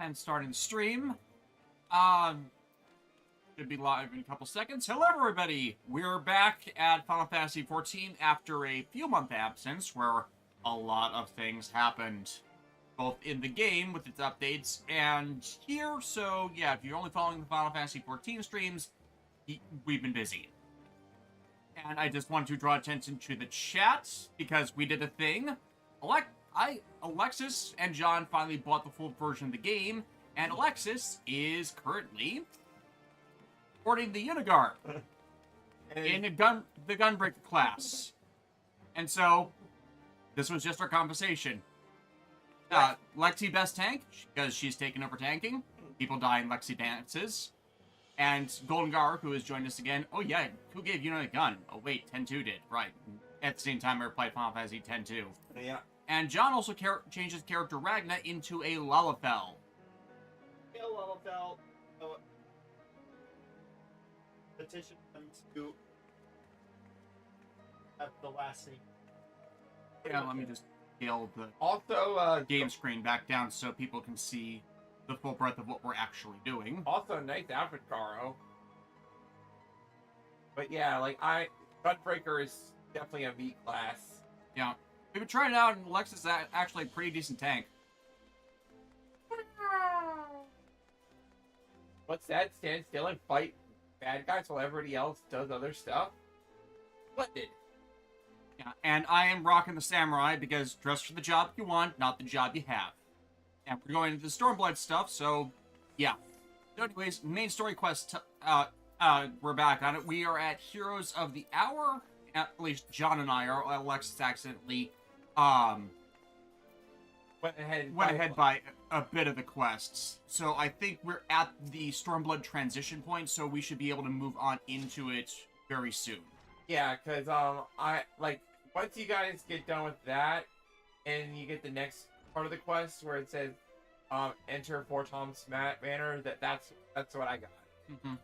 And starting the stream. Should be live in a couple seconds. Hello, everybody. We're back at Final Fantasy XIV after a few month absence, where a lot of things happened, both in the game with its updates and here. So yeah, if you're only following the Final Fantasy XIV streams, we've been busy. And I just wanted to draw attention to the chat because we did a thing. Alexis and John finally bought the full version of the game, and Alexis is currently sporting the Unigarb in the Gunbreaker class. And so, this was just our conversation. Lexi best tank, because she's taken over tanking. People die in Lexi dances. And Golden Gar, who has joined us again. Oh yeah, who gave you a gun? Oh wait, 10-2 did. Right. At the same time I played Final Fantasy 10-2. Yeah. And John also changed his character Ragna into a Lalafell. Yeah, Lalafell. Petition them to have the last name. Yeah, let me just scale the Also, game screen back down so people can see the full breadth of what we're actually doing. Also, nice outfit, Caro. But yeah, like, Gunbreaker is definitely a meat class. Yeah. We've been trying it out, and Lex is actually a pretty decent tank. What's that? Stand still and fight bad guys while everybody else does other stuff? What did? Yeah, and I am rocking the Samurai because dress for the job you want, not the job you have. And we're going into the Stormblood stuff, so yeah. So anyways, main story quest, we're back on it. We are at Heroes of the Hour. At least John and I are. Alexis accidentally Went ahead by a bit of the quests. So I think we're at the Stormblood transition point, so we should be able to move on into it very soon. Yeah, because, once you guys get done with that, and you get the next part of the quest where it says, enter Fort Tom's Manor, that's what I got. Mm-hmm.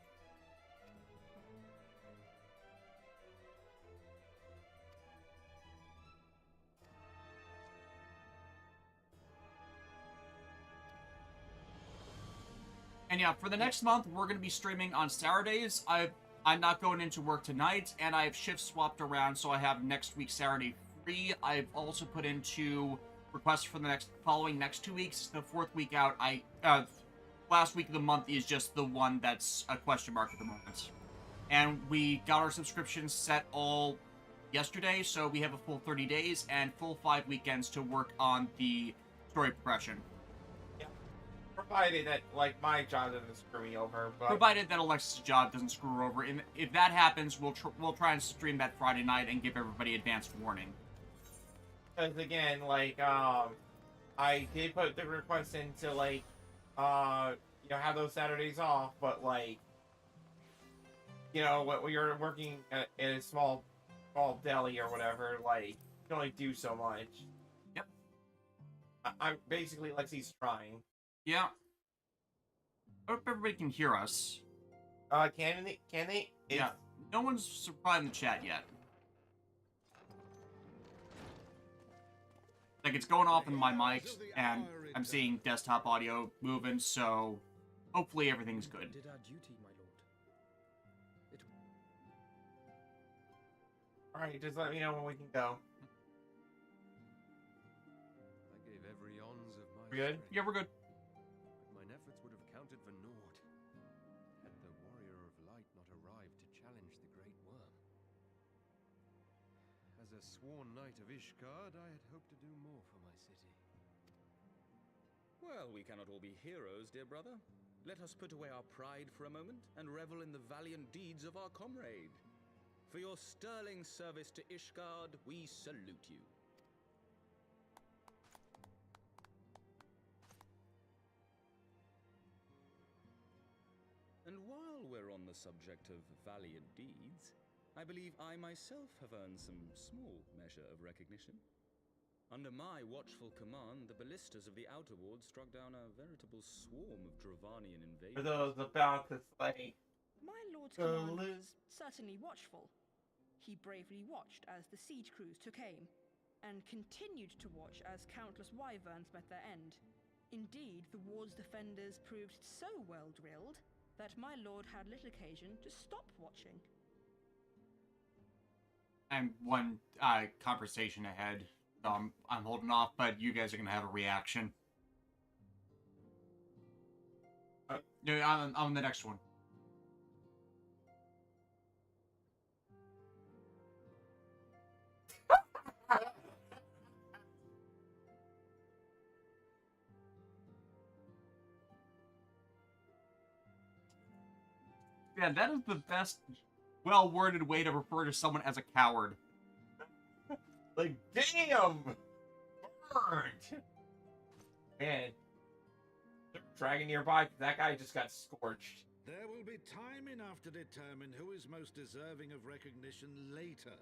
And yeah, for the next month, we're going to be streaming on Saturdays. I'm not going into work tonight, and I have shifts swapped around, so I have next week Saturday free. I've also put into requests for the following next 2 weeks. The fourth week out, last week of the month is just the one that's a question mark at the moment. And we got our subscriptions set all yesterday, so we have a full 30 days and full 5 weekends to work on the story progression. Provided that, my job doesn't screw me over. But... Provided that Alexis' job doesn't screw her over. And if that happens, we'll try and stream that Friday night and give everybody advanced warning. Because, again, I did put the request in to, have those Saturdays off, but, when you're working in a small deli or whatever, you can only do so much. Yep. I'm basically Lexi's trying. Yeah. I hope everybody can hear us. Can they? Yeah. No one's replied in the chat yet. It's going off in my mics, and I'm seeing desktop audio moving, so hopefully everything's good. Did our duty, my lord. Alright, just let me know when we can go. I gave every ounce of my We good? strength. Yeah, we're good. Mine efforts would have counted for naught had the warrior of light not arrived to challenge the great worm. As a sworn knight of Ishgard, I had hoped to do more for my city. Well, we cannot all be heroes, dear brother. Let us put away our pride for a moment and revel in the valiant deeds of our comrade. For your sterling service to Ishgard, we salute you. And while we're on the subject of valiant deeds, I believe I myself have earned some small measure of recognition. Under my watchful command, the ballistas of the Outer Ward struck down a veritable swarm of Dravanian For invaders. those about to slay. My lord's So command Liz- was certainly watchful. He bravely watched as the siege crews took aim, and continued to watch as countless wyverns met their end. Indeed, the ward's defenders proved so well drilled that my lord had little occasion to stop watching. I'm one conversation ahead. I'm holding off, but you guys are gonna have a reaction. No, on the next one. Yeah, that is the best, well-worded way to refer to someone as a coward. Like, damn! Burned! Man. Dragon nearby, 'cause that guy just got scorched. There will be time enough to determine who is most deserving of recognition later.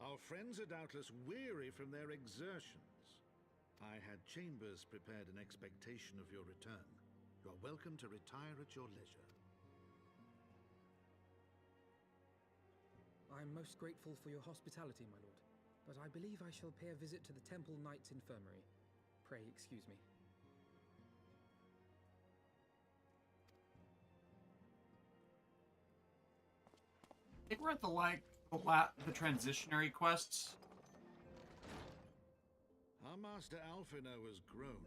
Our friends are doubtless weary from their exertions. I had chambers prepared in expectation of your return. You are welcome to retire at your leisure. I am most grateful for your hospitality, my lord, but I believe I shall pay a visit to the Temple Knight's Infirmary. Pray excuse me. I think we're at the transitionary quests. Our master Alphino has grown.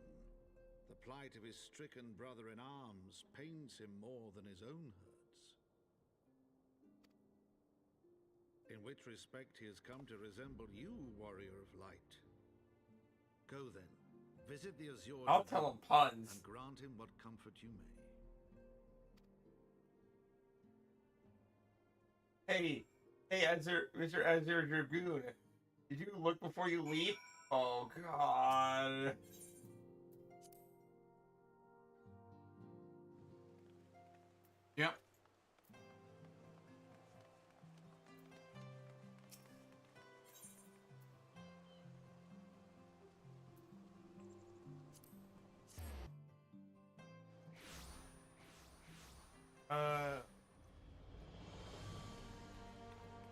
The plight of his stricken brother in arms pains him more than his own hurts. In which respect he has come to resemble you, warrior of light. Go then, visit the Azure I'll tell him puns. and grant him what comfort you may. Hey, Mr. Azure Dragoon, did you look before you leap? Oh, God. Yep.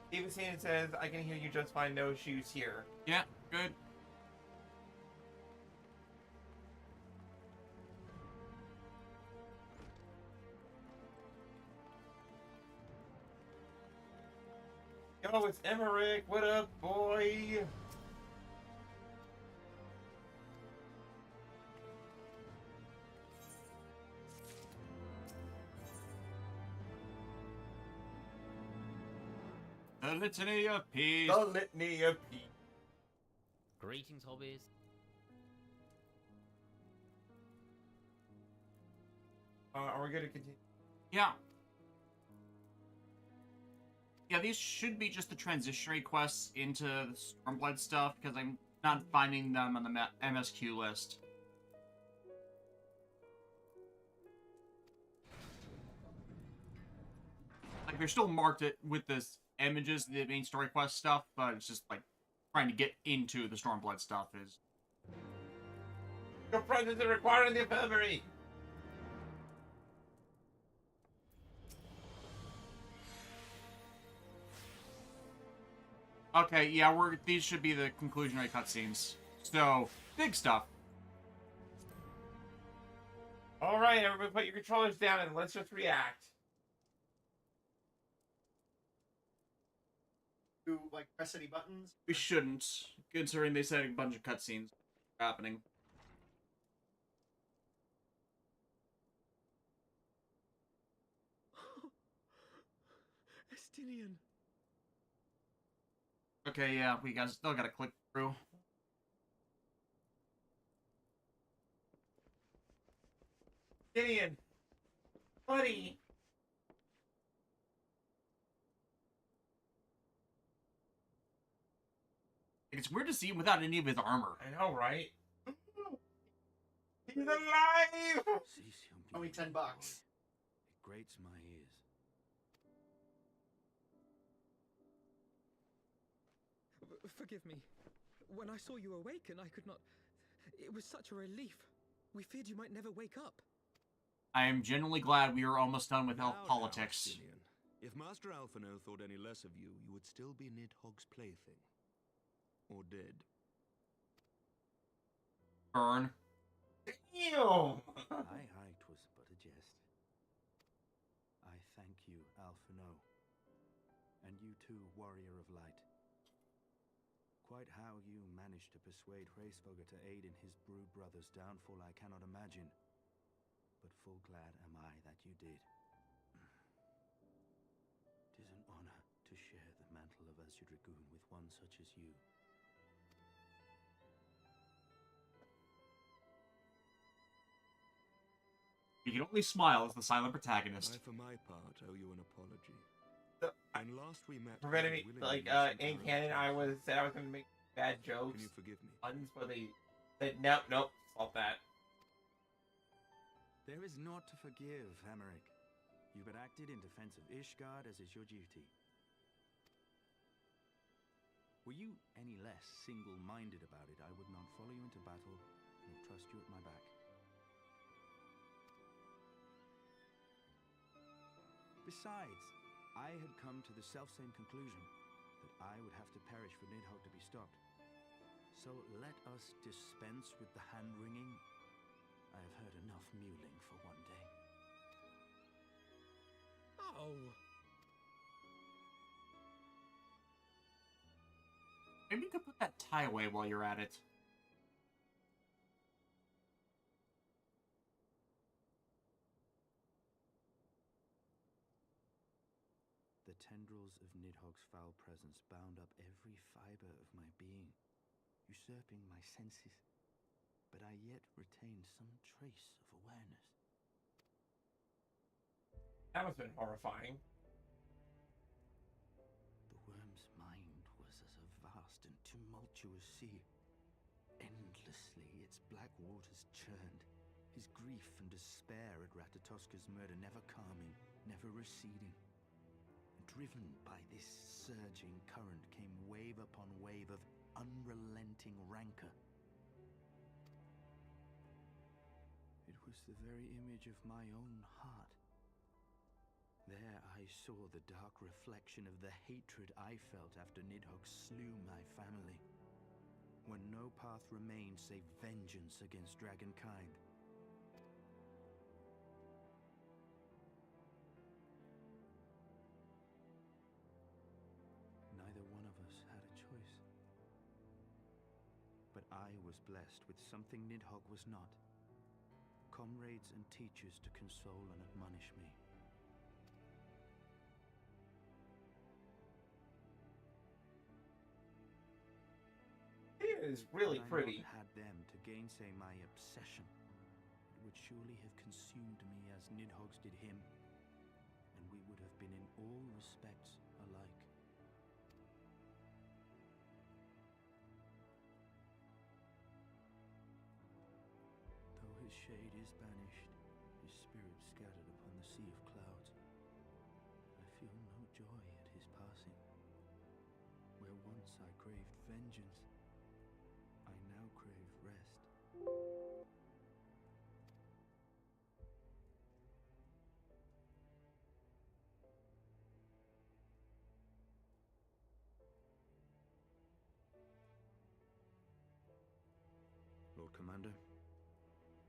Stevenson says, I can hear you just fine, no shoes here. Yeah, good. Yo, it's Emmerich, what up, boy? The Litany of Peace. The Litany of Peace. Greetings, hobbies. Are we gonna continue? Yeah. Yeah, these should be just the transitionary quests into the Stormblood stuff, because I'm not finding them on the MSQ list. Like, they're still marked it with this images, the main story quest stuff, but it's just, like, trying to get into the Stormblood stuff is... Your presence is required in the infirmary! Okay, yeah, these should be the conclusionary cutscenes. So, big stuff. Alright, everybody put your controllers down and let's just react. Do, like, press any buttons? We shouldn't, considering they said a bunch of cutscenes happening. Estinian. Okay, yeah, we guys still gotta click through. Gideon! Buddy! It's weird to see him without any of his armor. I know, right? He's alive! Only $10. It grates my ears. Forgive me. When I saw you awaken, I could not... It was such a relief. We feared you might never wake up. I am genuinely glad we are almost done with elf Now, politics. Stinian, if Master Alphino thought any less of you, you would still be Nidhogg's plaything. Or dead. Burn. Damn! Damn! Aye, 'twas but a jest. I thank you, Alphino. And you too, warrior of light. Quite how you managed to persuade Hraesvogr to aid in his brood brother's downfall I cannot imagine. But full glad am I that you did. 'Tis an honor to share the mantle of Azure Dragoon with one such as you. You can only smile as the silent protagonist. I, for my part, owe you an apology. When last we met, Prevented me, you like, willingly in sent canon, me I out. said I was gonna make bad jokes. Can you forgive me? Buttons, but they said, nope, stop that. There is naught to forgive, Hameric. You but acted in defense of Ishgard as is your duty. Were you any less single-minded about it, I would not follow you into battle, nor trust you at my back. Besides, I had come to the selfsame conclusion, that I would have to perish for Nidhogg to be stopped. So let us dispense with the hand-wringing. I have heard enough mewling for one day. Oh. Maybe you could put that tie away while you're at it. The tendrils of Nidhogg's foul presence bound up every fiber of my being, usurping my senses, but I yet retained some trace of awareness. That must have been horrifying. The worm's mind was as a vast and tumultuous sea. Endlessly its black waters churned, his grief and despair at Ratatoska's murder never calming, never receding. Driven by this surging current came wave upon wave of unrelenting rancor. It was the very image of my own heart. There I saw the dark reflection of the hatred I felt after Nidhogg slew my family, when no path remained save vengeance against dragonkind. Neither one of us had a choice. But I was blessed with something Nidhogg was not. Comrades and teachers to console and admonish me. It is really Had I pretty. not had them to gainsay my obsession, it would surely have consumed me as Nidhogg's did him, and we would have been in all respects alike. Though his shade is banished, his spirit scattered upon the sea of clouds, I feel no joy at his passing. Where once I craved vengeance, I now crave rest. Lord Commander,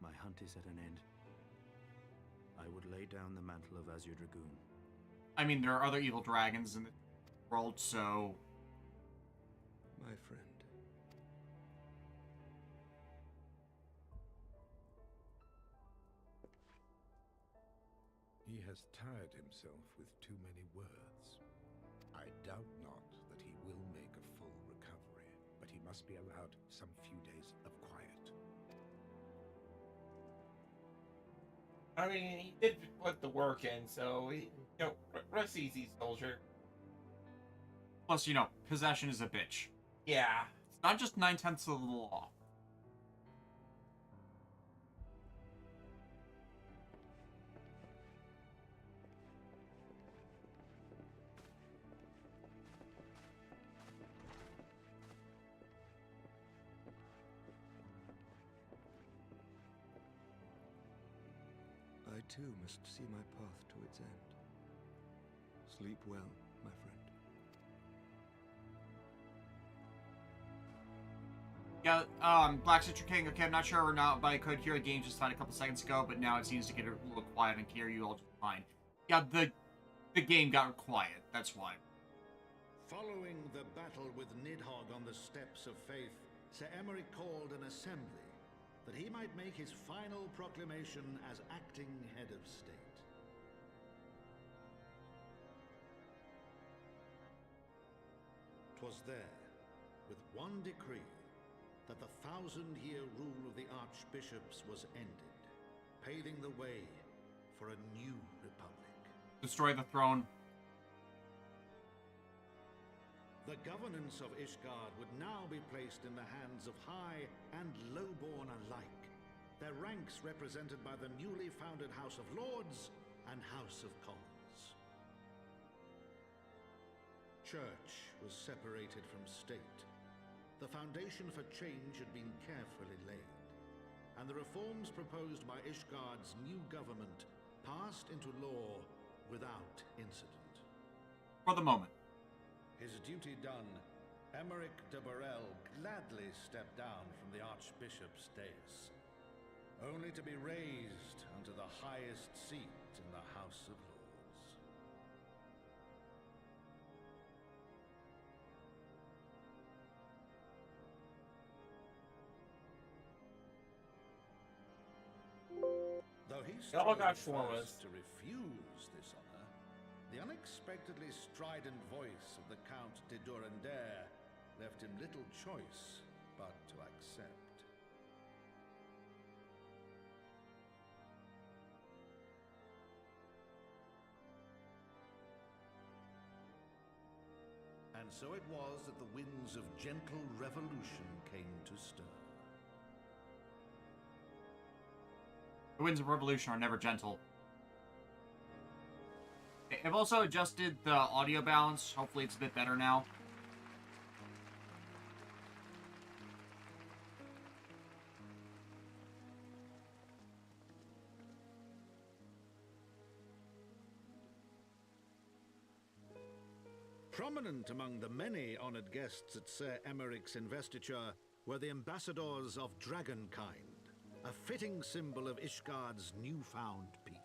my hunt is at an end. I would lay down the mantle of Azure Dragoon. I mean, there are other evil dragons in the world, so... My friend. He has tired himself with too many words. I doubt not that he will make a full recovery, but he must be allowed some few days of quiet. I mean, he did put the work in, so, rest easy, soldier. Plus, possession is a bitch. Yeah. It's not just 9/10 of the law. I too must see my path to its end. Sleep well, my friend. Yeah, Black Citrus King, okay, I'm not sure or not, but I could hear the game just fine a couple seconds ago, but now it seems to get a little quiet and hear you all just fine. Yeah, the game got quiet, that's why. Following the battle with Nidhogg on the Steps of Faith, Sir Emeric called an assembly that he might make his final proclamation as acting head of state. 'Twas there, with one decree, that the 1,000-year rule of the archbishops was ended, paving the way for a new republic. Destroy the throne. The governance of Ishgard would now be placed in the hands of high and lowborn alike, their ranks represented by the newly founded House of Lords and House of Commons. Church was separated from state. The foundation for change had been carefully laid, and the reforms proposed by Ishgard's new government passed into law without incident. For the moment. His duty done, Emeric de Burrell gladly stepped down from the Archbishop's dais, only to be raised unto the highest seat in the House of Lords. Though he all got strove traumas. first to refuse this honor, the unexpectedly strident voice of the Count de Durandare left him little choice but to accept. And so it was that the winds of gentle revolution came to stir. The winds of revolution are never gentle. I've also adjusted the audio balance. Hopefully it's a bit better now. Prominent among the many honored guests at Sir Emeric's investiture were the ambassadors of Dragonkind, a fitting symbol of Ishgard's newfound peace.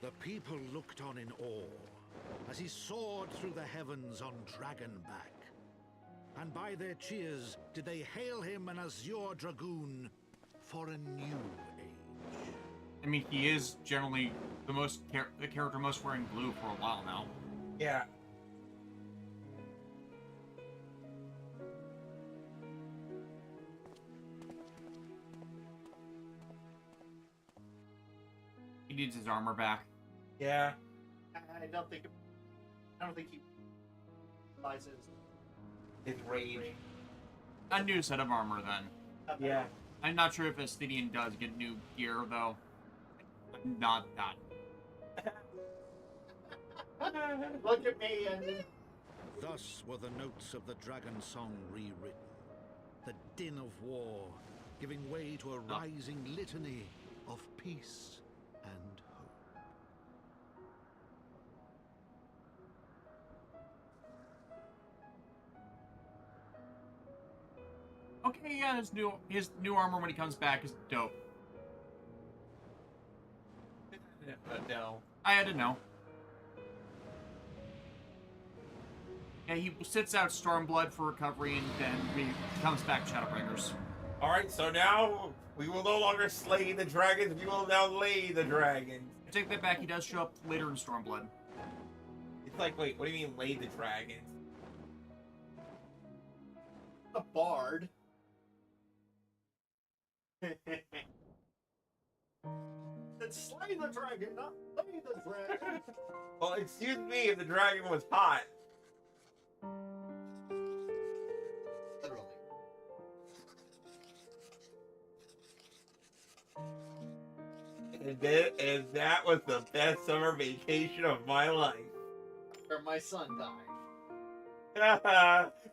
The people looked on in awe as he soared through the heavens on Dragonback. And by their cheers did they hail him an Azure Dragoon for a new age. I mean, he is generally the character most wearing blue for a while now. Yeah. He needs his armor back. Yeah. I don't think he realizes. His rage. A new set of armor, then. Yeah. I'm not sure if Astidian does get new gear, though. Not that. Look at me and... Thus were the notes of the dragon song rewritten. The din of war, giving way to a rising litany of peace and hope. Okay, yeah, his new armor when he comes back is dope. No. I had to know. Yeah, he sits out Stormblood for recovery, and then he comes back Shadowbringers. Alright, so now we will no longer slay the dragons, we will now lay the dragons. I take that back, he does show up later in Stormblood. It's like, wait, what do you mean lay the dragons? A bard. Then slay the dragon, not lay the dragon. Well, excuse me if the dragon was hot. Literally. that was the best summer vacation of my life. Where my son died.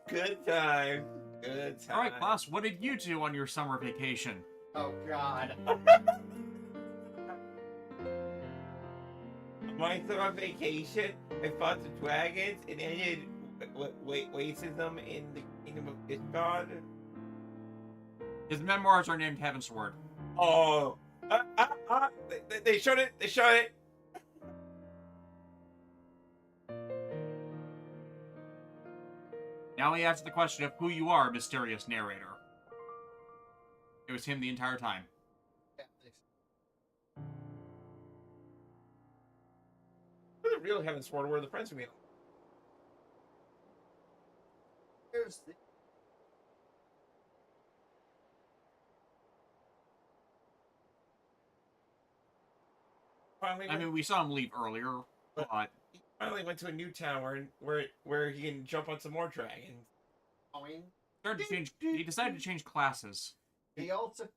Good time. Good time. All right, class. What did you do on your summer vacation? Oh God. My summer vacation, I fought the dragons and ended racism in the kingdom of Ishgard. His memoirs are named Heavensward. Oh, they showed it. They showed it. Now we answer the question of who you are, mysterious narrator. It was him the entire time. Yeah, thanks. We're the real Heaven Sword. We're the friends we meet. Here's the. Finally, I mean, we saw him leave earlier, but he finally went to a new tower where he can jump on some more dragons. he decided to change classes. He also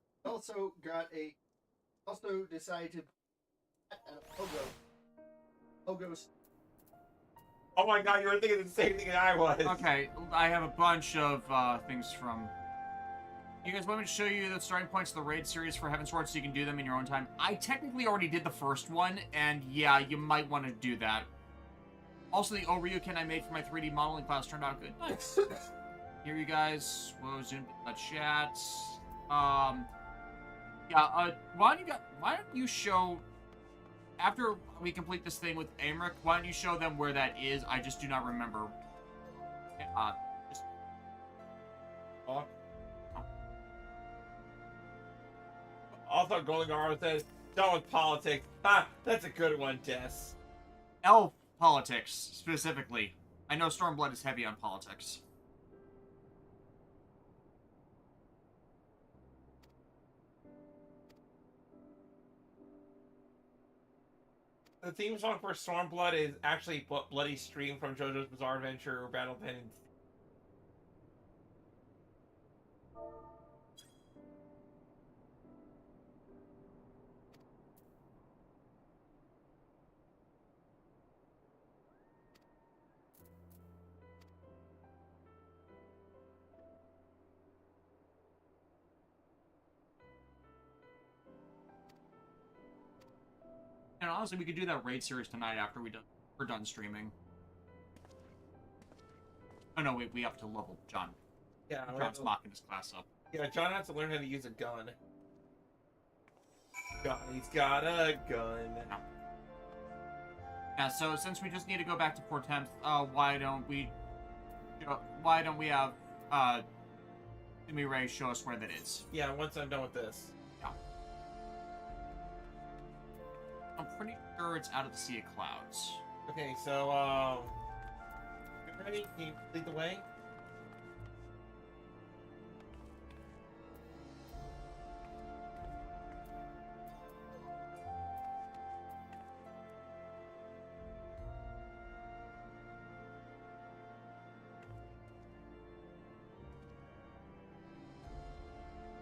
got a. Also decided to. Pogo. Oh my god, you were thinking the same thing I was. Okay, I have a bunch of things from... You guys want me to show you the starting points of the raid series for Heavensward so you can do them in your own time? I technically already did the first one, and yeah, you might want to do that. Also, the Oryuken I made for my 3D modeling class turned out good. Nice. Here you guys, we'll zoom the chat. Why don't you show... After we complete this thing with Amric, why don't you show them where that is? I just do not remember. Also, Goldengar says, done with politics. Ha! That's a good one, Des. Elf politics, specifically. I know Stormblood is heavy on politics. The theme song for Stormblood is actually Bloody Stream from JoJo's Bizarre Adventure or Battle Pen. And honestly, we could do that raid series tonight after we're done streaming. Oh no, wait, we have to level John. Yeah, John's mocking his class up. Yeah, John has to learn how to use a gun. Johnny's got a gun. Yeah, so since we just need to go back to Port Thames, why don't we have Jimmy Ray show us where that is? Yeah, once I'm done with this. Yeah. I'm pretty sure it's out of the Sea of Clouds. Okay, so, you ready? Can you lead the way?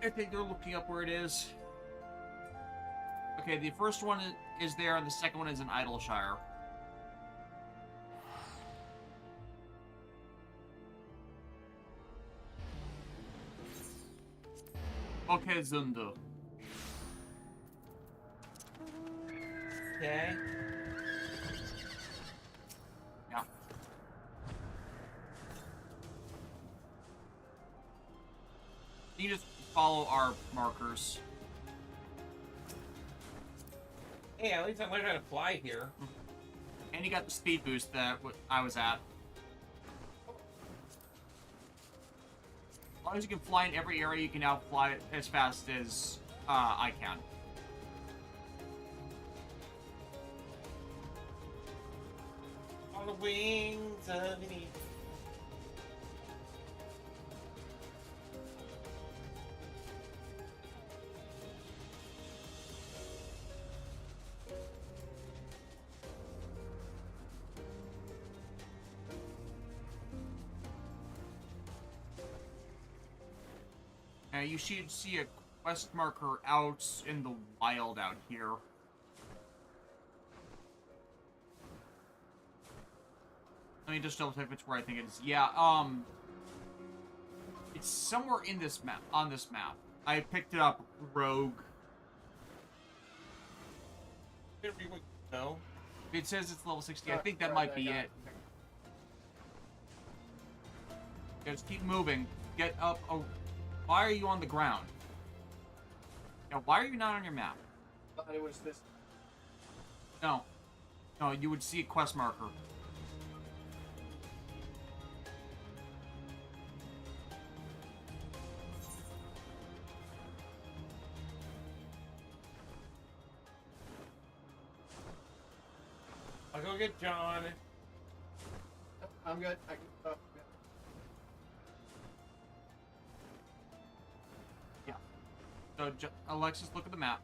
I think they're looking up where it is. Okay, the first one is there, and the second one is in Idleshire. Okay, Zundu. Okay. Yeah. You can just follow our markers. Hey, at least I learned how to fly here. And you got the speed boost that I was at. As long as you can fly in every area, you can now fly as fast as I can. On the wings of an eagle. You should see a quest marker out in the wild out here. Let me just double check if it's where I think it is. Yeah, it's somewhere in this map, on this map. I picked it up, Rogue. No. It says it's level 60. I Oh, think that right, might I be got it. Just keep moving. Get up. Oh, why are you on the ground? Yeah, why are you not on your map? Thought it was this. No. No, you would see a quest marker. I'll go get John. I'm good. I can. Yeah. So, Alexis, look at the map.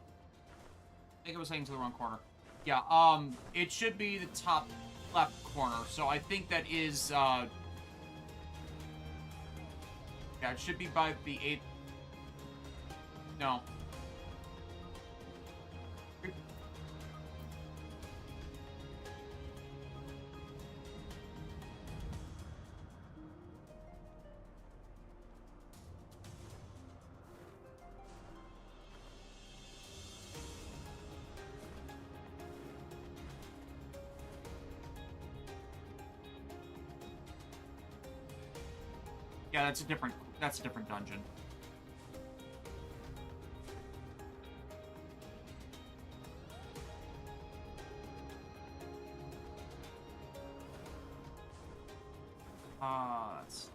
I think I was saying to the wrong corner. Yeah, it should be the top left corner. So I think that is, yeah, it should be by the 8th. No. Yeah, that's a different dungeon. That's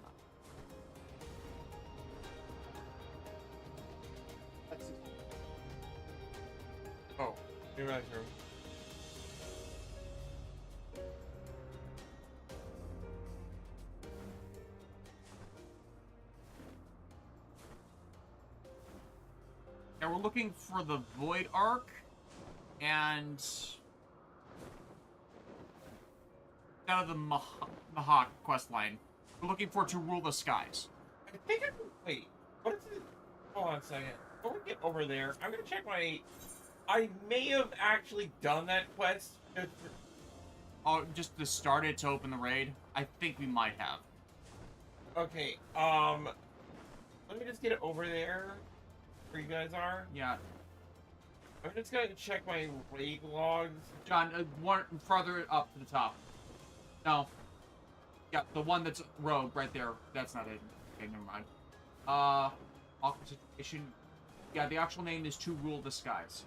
Oh, new restroom. Yeah, we're looking for the Void Arc, and out of the Mahawk quest line. We're looking for to rule the skies. I think wait, what is it? Hold on a second. Before we get over there, I'm gonna check my... I may have actually done that quest. Oh, just to start it to open the raid? I think we might have. Okay, let me just get it over there, where you guys are. Yeah. I'm just gonna check my raid logs. John, one farther up to the top. No. Yeah, the one that's rogue right there. That's not it. Okay, never mind. Awkward situation. Yeah, the actual name is To Rule the Skies.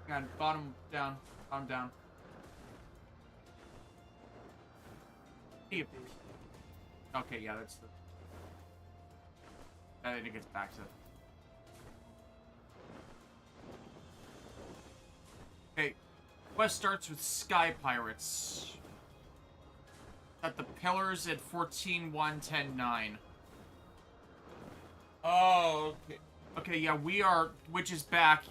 And bottom down. Bottom down. Okay, yeah, that's the... I think it gets back to... Okay, quest starts with Sky Pirates. At the pillars at 14.1.10.9. Oh, okay. Okay, yeah, we are... Which is back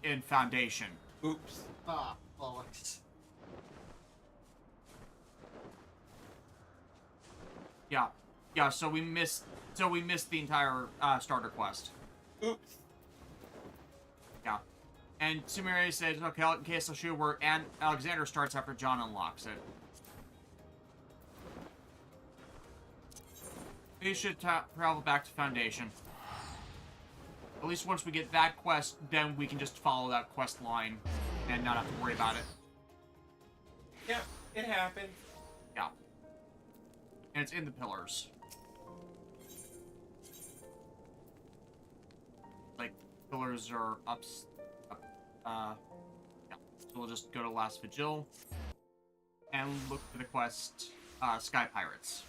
in Foundation. Oops. Ah, bollocks. Yeah. Yeah, so we missed the entire starter quest. Oops. Yeah. And Sumire says, okay, in case I'll show where Alexander starts after John unlocks it. We should travel back to Foundation. At least once we get that quest, then we can just follow that quest line and not have to worry about it. Yeah, it happened. Yeah. And it's in the pillars. Like, pillars are up, yeah. So we'll just go to Last Vigil and look for the quest, Sky Pirates.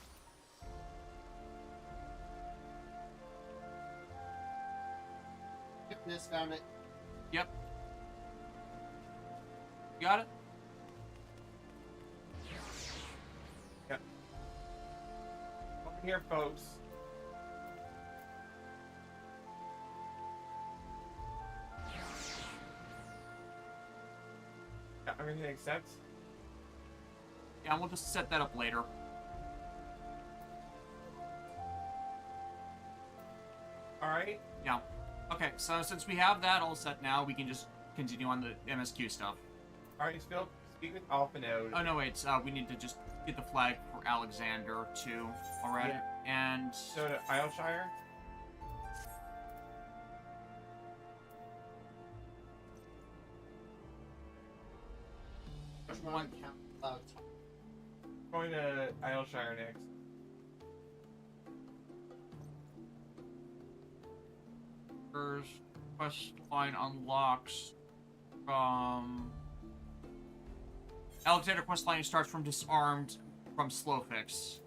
This found it. Yep. You got it? Yep. Over here, folks. Yeah, everything accepts? Yeah, we'll just set that up later. Alright. Yeah. Okay. Okay, so since we have that all set now, we can just continue on the MSQ stuff. Alright, speak with Alphanode. Oh no, wait, we need to just get the flag for Alexander too. Alright, and So to Isleshire? one. Going to Isleshire next. First quest line unlocks from Alexander quest line starts from disarmed from slow fix.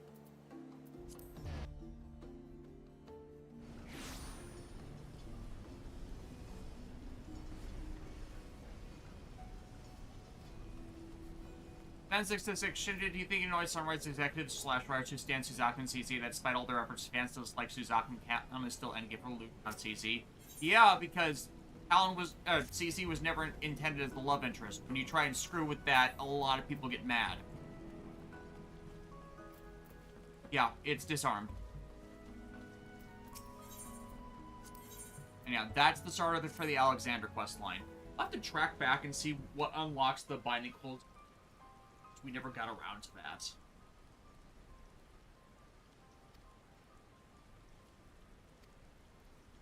N666, Shinta, do you think annoys Sunrise executives / writers who stand Suzaku and CZ that despite all their efforts, fans still like Suzaku and Catnum is still endgame for Luke on CZ? Yeah, because CZ was never intended as the love interest. When you try and screw with that, a lot of people get mad. Yeah, it's disarmed. And yeah, that's the start of it for the Alexander quest line. I'll have to track back and see what unlocks the binding clothes. We never got around to that.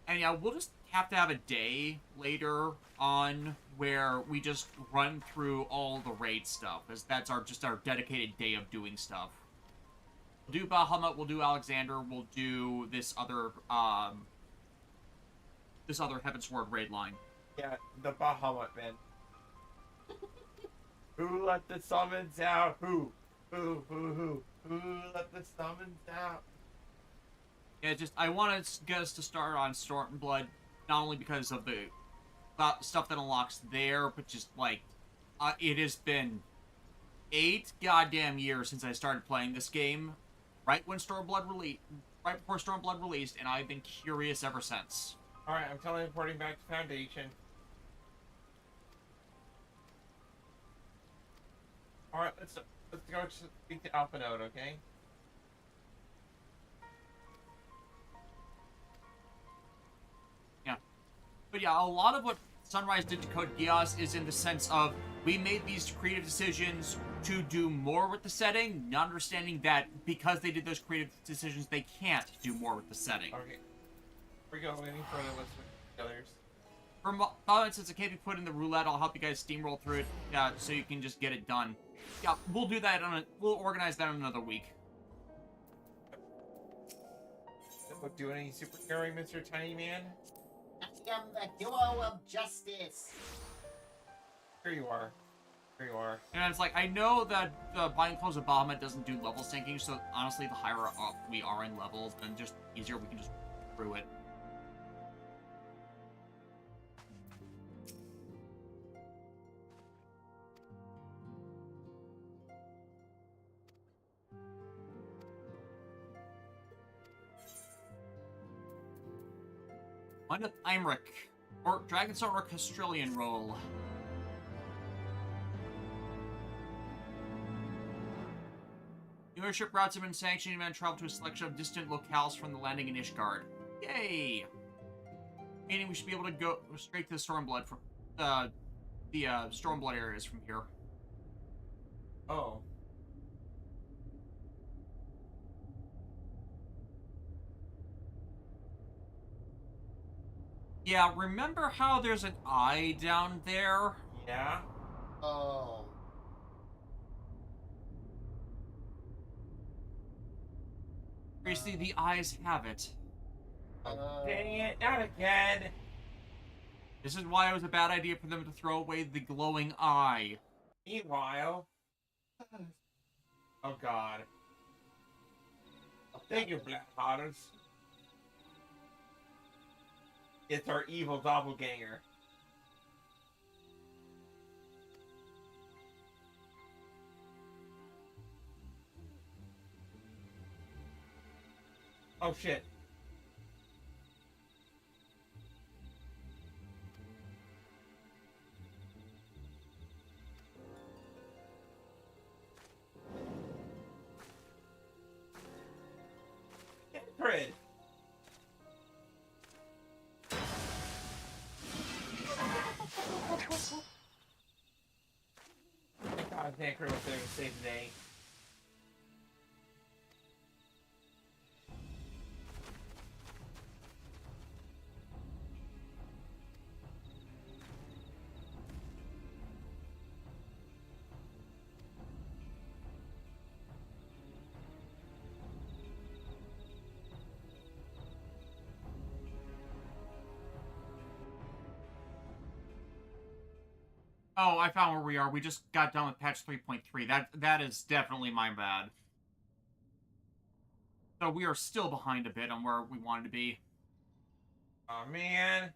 And yeah, we'll just have to have a day later on where we just run through all the raid stuff, as that's just our dedicated day of doing stuff. We'll do Bahamut, we'll do Alexander, we'll do this other Heavensward raid line. Yeah, the Bahamut, man. Who let the summons out? Who let the summons out? Yeah, I want to get us to start on Stormblood, not only because of the stuff that unlocks there, but just, like, it has been 8 goddamn years since I started playing this game, right before Stormblood released, and I've been curious ever since. Alright, I'm teleporting back to Foundation. Alright, let's go speak to Alphanode, okay? Yeah. But yeah, a lot of what Sunrise did to Code Geass is in the sense of we made these creative decisions to do more with the setting, not understanding that because they did those creative decisions, they can't do more with the setting. Okay. Before we go any further, let's look at the others. Since it can't be put in the roulette, I'll help you guys steamroll through it so you can just get it done. Yeah, we'll do that we'll organize that in another week. Look, do any superheroing, Mr. Tiny Man? I am the duo of justice. Here you are. Here you are. And it's like, I know that the Binding Clothes of Bahamut doesn't do level syncing, so honestly, the higher up we are in levels, then just easier we can just through it. Mind of Imric, or Dragonstone or Castrilian roll. New airship routes have been sanctioned and travel to a selection of distant locales from the landing in Ishgard. Yay! Meaning we should be able to go straight to the Stormblood from the Stormblood areas from here. Oh. Yeah, remember how there's an eye down there? Yeah? Oh. Basically, the eyes have it. Dang it, not again! This is why it was a bad idea for them to throw away the glowing eye. Meanwhile... Oh god. Thank you, Black Hotters. It's our evil doppelganger. Oh shit. Crid. I think I was there to say today. Oh, I found where we are. We just got done with patch 3.3. That is definitely my bad. So we are still behind a bit on where we wanted to be. Oh man.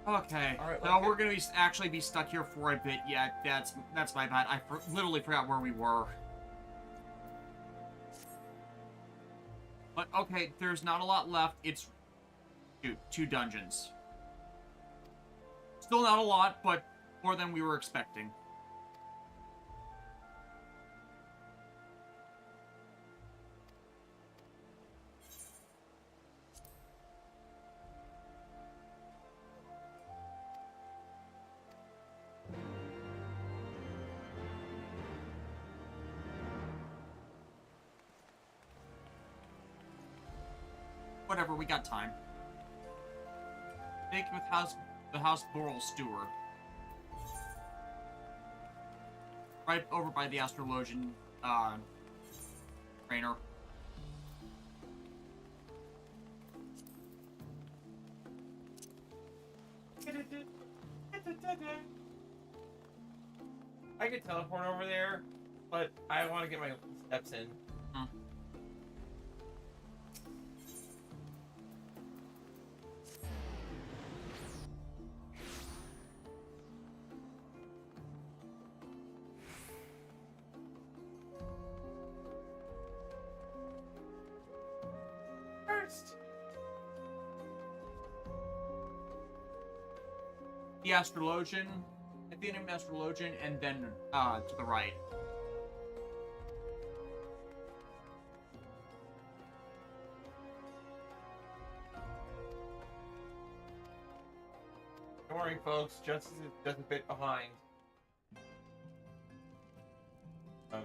Okay, All right, so we're gonna actually be stuck here for a bit. Yeah, that's my bad. I literally forgot where we were. But okay, there's not a lot left. It's two dungeons. Still not a lot, but more than we were expecting. Whatever, we got time. Take with the House Boral Steward. Right over by the Astrologian, trainer. I could teleport over there, but I want to get my steps in. First, The Astrologian, at the end of Astrologian, and then to the right. don't worry, folks. Justice is just a bit behind. And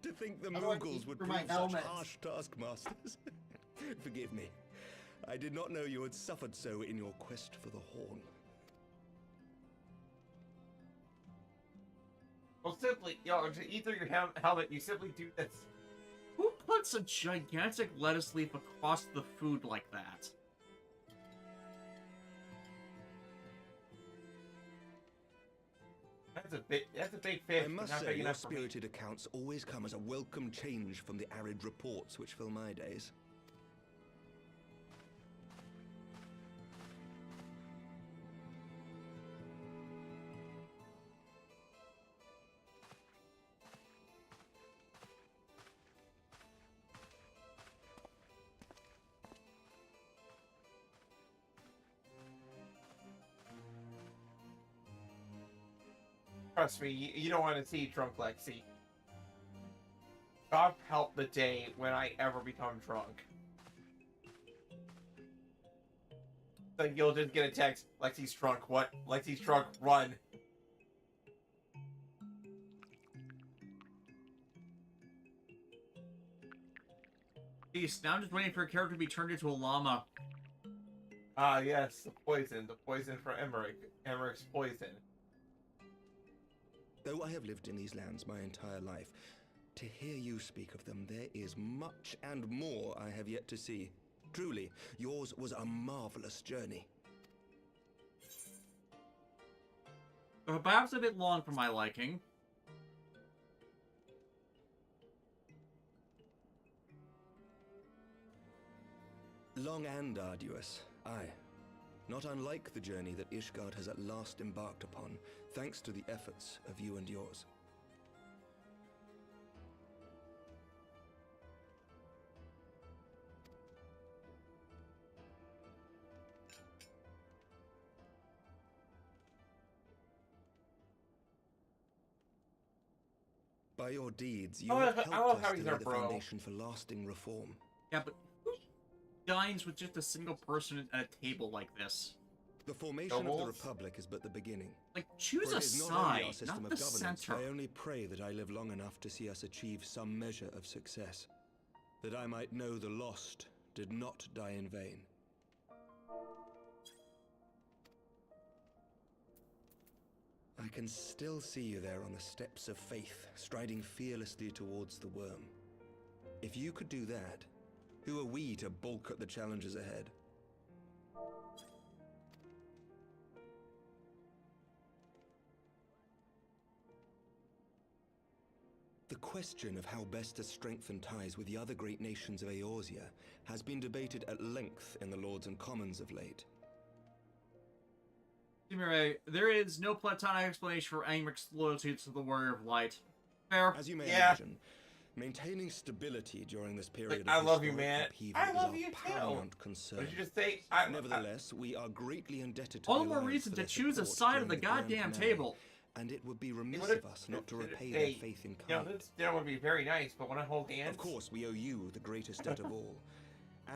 To think the How do I Mughals would for prove my such helmet? harsh taskmasters. Forgive me. I did not know you had suffered so in your quest for the horn. well, simply, to eat through your helmet, you simply do this. Who puts a gigantic lettuce leaf across the food like that? That's a big fish. I must not say, big your enough for me. spirited accounts always come as a welcome change from the arid reports which fill my days. Trust me, you don't want to see drunk Lexi. God help the day when I ever become drunk. Like, you'll just get a text, Lexi's drunk, what? Lexi's drunk, run. Jeez, now I'm just waiting for a character to be turned into a llama. Ah, yes, the poison for Emmerich. Emmerich's poison. Though I have lived in these lands my entire life, to hear you speak of them, there is much and more I have yet to see. Truly, yours was a marvelous journey. Perhaps a bit long for my liking. long and arduous, aye. Not unlike the journey that Ishgard has at last embarked upon, thanks to the efforts of you and yours. By your deeds, you have helped us to lay the foundation for lasting reform. Yeah, but who dines with just a single person at a table like this? The formation of the Republic is but the beginning. Like, choose a side, not the center. I only pray that I live long enough to see us achieve some measure of success. That I might know the lost did not die in vain. I can still see you there on the steps of faith, striding fearlessly towards the worm. If you could do that, who are we to balk at the challenges ahead? The question of how best to strengthen ties with the other great nations of Eorzea has been debated at length in the Lords and Commons of late. There is no platonic explanation for Angmric's loyalty to the Warrior of Light. Fair. As you may imagine, maintaining stability during this period of I love you, man. I love you paramount concern. What did you just say? Nevertheless, we are greatly indebted to all the more reason to choose a side of the goddamn table. And it would be remiss of us not to repay their faith in kind. That would be very nice, but when I hold hands... Of course, we owe you the greatest debt of all.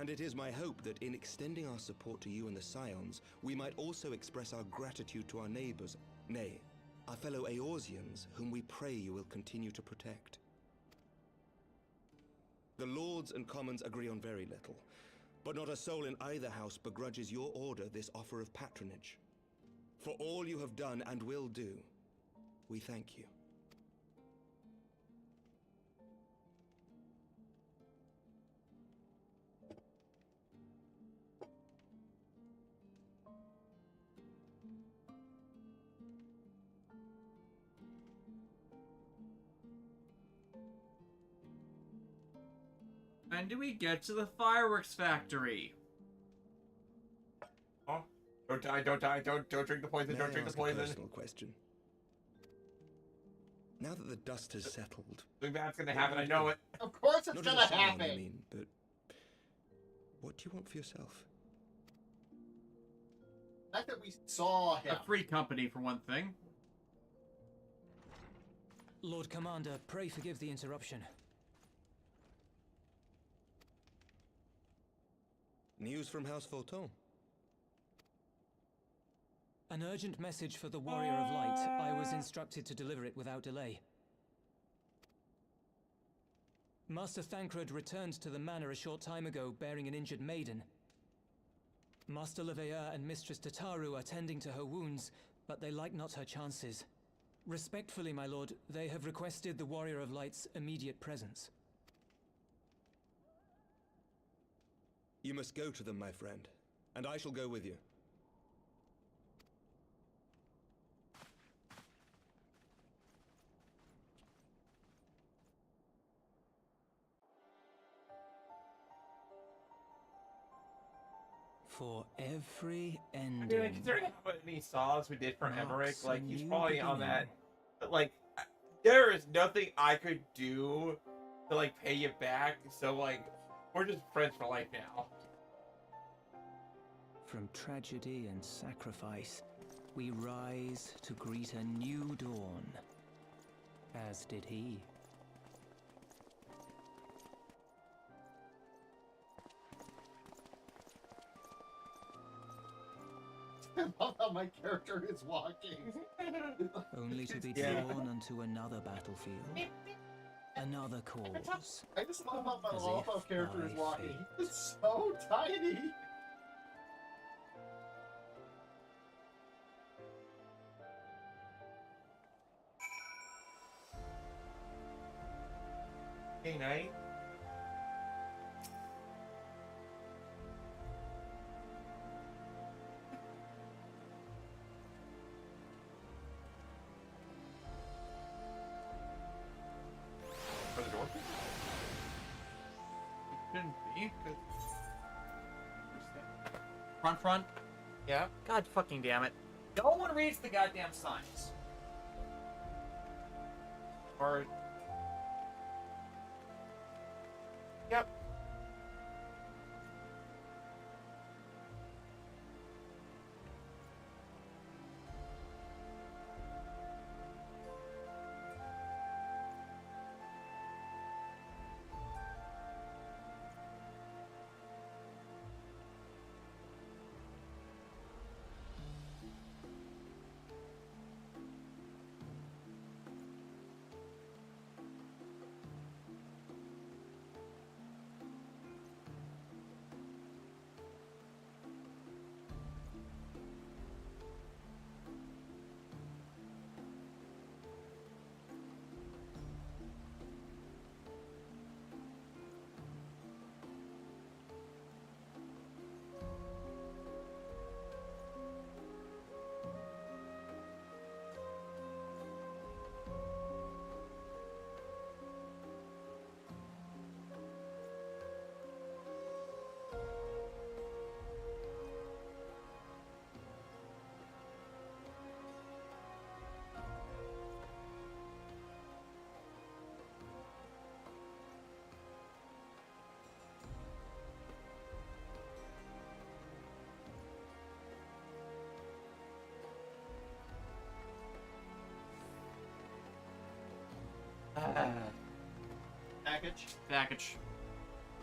And it is my hope that in extending our support to you and the Scions, we might also express our gratitude to our neighbors, nay, our fellow Eorzeans, whom we pray you will continue to protect. The Lords and Commons agree on very little, but not a soul in either house begrudges your order this offer of patronage. For all you have done and will do, we thank you. When do we get to the fireworks factory? Oh, don't die, don't die, don't drink the poison, don't drink the poison. Personal question. Now that the dust has settled, something bad's gonna happen, I know it. Of course it's gonna happen! I mean, but what do you want for yourself? The fact that we saw him. A free company, for one thing. Lord Commander, pray forgive the interruption. News from House Fulton. An urgent message for the Warrior of Light. I was instructed to deliver it without delay. Master Thancred returned to the manor a short time ago, bearing an injured maiden. Master Leveilleur and Mistress Tataru are tending to her wounds, but they like not her chances. Respectfully, my lord, they have requested the Warrior of Light's immediate presence. You must go to them, my friend, and I shall go with you. For every ending... I mean, considering how many saws we did for Emmerich, like, he's probably on that... But, like, there is nothing I could do to, like, pay you back, so, like, we're just friends for life now. From tragedy and sacrifice, we rise to greet a new dawn. As did he. I love how my character is walking. Only to be drawn onto another battlefield. Another cause. I just love how my Lawful character is walking. It's so tiny. Hey, night. For the door? It couldn't be, Front. Yeah. God fucking damn it. No one reads the goddamn signs. Or. Yep. Package.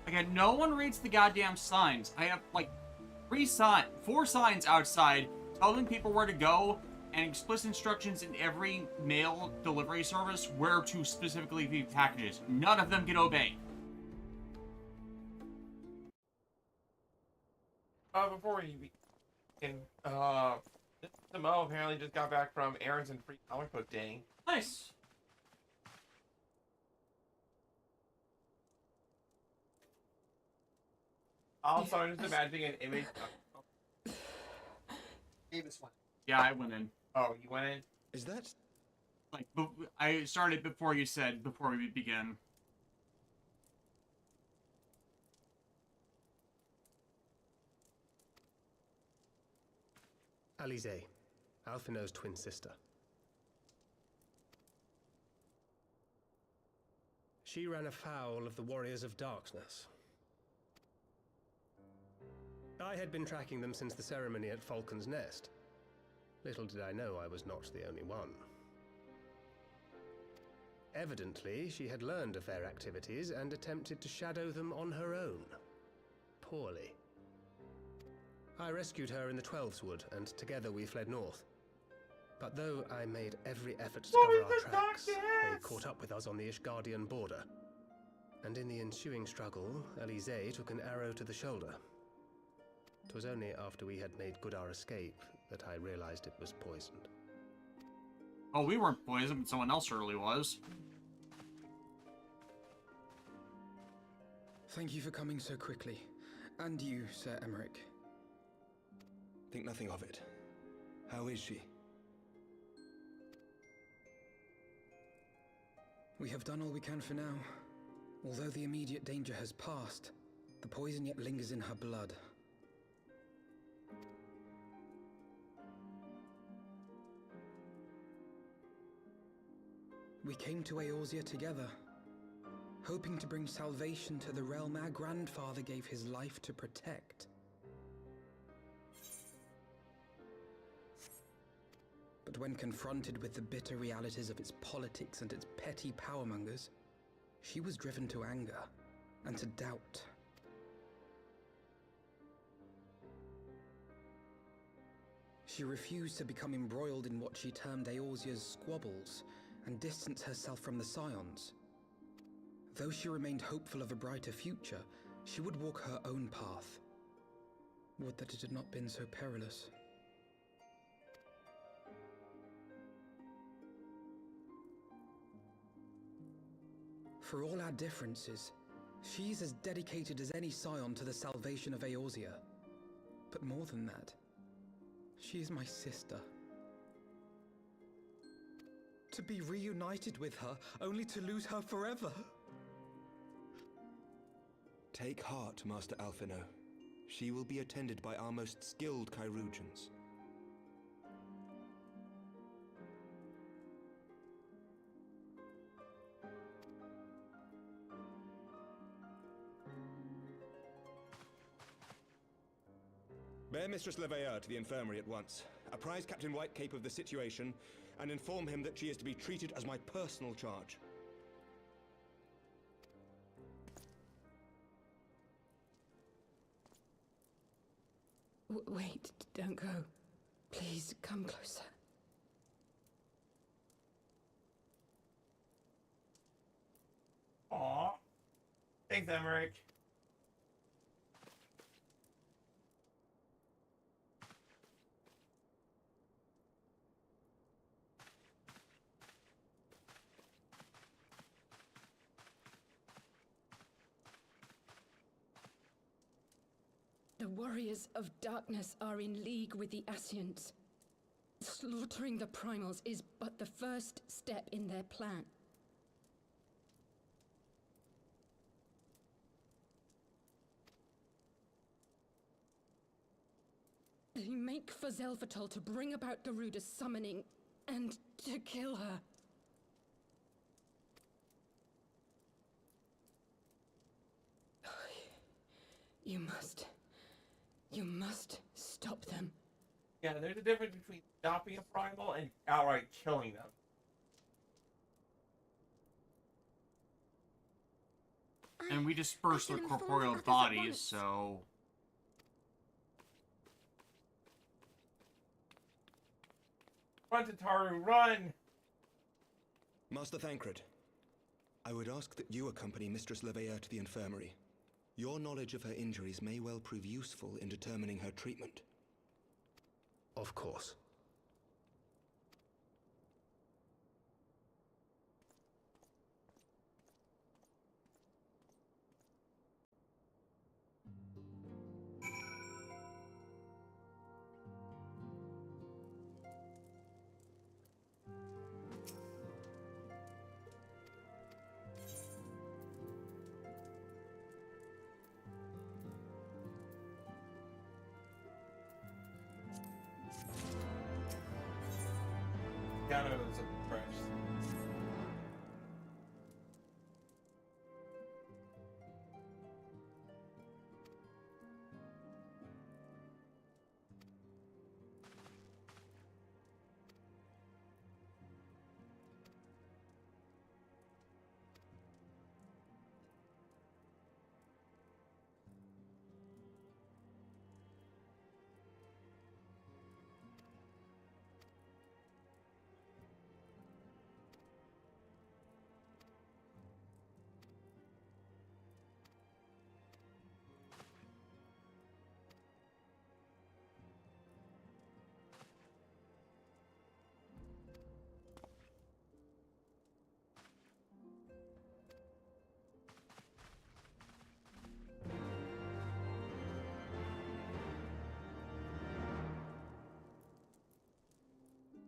Again, no one reads the goddamn signs. I have, like, 4 signs outside telling people where to go and explicit instructions in every mail delivery service where to specifically leave packages. None of them get obeyed. Before we begin, Mo apparently just got back from errands and free comic book day. Nice. Also, I'm just imagining an image. Davis went. Yeah, I went in. Oh, you went in? Is that... Like, I started before you said, before we begin. Alize, Alphino's twin sister. She ran afoul of the Warriors of Darkness. I had been tracking them since the ceremony at Falcon's Nest. Little did I know I was not the only one. Evidently, she had learned of their activities and attempted to shadow them on her own. Poorly. I rescued her in the Twelveswood, and together we fled north. But though I made every effort to cover our tracks, they caught up with us on the Ishgardian border. And in the ensuing struggle, Alize took an arrow to the shoulder. 'Twas only after we had made good our escape that I realized it was poisoned. Oh, we weren't poisoned, but someone else surely was. Thank you for coming so quickly. And you, Sir Emmerich. Think nothing of it. How is she? We have done all we can for now. Although the immediate danger has passed, the poison yet lingers in her blood. We came to Eorzea together, hoping to bring salvation to the realm our grandfather gave his life to protect. But when confronted with the bitter realities of its politics and its petty powermongers, she was driven to anger and to doubt. She refused to become embroiled in what she termed Eorzea's squabbles and distance herself from the Scions. Though she remained hopeful of a brighter future, she would walk her own path. Would that it had not been so perilous. For all our differences, she's as dedicated as any Scion to the salvation of Eorzea. But more than that, she is my sister. To be reunited with her, only to lose her forever. Take heart, Master Alphino. She will be attended by our most skilled chirurgeons. Bear Mistress Leveilleur to the infirmary at once. Apprise Captain Whitecape of the situation, and inform him that she is to be treated as my personal charge. Wait, don't go. Please, come closer. Aw. Thanks, Emmerich. The warriors of darkness are in league with the Ascients. Slaughtering the primals is but the first step in their plan. They make for Zelvatol to bring about Garuda's summoning and to kill her. You must stop them. Yeah, there's a difference between stopping a primal and outright killing them. And we disperse their can inform corporeal others at bodies, once. so... Run, Tataru, run! Master Thancred, I would ask that you accompany Mistress Leveilleur to the infirmary. Your knowledge of her injuries may well prove useful in determining her treatment. Of course. Shadows of the Fresh.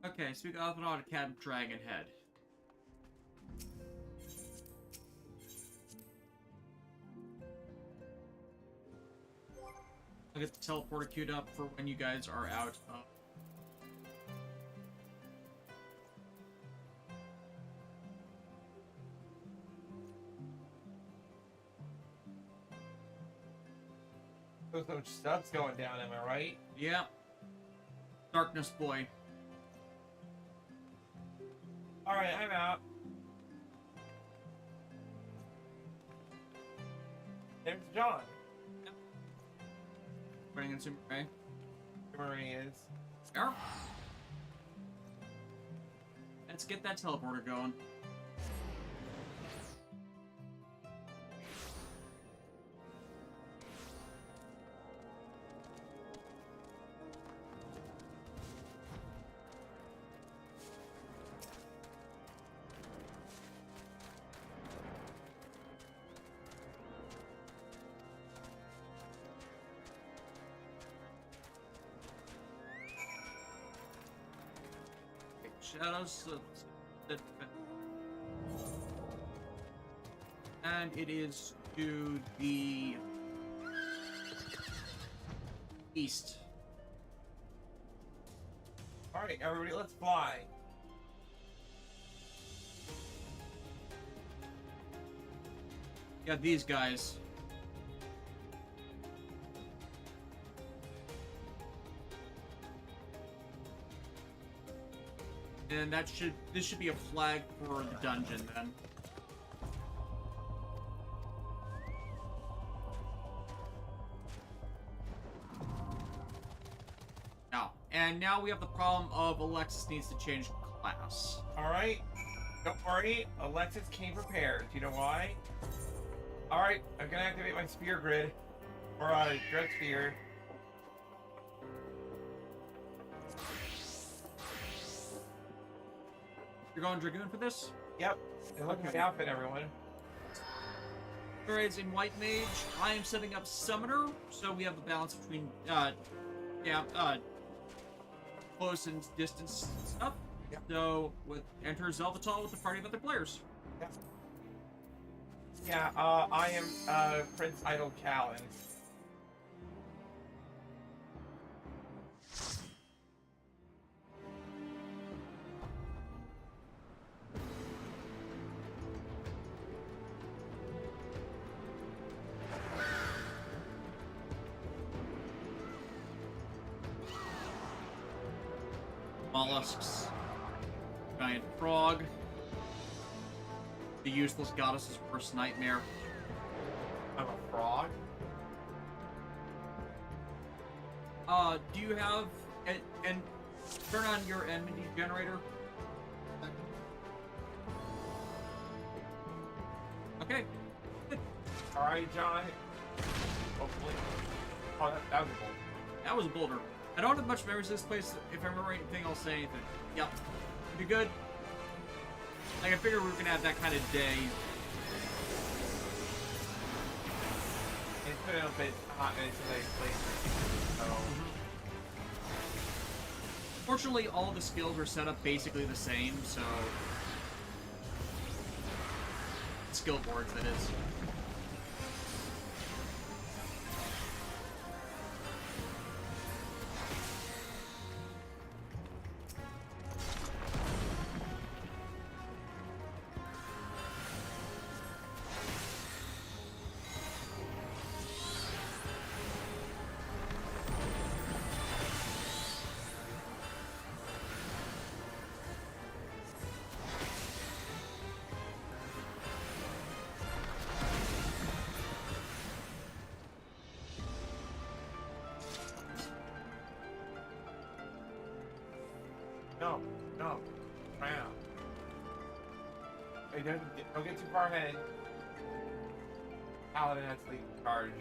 Okay, speak of and on Captain Dragonhead. I'll get the teleporter queued up for when you guys are out of... There's no stuff's going down, am I right? Yeah. Darkness boy. Alright, I'm out. There's John. Yep. Bringing some Ray. Where he is. There. Let's get that teleporter going. Shadows of the... And it is to the east. Alright, everybody, let's fly. Yeah, these guys. And this should be a flag for the dungeon then. Now we have the problem of Alexis needs to change class. Alright. Don't worry, Alexis came prepared. Do you know why? Alright, I'm gonna activate my spear grid. Or dread sphere. You're going Dragoon for this? Yep. And look at my outfit, everyone. Whereas in White Mage, I am setting up Summoner, so we have the balance between, close and distance stuff. Yeah. So, enter Zelvatol with a party of other players. Yeah. Yeah, I am, Prince Idle Callan. Mollusks. Giant frog. The useless goddess's worst nightmare. I'm a frog? Do you have... And turn on your enmity generator. Okay. Alright, John. Hopefully. Oh, that was a boulder. That was a boulder. I don't have much memories of this place. If I remember anything, I'll say anything. Yep. Be good. Like, I figured we were gonna have that kind of day. It's been a bit hot minutes since I played. So. Fortunately, all the skills are set up basically the same, so... Skill boards, that is. No. Round. Hey, don't get too far ahead. Paladin has to lead the charge.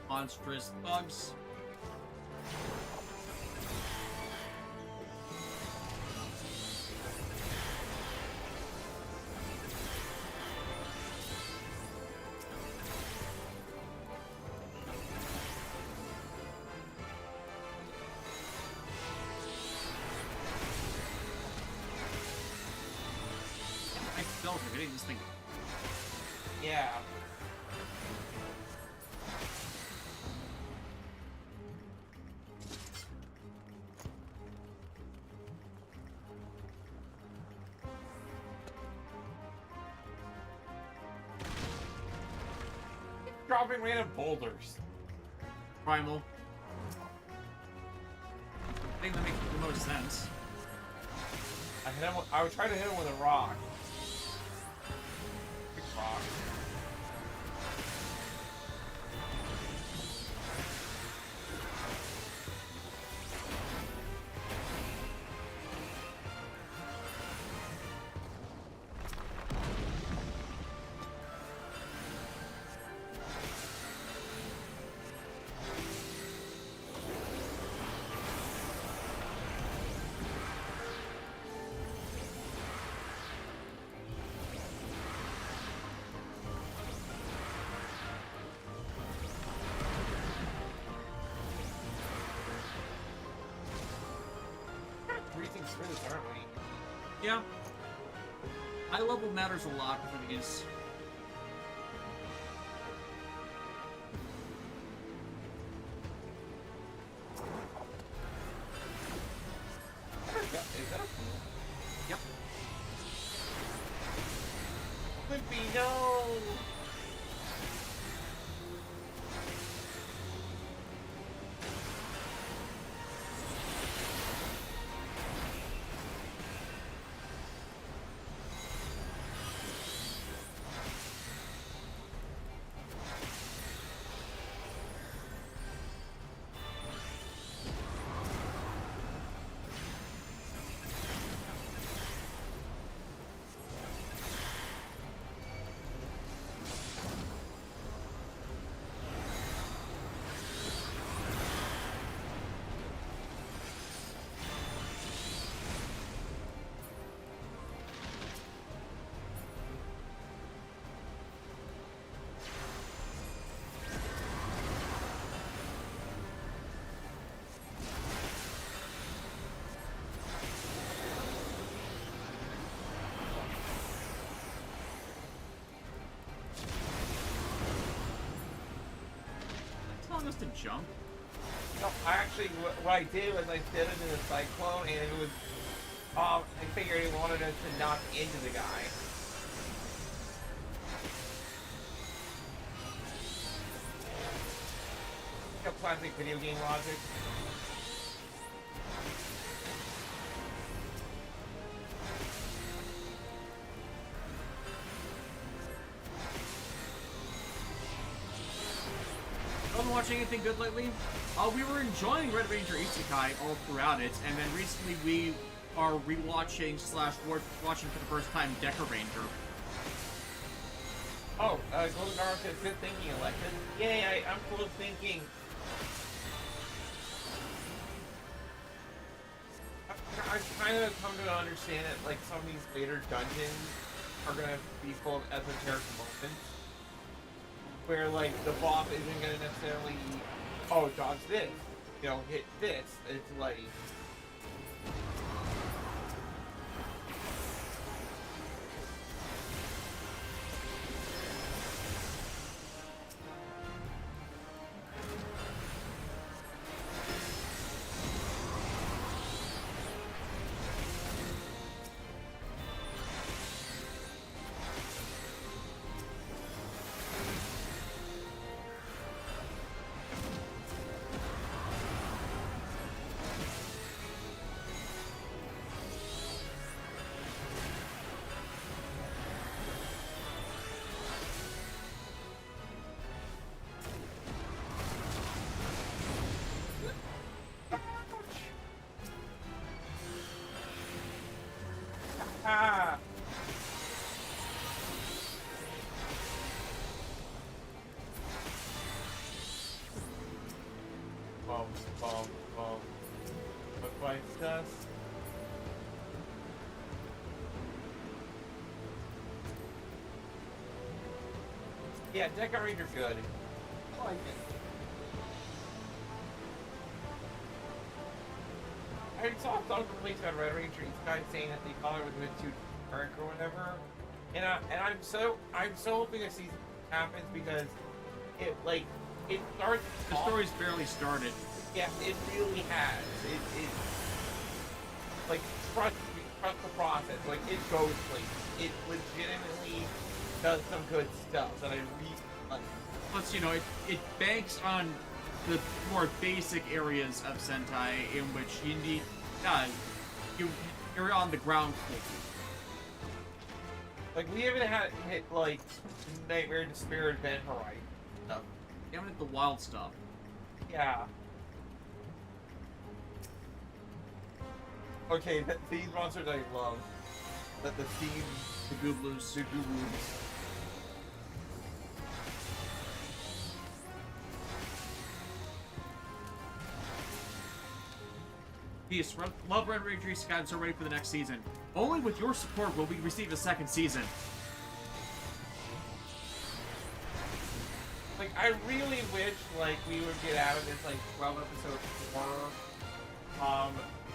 Monstrous bugs. I felt it hitting this thing. Yeah. Dropping random boulders. Primal. I think that makes the most sense. I would try to hit him with a rock. Big rock. Really, aren't we? Yeah. High level matters a lot for these. Yep. Clippy, no! Telling us to jump. No, I actually, what I did was I did it in a cyclone, and it was, I figured he wanted us to knock into the guy. Classic video game logic. Been watching anything good lately? We were enjoying Red Ranger Isekai all throughout it, and then recently we are rewatching / watching for the first time Deca Ranger. Oh, Golden Arrow says, good thinking, Alexis. Yay, I'm full of thinking. I've kind of come to understand that, like, some of these later dungeons are going to be full of esoteric moments. Where, like, the boss isn't going to necessarily, oh, dodge this, you know, hit this. It's like... Ah! Bum, bum, bum. What bites us? Yeah, Deca Ranger's good. I like it. I saw some complaints about Red Ranger Isekai saying that the color was a bit too dark or whatever, and I'm so hoping this season happens because it starts. The story's barely started. Yeah, it really has. It like trust the process. Like it goes places. It legitimately does some good stuff that I really like. Plus, you know, it banks on the more basic areas of Sentai in which you need, you're on the ground floor. Like, we haven't hit, like, Nightmare, Despair, Event Horizon stuff. You haven't hit the wild stuff. Yeah. Okay, these monsters I love. The thieves, the gooblus, Peace. Love Red Ranger Isekai and so ready for the next season. Only with your support will we receive a second season. Like, I really wish, like, we would get out of this, like, 12 episode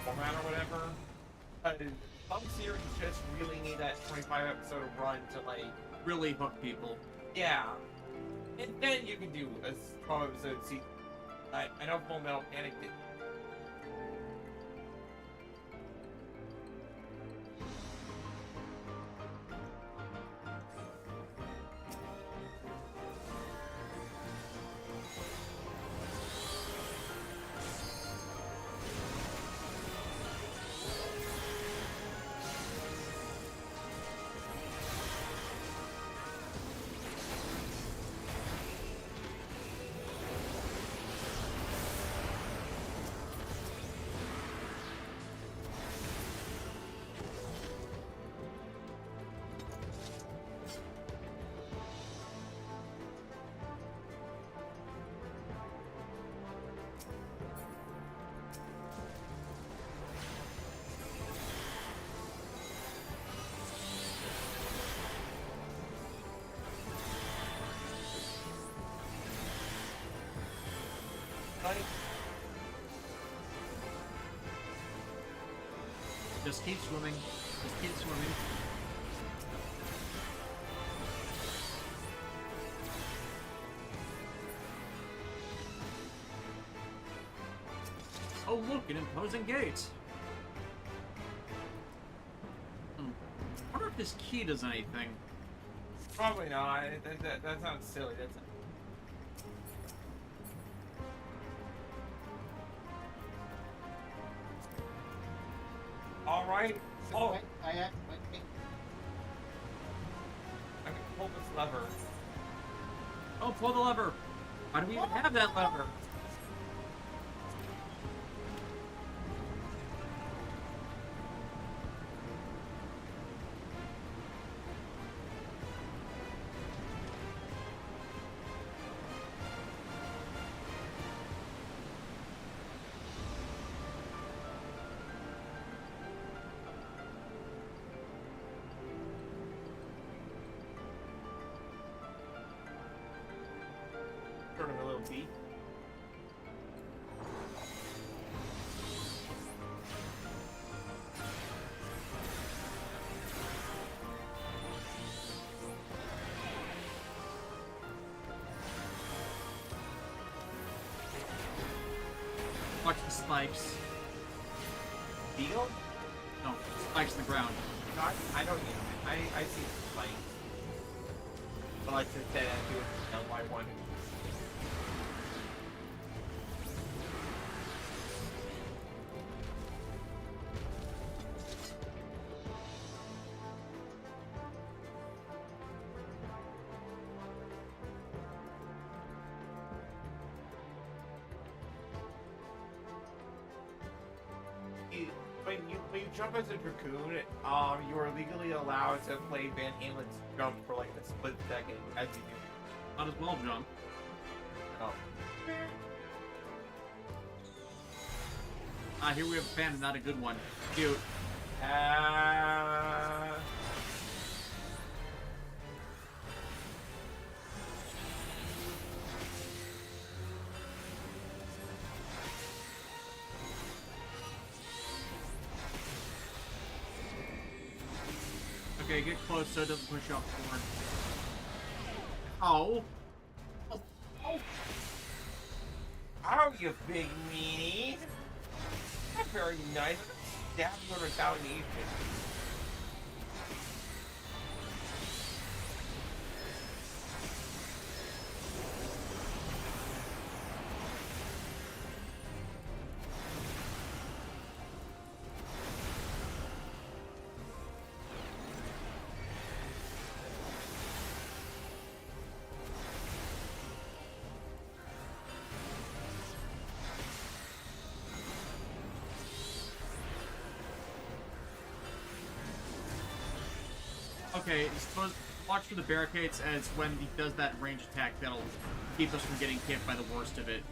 format or whatever. Because some series just really need that 25 episode run to like Really hook people. yeah, and then you can do a 12 episode season. I know Full Metal Panic did. Just keep swimming. Just keep swimming. Oh look, an imposing gate. I wonder if this key does anything. Probably not. That sounds silly. That's all right. Oh, I can pull this lever. Oh, pull the lever. Why do we even have that lever? Sort of a little beat. Watch the spikes. Beetle? No, spikes in the ground. No, I don't. I see spikes. But like to say I do it LY1. When you jump as a Dracoon, you are legally allowed to play Van Halen's Jump for like a split second as you do. Not as well jump. Oh. Ah, here we have a fan and not a good one. Cute. Okay, get close so it doesn't push you off forward. Oh. Oh, oh, you big meanie. That's very nice. Stab your retaliation. Okay, suppose watch for the barricades as when he does that range attack that'll keep us from getting hit by the worst of it.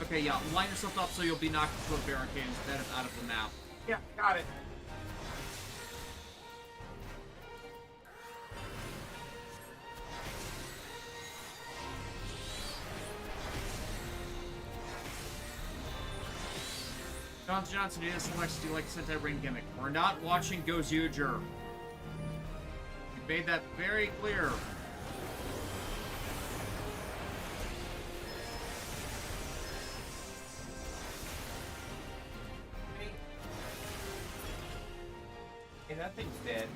Okay, yeah, line yourself up so you'll be knocked into a barricade instead of out of the map. Yeah, got it. Johnson, yes, Alexis, do you like Sentai Ring gimmick? We're not watching Gozuger. We made that very clear. Hey, that thing's dead.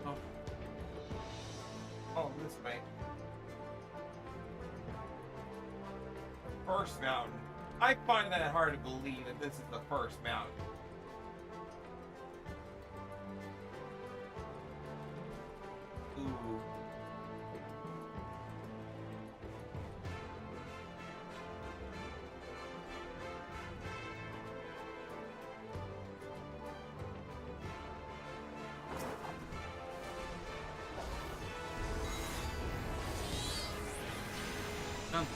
Oh. Oh, this way. First mountain. I find that hard to believe that this is the first mountain. Ooh.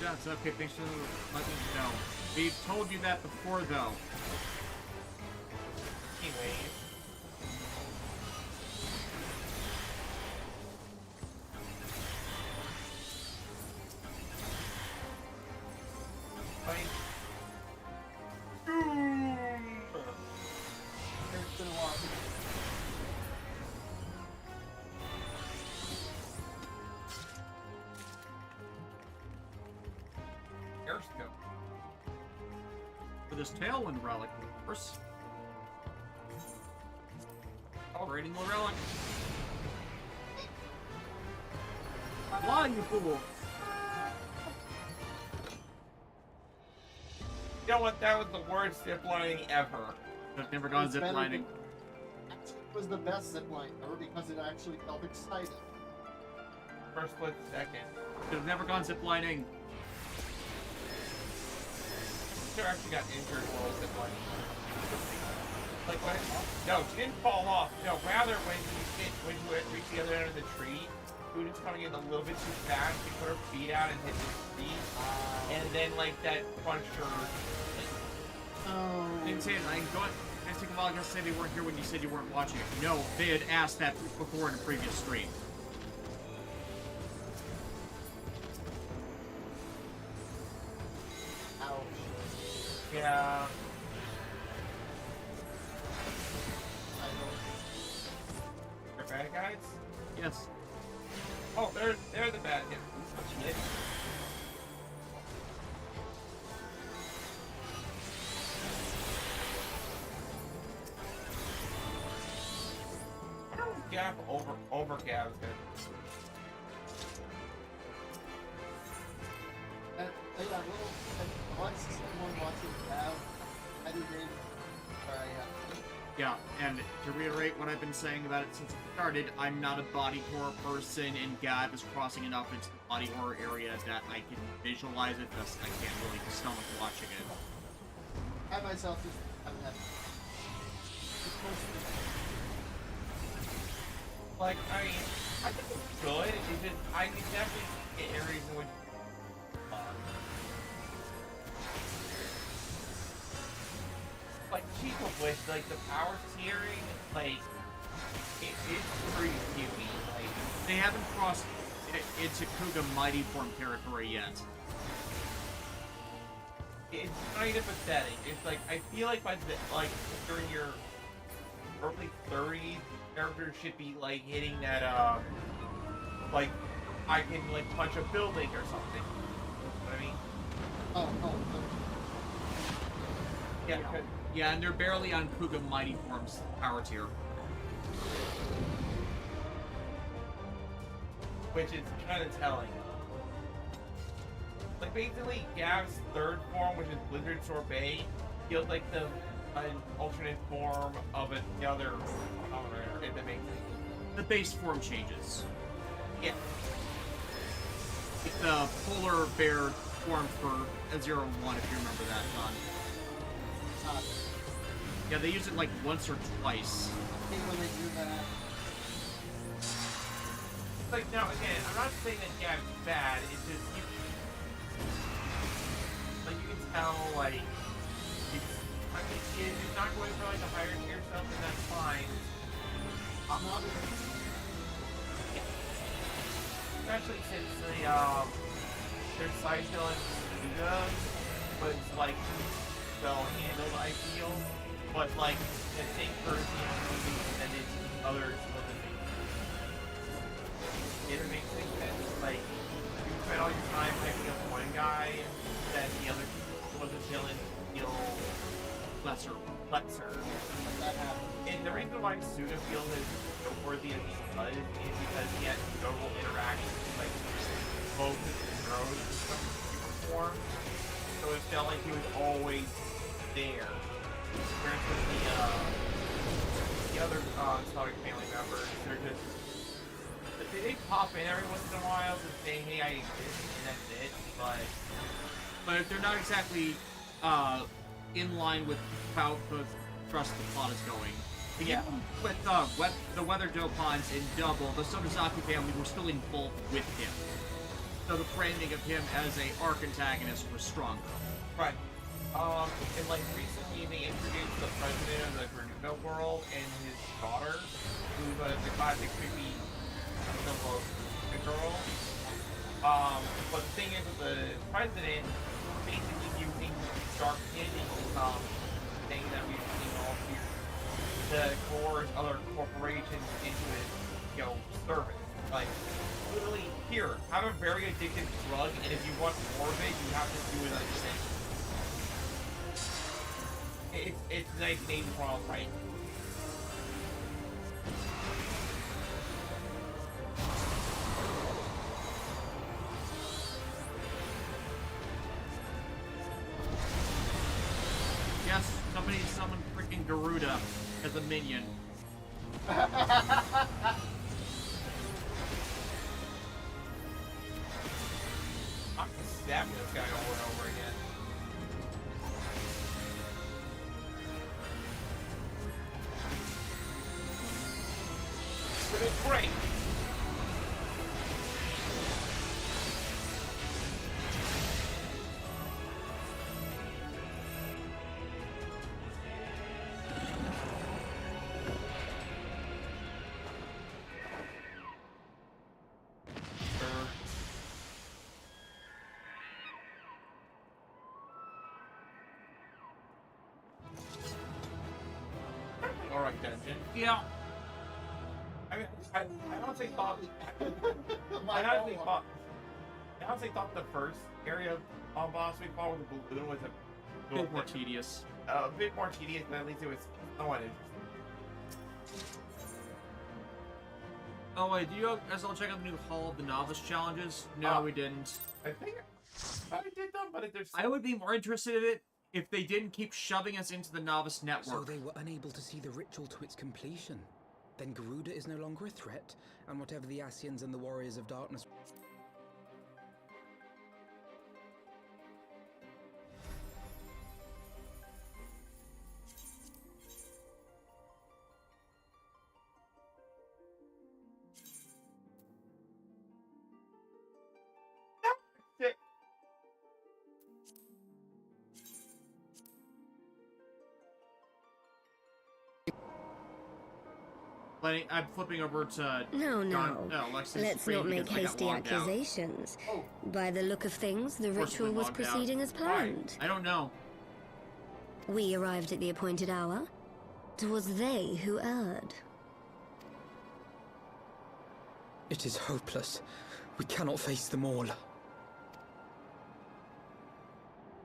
Johnson, okay, thanks for letting us know. We've told you that before, though. Anyways. It's been a while. Airstone. For this Tailwind relic, of course. Operating the relic. Fly, you fool! You know what? That was the worst ziplining ever. I've never gone It's better ziplining. than- Actually, it was the best zipline ever because it actually felt exciting. First split second. Could have never gone ziplining. She actually got injured while ziplining. Like when no, she didn't fall off. No, rather when you reached the other end of the tree, food is coming in a little bit too fast. She put her feet out and hit the tree, and then like that punched her. Oh. Didn't say it. I ain't going. I think a while ago say they weren't here when you said you weren't watching it. No, they had asked that before in a previous stream. Ouch. Yeah. They're bad guys? Yes. Oh, they're the bad guys. Shit. I don't know if Gab over Gab is gonna. Yeah, little Alexis, someone watching have Eddie David. Sorry, Yeah, and to reiterate what I've been saying about it since it started, I'm not a body horror person, and Gab is crossing enough into the body horror area that I can visualize it, thus I can't really stomach watching it. I myself just haven't had. Like, I mean, I think it's good. It's just, I can definitely get areas in which. Like, Chief of Wish, like, the power steering, like, it's pretty cute. Like, They haven't crossed into Kuga Mighty Form territory yet. it's kind of pathetic. It's like, I feel like by the, like, during your early 30s, characters should be, like, hitting that, like, I can, like, punch a building or something. You know what I mean? Oh. Yeah, 'cause Yeah, and they're barely on Kuga Mighty Form's power tier. which is kind of telling. Like, basically, Gav's third form, which is Blizzard Sorbet, feels like an alternate form of another summoner, if that makes sense. The base form changes. Yeah. Like the polar bear form for a 0-1, if you remember that, Don. Yeah, they use it like once or twice. I hate when they do that. Like, now, again, I'm not saying that Gav's bad, it's just, you can tell, like, it's I mean, if you're not going for like a higher tier stuff, then that's fine. I'm not. Especially since their side villain Shinta was like well handled, I feel. But like the same person movie and then others wasn't. It makes sense. Like you spend all your time picking up one guy, and then the other was a villain feel lesser. That happens. And the reason why Suda feels as noteworthy as he does is because he has notable interactions with like both his heroes in some super form. So it felt like he was always there. Whereas with the other Sonic family members, they're just they pop in every once in a while to say, hey, I exist, and that's it. But they're not exactly in line with how the thrust of the plot is going. Yeah. With the Weather Dopons in Double, the Sonozaki family were still involved with him. So the framing of him as a arc antagonist was stronger. Right. And like recently they introduced the president of the Gerudo world and his daughter, who was the classic creepy simple girl. But the thing is with the president, basically using dark ending thing that we've seen all here to coerce other corporations into his, service. Like, literally, here, have a very addictive drug, and if you want more of it, you have to do it like this. It's nice name wrong, right? Yes, somebody summoned freaking Garuda as a minion. I'm stabbing this guy over and over again. But it's great. Alright, dungeon. Yeah. I mean, I honestly thought the first area of boss we fought with the balloon was a bit more tedious. A bit more tedious, but at least it was somewhat interesting. Oh wait, do you guys all check out the new Hall of the Novice challenges? No, we didn't. I think I did them, but if there's I would be more interested in it if they didn't keep shoving us into the Novice network. So they were unable to see the ritual to its completion. Then Garuda is no longer a threat, and whatever the Asians and the Warriors of Darkness... I'm flipping over to... No. Alexis, Let's not make hasty accusations. By the look of things, the ritual was proceeding as planned. I don't know. We arrived at the appointed hour. It was they who erred. It is hopeless. We cannot face them all.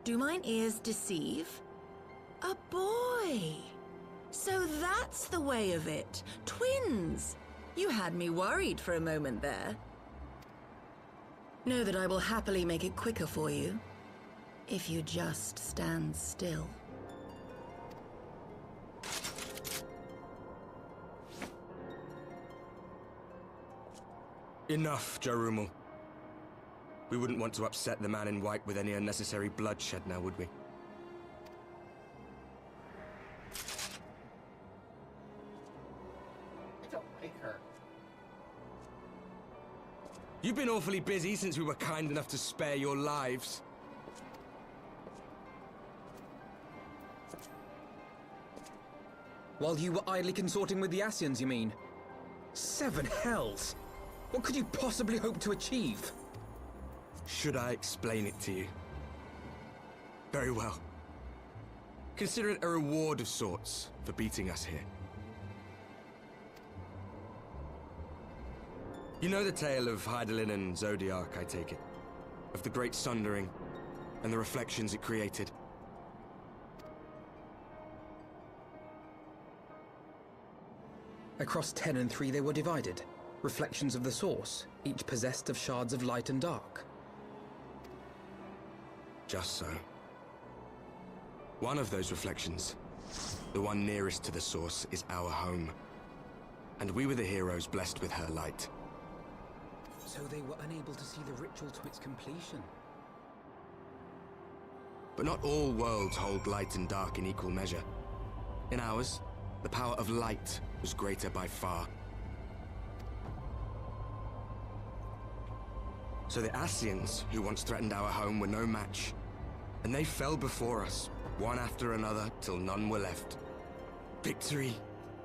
Do mine ears deceive? A boy! So that's the way of it. Twins! You had me worried for a moment there. Know that I will happily make it quicker for you, if you just stand still. Enough, Jarumal. We wouldn't want to upset the man in white with any unnecessary bloodshed now, would we? You've been awfully busy since we were kind enough to spare your lives. While you were idly consorting with the Asians, you mean? 7 hells! What could you possibly hope to achieve? Should I explain it to you? Very well. Consider it a reward of sorts for beating us here. You know the tale of Hydaelyn and Zodiac, I take it? Of the Great Sundering and the reflections it created? Across 10 and 3 they were divided. Reflections of the source, each possessed of shards of light and dark. Just so. One of those reflections, the one nearest to the source, is our home. And we were the heroes blessed with her light. So they were unable to see the ritual to its completion. But not all worlds hold light and dark in equal measure. In ours, the power of light was greater by far. So the Asians, who once threatened our home, were no match. And they fell before us, one after another, till none were left. Victory,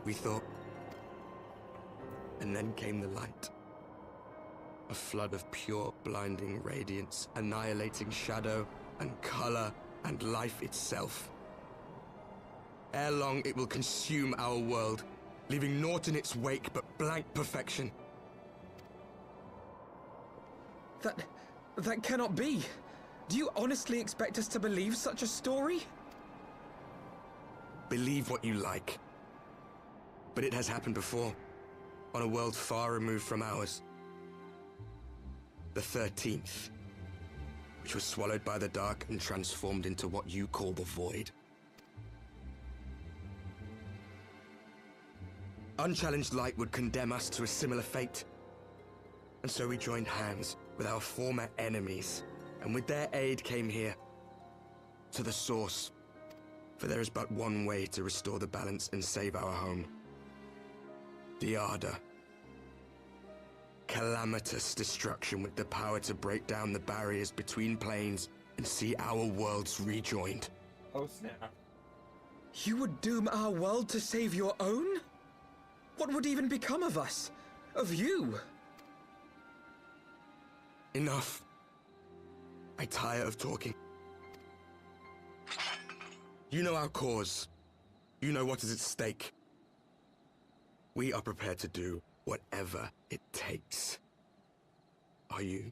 we thought. And then came the light. A flood of pure, blinding radiance, annihilating shadow and color and life itself. Ere long, it will consume our world, leaving naught in its wake but blank perfection. That cannot be. Do you honestly expect us to believe such a story? Believe what you like. But it has happened before, on a world far removed from ours. The 13th, which was swallowed by the dark and transformed into what you call the Void. Unchallenged light would condemn us to a similar fate. And so we joined hands with our former enemies, and with their aid came here, to the source. For there is but one way to restore the balance and save our home. The Ardor. Calamitous destruction with the power to break down the barriers between planes and see our worlds rejoined. Oh snap. You would doom our world to save your own? What would even become of us? Of you? Enough. I tire of talking. You know our cause. You know what is at stake. We are prepared to do whatever it takes. Are you?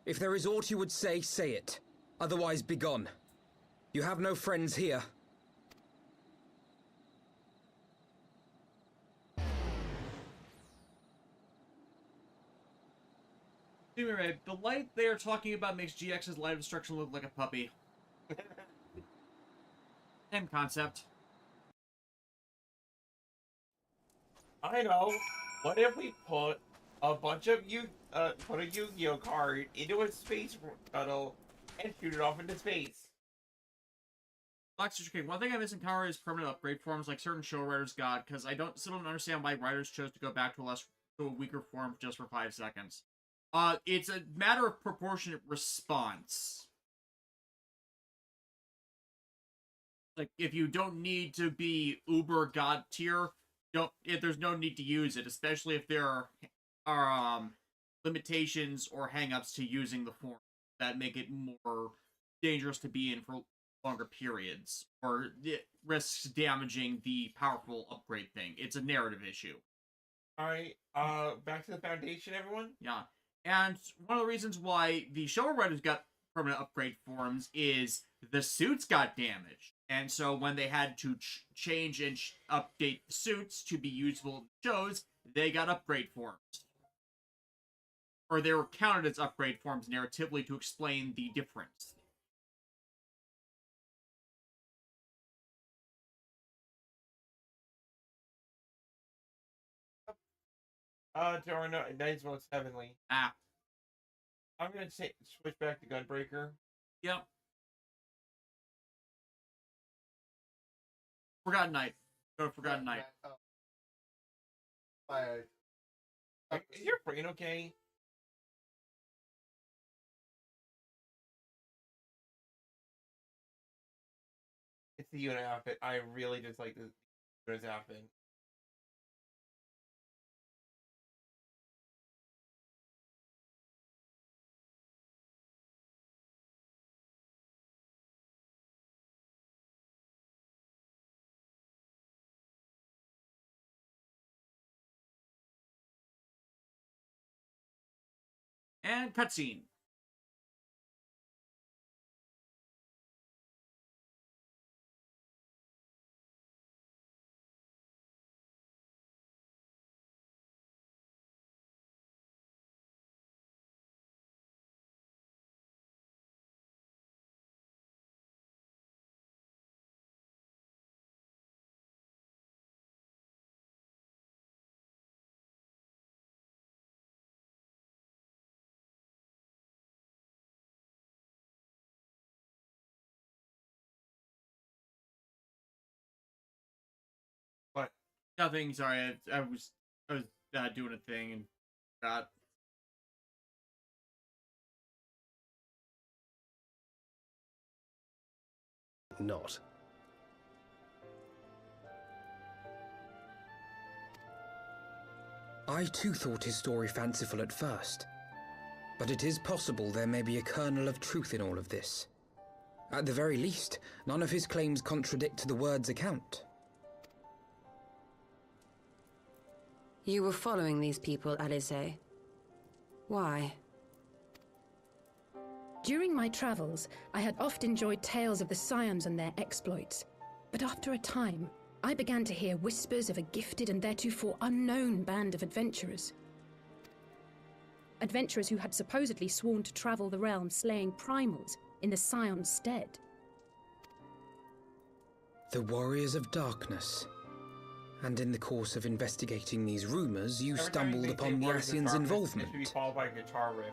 If there is aught you would say, say it. Otherwise, begone. You have no friends here. Anyway, the light they are talking about makes GX's light of destruction look like a puppy. Same concept. I know. What if we put a bunch of put a Yu-Gi-Oh card into a space shuttle and shoot it off into space? One thing I miss in Power is permanent upgrade forms like certain show writers got, because I still don't understand why writers chose to go back to a weaker form just for 5 seconds. It's a matter of proportionate response. Like, if you don't need to be uber god tier, there's no need to use it, especially if there are limitations or hang-ups to using the form that make it more dangerous to be in for longer periods, or it risks damaging the powerful upgrade thing. It's a narrative issue. Alright, back to the Foundation, everyone? Yeah. And one of the reasons why the show writers got permanent upgrade forms is the suits got damaged. And so when they had to change and update the suits to be usable in shows, they got upgrade forms. Or they were counted as upgrade forms narratively to explain the difference. Knight's Most Heavenly. Ah. I'm gonna switch back to Gunbreaker. Yep. Forgotten Knight. Go to Forgotten Night. Is your brain okay? It's the unit outfit. I really just like the unit outfit. And cutscene. What? Nothing. Sorry, I was doing a thing and got. Not. I too thought his story fanciful at first, but it is possible there may be a kernel of truth in all of this. At the very least, none of his claims contradict the word's account. You were following these people, Alice. Why? During my travels, I had oft enjoyed tales of the Scions and their exploits. But after a time, I began to hear whispers of a gifted and theretofore unknown band of adventurers. Adventurers who had supposedly sworn to travel the realm slaying primals in the Scion's stead. The Warriors of Darkness. And in the course of investigating these rumors, you stumbled upon the Ascians' involvement. It should be followed by a guitar riff.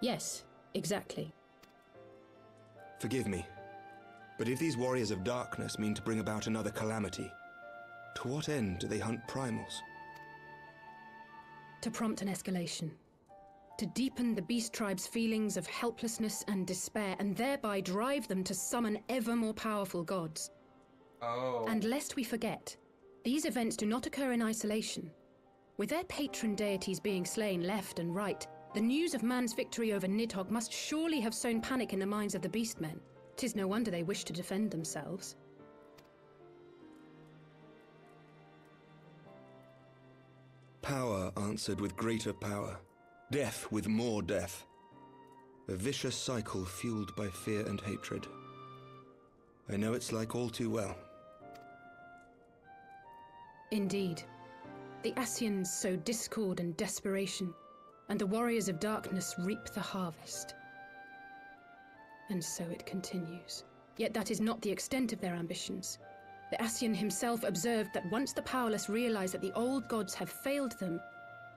Yes, exactly. Forgive me, but if these Warriors of Darkness mean to bring about another calamity, to what end do they hunt primals? To prompt an escalation. To deepen the beast tribe's feelings of helplessness and despair, and thereby drive them to summon ever more powerful gods. Oh. And lest we forget, these events do not occur in isolation. With their patron deities being slain left and right, the news of man's victory over Nidhogg must surely have sown panic in the minds of the beastmen. 'Tis no wonder they wish to defend themselves. Power answered with greater power. Death with more death. A vicious cycle fueled by fear and hatred. I know it's like all too well. Indeed. The Ascians sow discord and desperation, and the Warriors of Darkness reap the harvest. And so it continues. Yet that is not the extent of their ambitions. The Ascian himself observed that once the powerless realize that the old gods have failed them,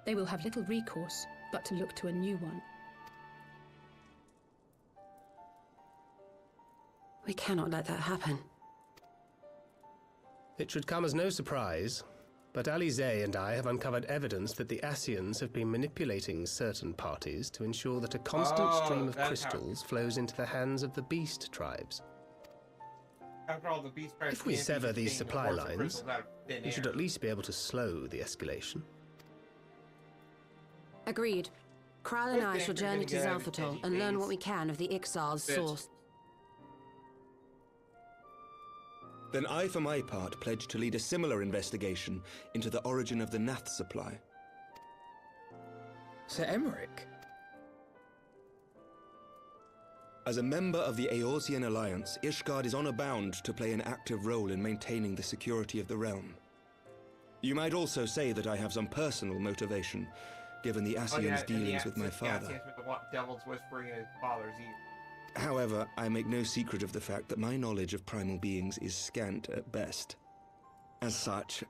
they will have little recourse but to look to a new one. We cannot let that happen. It should come as no surprise, but Alice and I have uncovered evidence that the Ascians have been manipulating certain parties to ensure that a constant stream of crystals flows into the hands of the beast tribes. After all, the beast tribes If we can't be sever just these getting supply hordes of lines, crystals out of thin we should air. at least be able to slow the escalation. Agreed. Kral and I shall journey to Zalphatol and learn what we can of the XIV's source. Then I, for my part, pledge to lead a similar investigation into the origin of the Nath supply. Sir Emmerich? As a member of the Eorzean Alliance, Ishgard is honor-bound to play an active role in maintaining the security of the realm. You might also say that I have some personal motivation, given the Ascian's dealings with my father. With the devil's whispering in his father's ear. However, I make no secret of the fact that my knowledge of primal beings is scant at best. As such,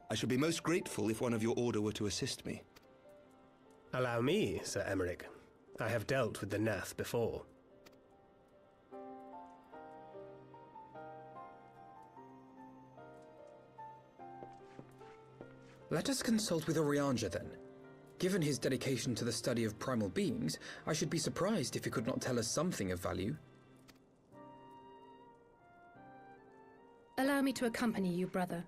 I should be most grateful if one of your order were to assist me. Allow me, Sir Emmerich. I have dealt with the Nath before. Let us consult with Orianja then. Given his dedication to the study of primal beings, I should be surprised if he could not tell us something of value. Allow me to accompany you, brother.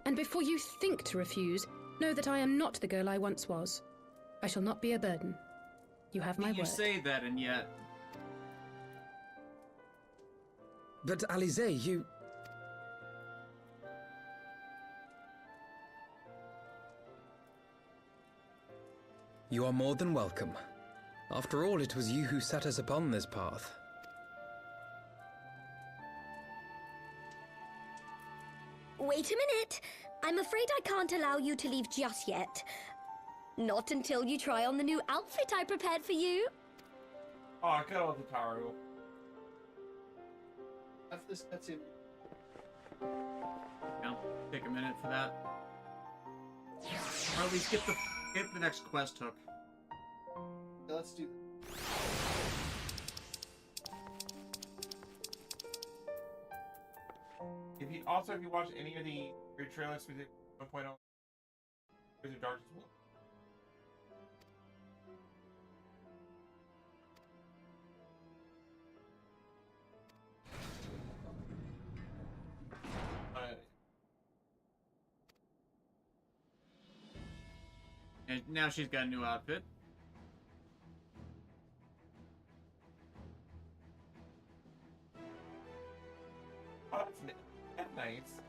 And before you think to refuse, know that I am not the girl I once was. I shall not be a burden. You have my word. You say that, and yet... But Alize, you... You are more than welcome. After all, it was you who set us upon this path. Wait a minute. I'm afraid I can't allow you to leave just yet. Not until you try on the new outfit I prepared for you. Oh, good old Tataru. After this cutscene. Yeah, take a minute for that. Or at least get the next quest hook. Yeah, let's do that. If you watch any of the trailers with 1.0, Wizard Darkness will. And now she's got a new outfit. Oh, that's nice.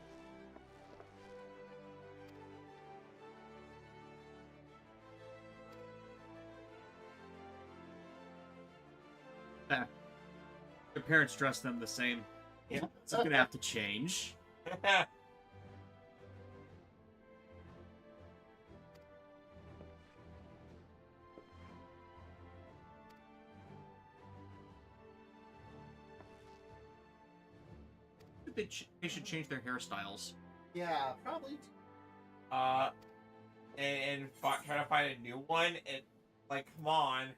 Their parents dress them the same. Yeah. It's gonna have to change. They should change their hairstyles. Yeah, probably. And try to find a new one. And like, come on.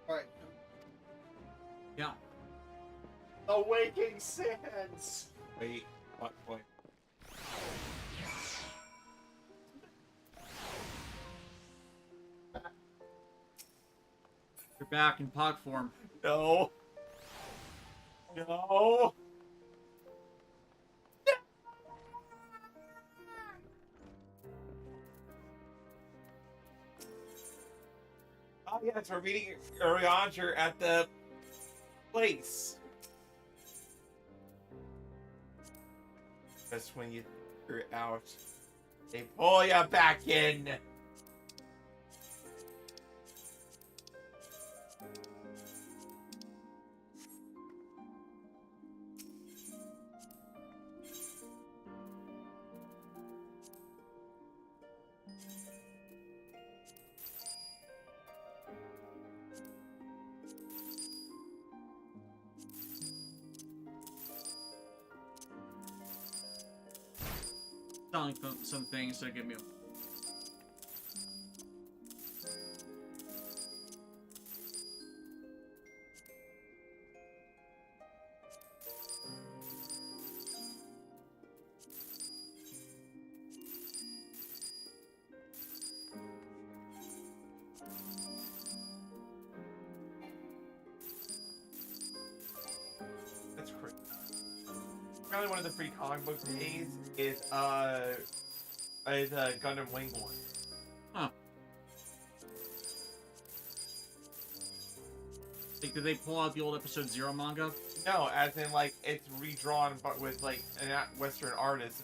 Alright. Yeah. Awaking Sands! Wait, what point? You're back in Pog form. No. No. Oh yes, we're meeting Orianja at the place. Just when you're out, they pull you back in. Selling some things, so give me a... That's crazy. Probably one of the free comic book days is Gundam Wing one. Huh. Like, did they pull out the old episode 0 manga? No, as in like it's redrawn, but with like an Western artist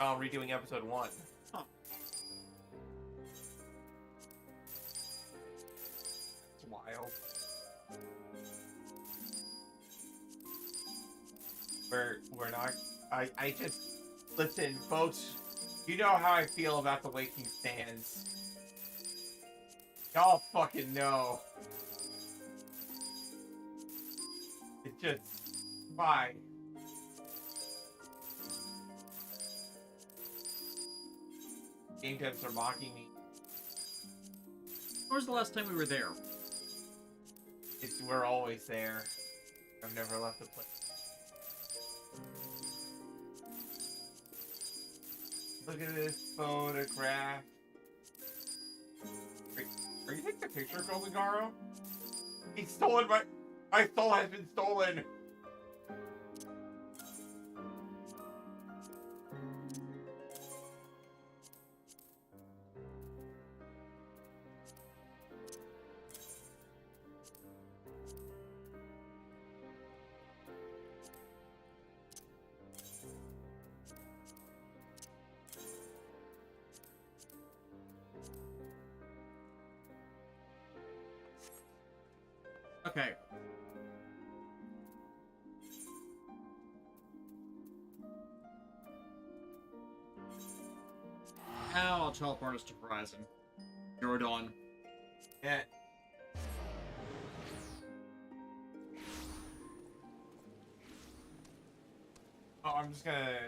redoing episode 1. Huh. It's wild. we're not. I just listen, folks. You know how I feel about the Waking Sands. Y'all fucking know. It's just fine. Game devs are mocking me. When was the last time we were there? We're always there. I've never left the place. Look at this photograph. Are you taking a picture of Golden? He's stolen my soul has been stolen. Okay. Now I'll teleport us to Horizon. Zero Dawn. Yeah. Oh, I'm just gonna...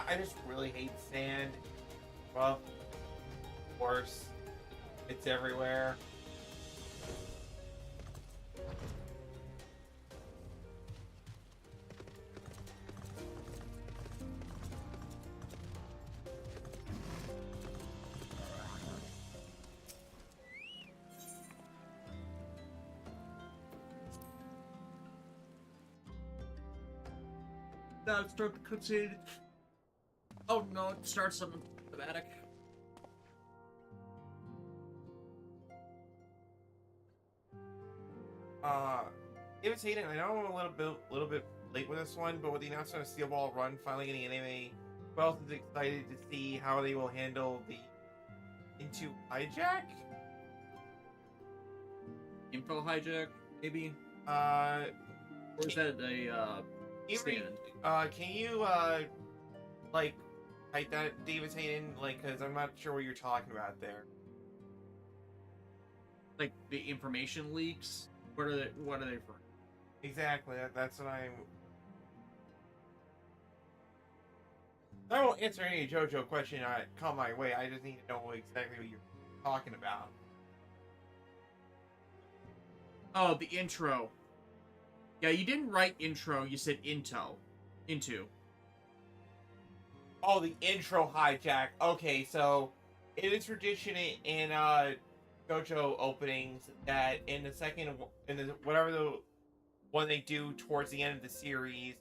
I just really hate sand. Well, of course, it's everywhere. Now start the cutscene. Oh no, it starts something thematic. David Hayden, I know I'm a little bit late with this one, but with the announcement of Steel Ball Run finally getting an anime, who else is excited to see how they will handle the Into Hijack? Info hijack, maybe? Or is that a stand? Can you like type that, David Hayden? Like, cause I'm not sure what you're talking about there. Like the information leaks? What are they for? Exactly. That's what I'm. I won't answer any JoJo question come my way. I just need to know exactly what you're talking about. Oh, the intro. Yeah, you didn't write intro. You said into. Oh, the intro hijack. Okay, so it is tradition in JoJo openings that in the one they do towards the end of the series,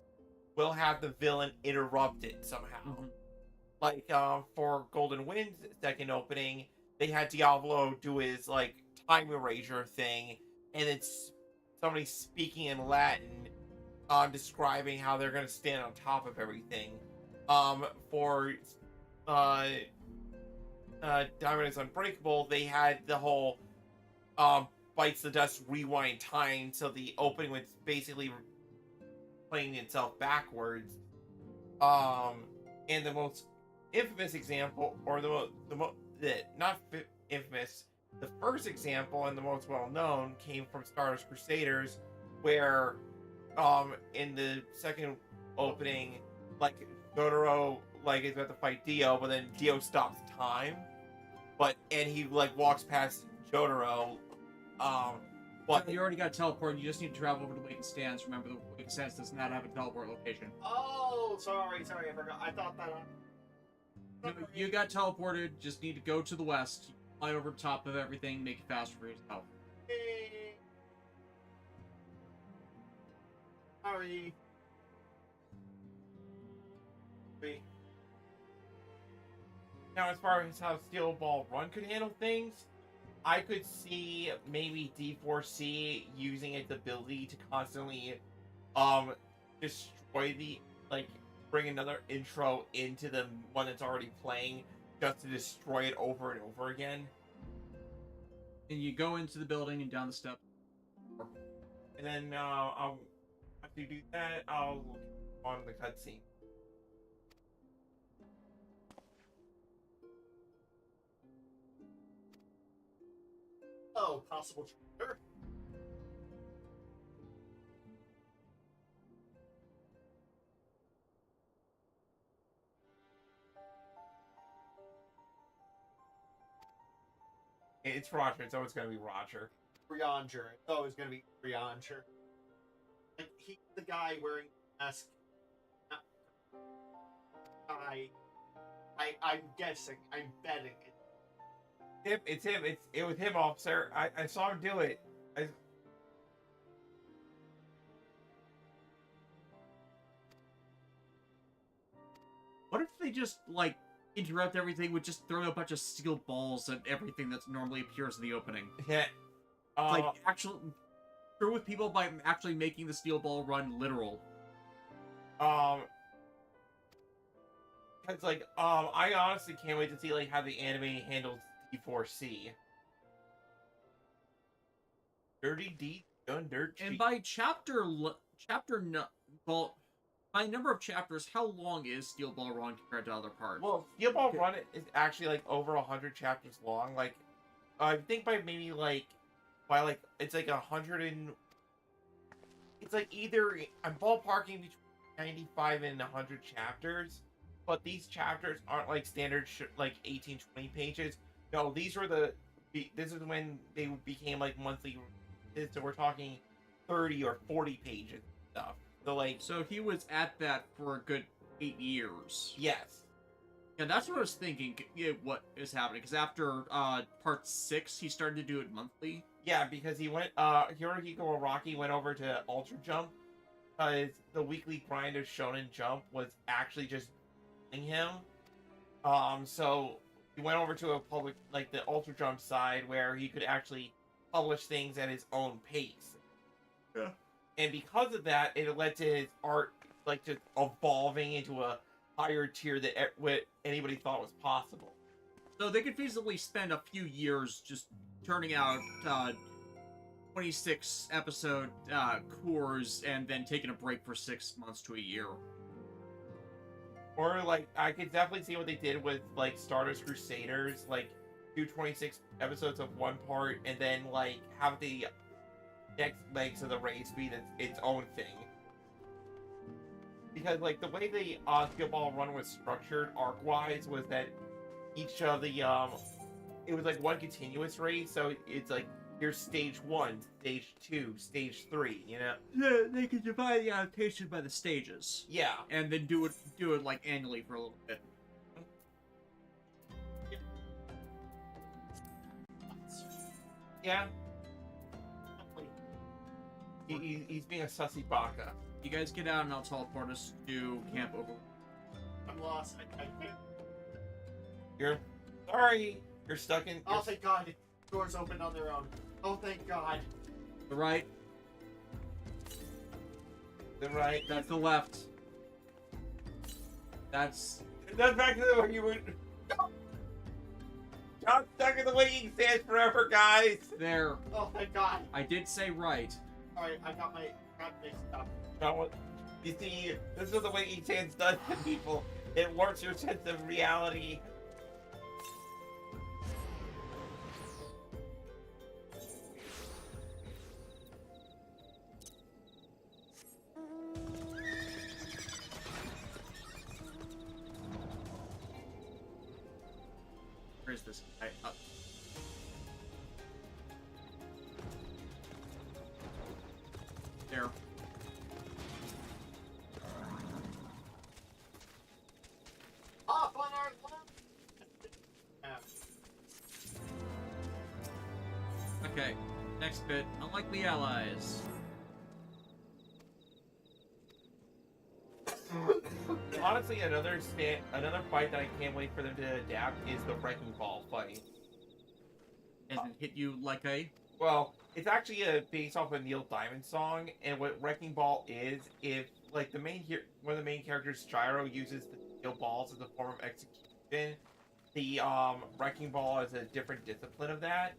will have the villain interrupt it somehow. Mm-hmm. Like for Golden Wind's second opening, they had Diablo do his like time erasure thing, and it's somebody speaking in Latin, describing how they're gonna stand on top of everything. For Diamond is Unbreakable, they had the whole bites the dust rewind time, so the opening was basically playing itself backwards. And the most infamous example, or infamous, the first example and the most well known came from Stardust Crusaders, where in the second opening, like Jotaro is about to fight Dio, but then Dio stops time. And he like walks past Jotaro. But you already got teleported. You just need to travel over to Waken Stands. Remember, the Waken Stands does not have a teleport location. Oh, sorry, I forgot. I thought that. No, you got teleported. Just need to go to the west. fly over top of everything, make it faster for yourself. Sorry. Now, as far as how Steel Ball Run could handle things, I could see maybe D4C using its ability to constantly destroy the, like, bring another intro into the one that's already playing just to destroy it over and over again. And you go into the building and down the steps. And then I'll after you do that, I'll on the cutscene. Oh, possible traitor. It's Roger. It's always going to be Roger. Brianger. It's always going to be Brianger. Like, he's the guy wearing the mask. I'm guessing. I'm betting. It's him. It was him, officer. I saw him do it. What if they just, like, interrupt everything with just throwing a bunch of steel balls at everything that normally appears in the opening? Yeah. Like, actually, screw with people by actually making the steel ball run literal. Cause like, I honestly can't wait to see like how the anime handles D4C. Dirty D done dirt cheap. And by by number of chapters, how long is Steel Ball Run compared to other parts? Well, Steel Ball Run is actually like over 100 chapters long. Like, I think by maybe like, it's like 100 and, it's like either, I'm ballparking between 95 and 100 chapters, but these chapters aren't like standard like 18, 20 pages. No, these were this is when they became like monthly, so we're talking 30 or 40 pages stuff. So he was at that for a good 8 years. Yes. Yeah, that's what I was thinking. What is happening? Because after part 6, he started to do it monthly. Yeah, because he went. Hirohiko Araki went over to Ultra Jump because the weekly grind of Shonen Jump was actually just killing him. So he went over to a public, like the Ultra Jump side, where he could actually publish things at his own pace. Yeah. And because of that, it led to his art like just evolving into a higher tier that what anybody thought was possible. So they could feasibly spend a few years just turning out 26 episode cores and then taking a break for 6 months to a year. Or like I could definitely see what they did with like Stardust Crusaders, like do 26 episodes of one part and then like have the next legs of the race be its own thing. Because like the way the Steel Ball Run was structured arc-wise was that each of the it was like one continuous race, so it's like here's stage 1, stage 2, stage 3, you know? Yeah, they could divide the adaptation by the stages. Yeah. And then do it like annually for a little bit. Yeah. He's being a sussy baka. You guys get out and I'll teleport us to Camp Over. I'm lost. I can't. You're sorry. You're stuck in. Oh, thank God. Doors opened on their own. Oh, thank God. The right. The right. That's the left. That's back to the way you would. John stuck in the waiting stand forever, guys. There. Oh, thank God. I did say right. Alright, I got my mixed up. No, you see, this is the way E-Chance does to people. It warps your sense of reality. Where's this guy? Up. There. Off on our left! Misfit, unlikely allies. Honestly, another fight that I can't wait for them to adapt is the Wrecking Ball fight. Doesn't hit you like a... Well, it's actually based off a Neil Diamond song, and what Wrecking Ball is, if like one of the main characters, Gyro, uses the steel balls as a form of execution, the Wrecking Ball is a different discipline of that,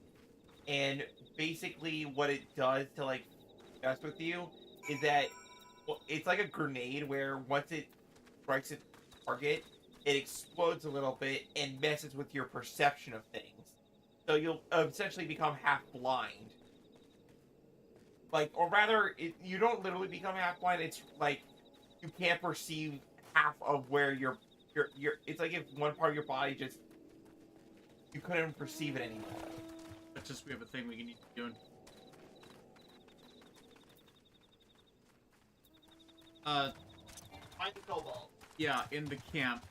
and basically what it does to like mess with you is that it's like a grenade where once it strikes its target, it explodes a little bit and messes with your perception of things. So you'll essentially become half blind. Like, or rather, you don't literally become half blind. It's like you can't perceive half of where you're. It's like if one part of your body just you couldn't perceive it anymore. That's just we have a thing we need to be doing. Find the cobalt. Yeah, in the camp.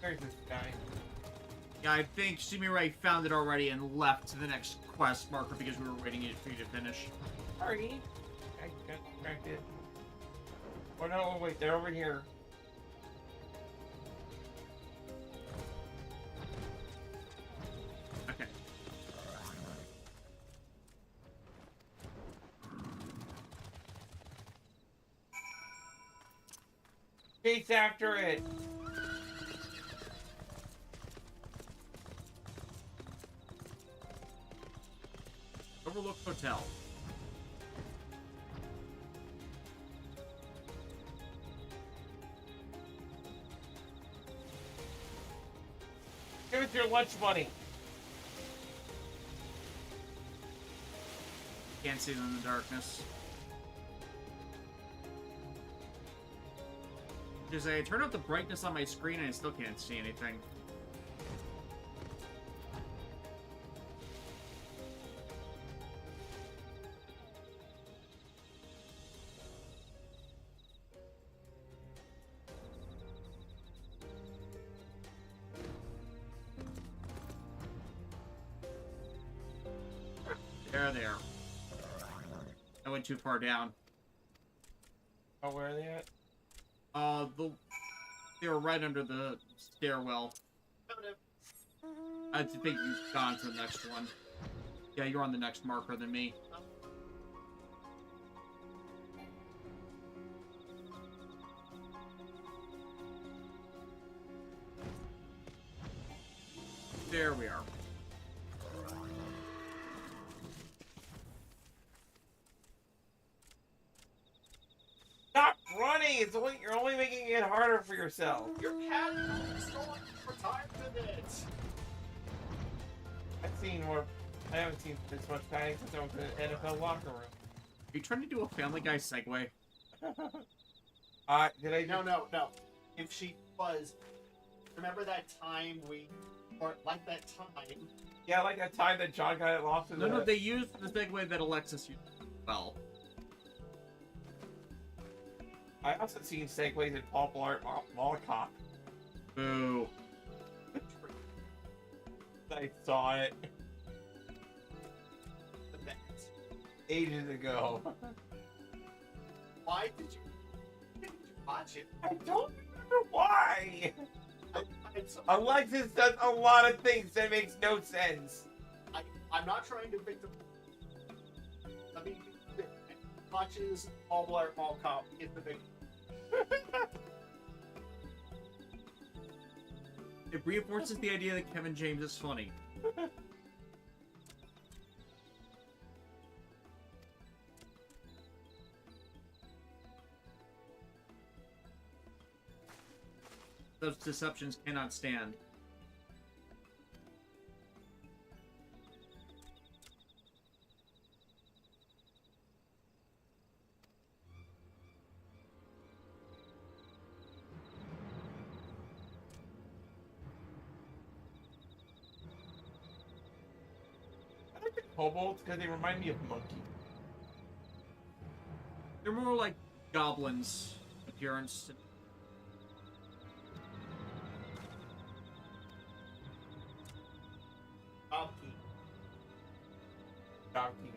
There's this guy. Yeah, I think Sumirai found it already and left to the next quest marker because we were waiting for you to finish. Sorry. I got distracted. Oh no, wait, they're over here. Okay. Chase after it. Overlook Hotel. Give us your lunch money. Can't see them in the darkness. Because I turn up the brightness on my screen and I still can't see anything. There. I went too far down. Oh, where are they at? They were right under the stairwell. I think you've gone to the next one. Yeah, you're on the next marker than me. There we are. Stop running! You're only making it harder for yourself. Your pad is going for time limits. I haven't seen this much panic since I was in the NFL locker room. Are you trying to do a Family Guy segue? Did I? No. If she was, remember that time or like that time? Yeah, like that time that John got lost in the... No, they used the segue that Alexis used well. I also seen segues in Paul Blart Molotov. Boo. I saw it. Ages ago. Why did you watch it? I don't remember why. Alexis does a lot of things that makes no sense. I'm not trying to victim. I mean, watches All Blart Mall Cop is the big. It reinforces the idea that Kevin James is funny. Those deceptions cannot stand. I like the kobolds because they remind me of monkeys. They're more like goblins appearance. job, Keegan.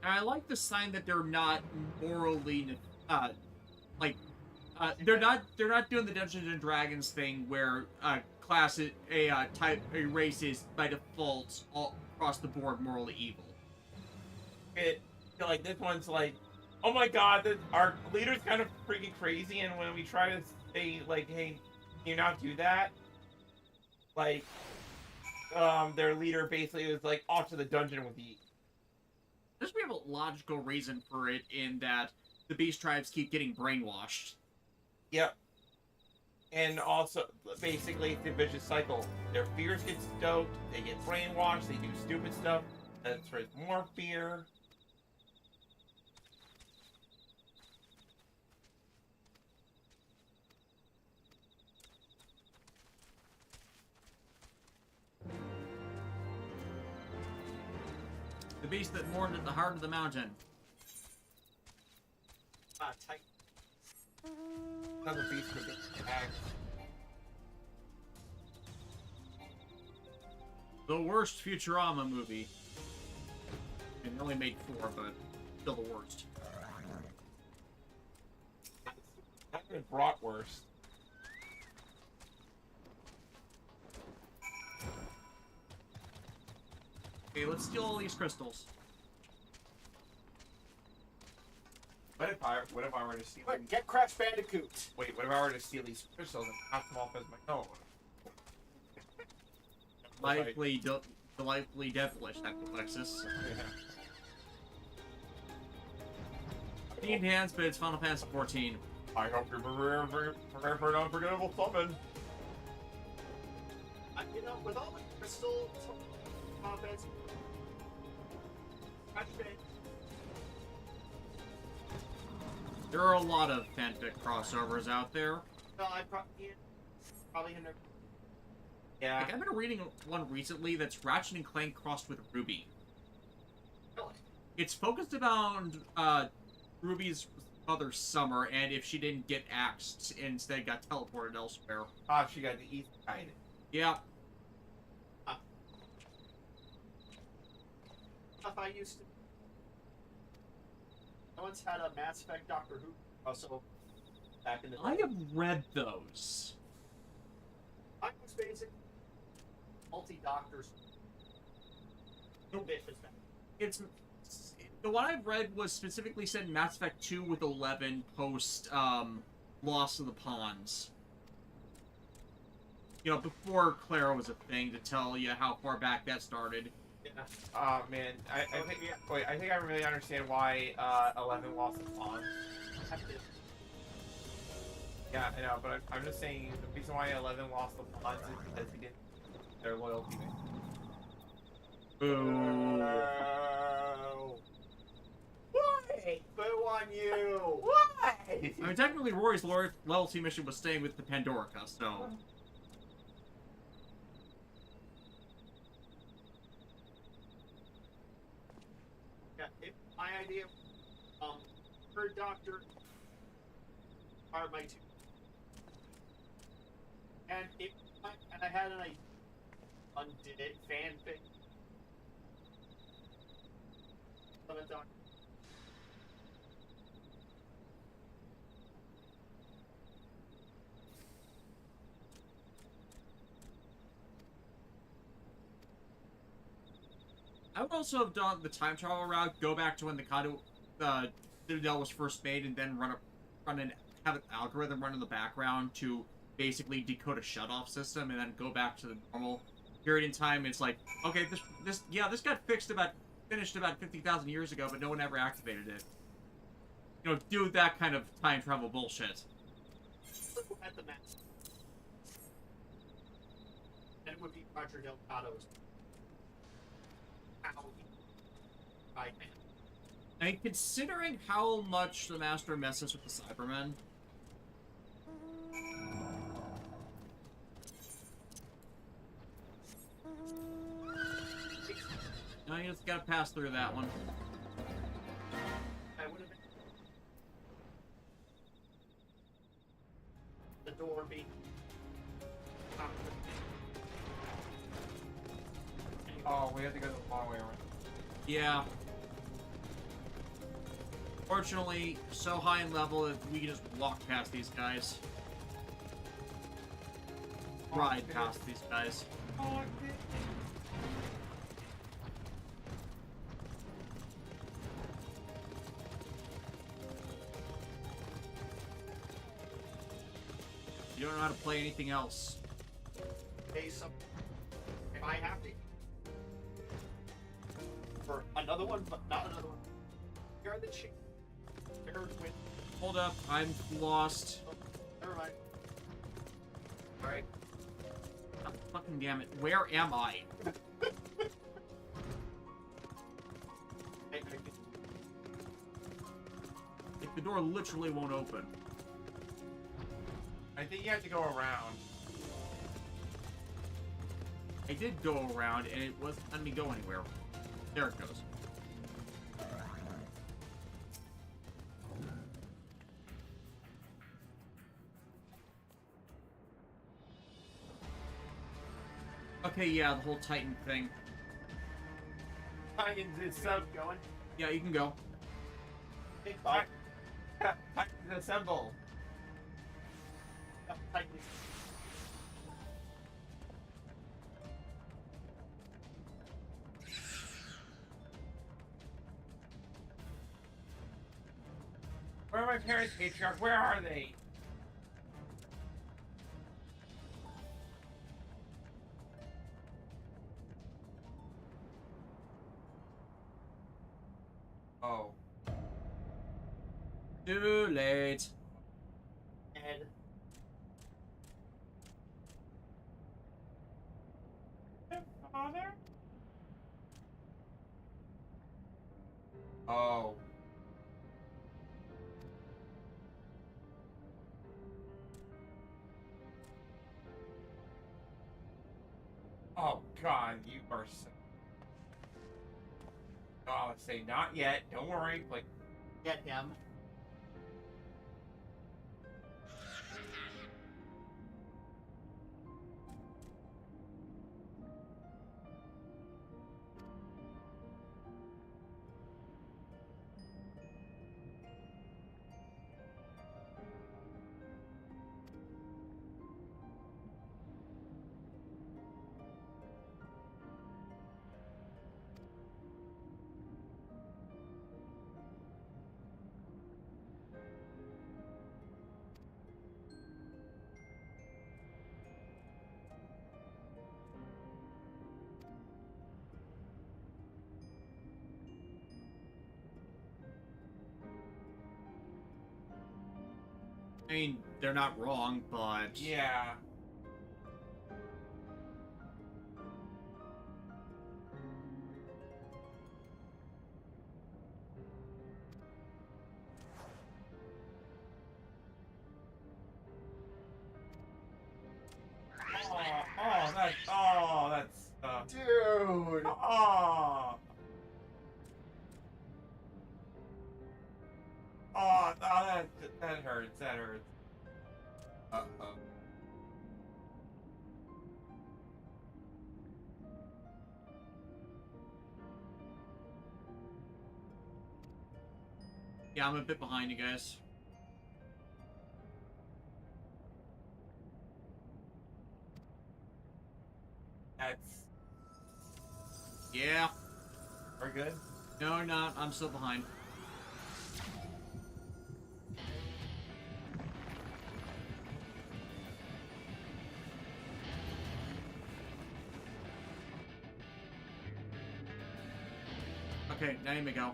And I like the sign that they're not morally, they're not doing the Dungeons and Dragons thing where a race is by default all across the board morally evil. Like this one's like, oh my god, our leader's kind of freaking crazy, and when we try to say like, hey, can you not do that? Like, their leader basically was like off to the dungeon with you. There's we have a logical reason for it in that the beast tribes keep getting brainwashed. Yep. And also, basically, it's a vicious cycle. Their fears get stoked, they get brainwashed, they do stupid stuff, that spreads more fear. The beast that mourned at the heart of the mountain. Tight. Another beast with its axe. The worst Futurama movie. It only made 4, but still the worst. I've been brought worse. Okay, let's steal all these crystals. What if I were to steal? Quick, get Crash Bandicoot. Wait, what if I were to steal these crystals and pass them off as my own? Delightfully devilish, that Alexis. Yeah. Themed hands, but it's Final Fantasy 14. I hope you're prepared for an unforgettable summon. With all the crystals, Final Fantasy, Crash Bandicoot. There are a lot of fanfic crossovers out there. No, I probably have never. Yeah. Like, I've been reading one recently that's Ratchet and Clank crossed with Ruby. Really? It's focused around Ruby's mother, Summer, and if she didn't get axed and instead got teleported elsewhere. Ah, she got the East side. Yeah. Stuff I used to. I once had a Mass Effect Doctor Who also back in the day. I have read those. I was basic multi-doctors. No bitches back. It's the one I've read was specifically said Mass Effect 2 with 11 post Lost of the Pawns. You know, before Clara was a thing to tell you how far back that started. Oh man, I think I really understand why 11 lost the pawn. Yeah, I know, but I'm just saying the reason why 11 lost the pawns is because he didn't their loyalty. Boo. Why? Boo on you! Why? I mean, technically, Rory's loyalty mission was staying with the Pandorica, so. Yeah, my idea, her doctor are my two. And I had an undid it fanfic of a doctor. I would also have done the time travel route, go back to when the Citadel was first made, and then have an algorithm run in the background to basically decode a shut-off system, and then go back to the normal period in time. It's like, okay, this got finished about 50,000 years ago, but no one ever activated it. You know, do that kind of time travel bullshit. At the map. And it would be Roger Delgado's. And considering how much the Master messes with the Cybermen, now you just gotta pass through that one. I would have been the door being Oh, we have to go the long way around. Yeah. Fortunately, so high in level that we can just walk past these guys. Ride past these guys. Oh, You don't know how to play anything else. Hey, some. If I have to. For another one, but not another one. Here are the chick. Hold up, I'm lost. Oh, never mind. Alright. Oh, fucking damn it. Where am I? Like, the door literally won't open. I think you have to go around. I did go around, and it wasn't letting me go anywhere. There it goes. Okay, yeah, the whole Titan thing. Titans is sub going. Yeah, you can go. Big bye. Titans assemble. Titans. Where are my parents, Patriarch? Where are they? Oh. Too late. And Father? Oh. Oh God, you are so. Oh, I would say not yet. Don't worry. Like, get him. I mean, they're not wrong, but... yeah. That's Dude. Oh, that hurts. That hurts. Uh-oh. Yeah, I'm a bit behind you guys. That's... Yeah. We're good? No, not. I'm still behind. Okay, now you may go.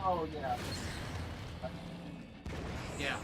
Oh yeah. Yeah.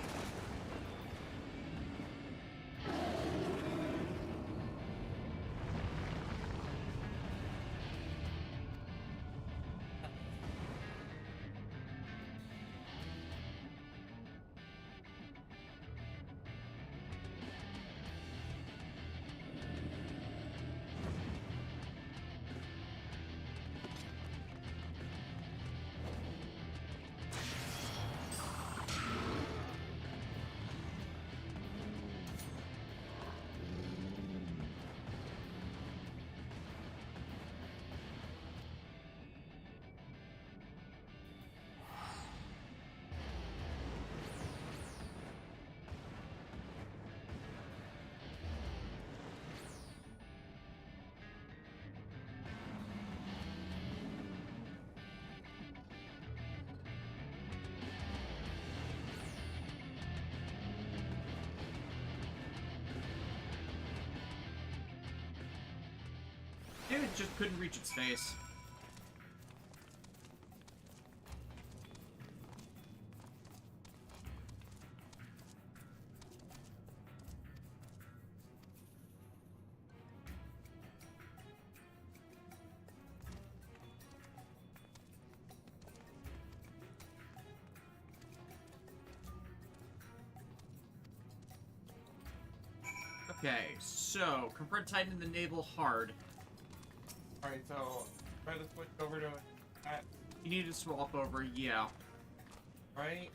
Maybe it just couldn't reach its face. Okay, so confront Titan in the naval hard. Alright, so try to switch over to that. You need to swap over, yeah. Right?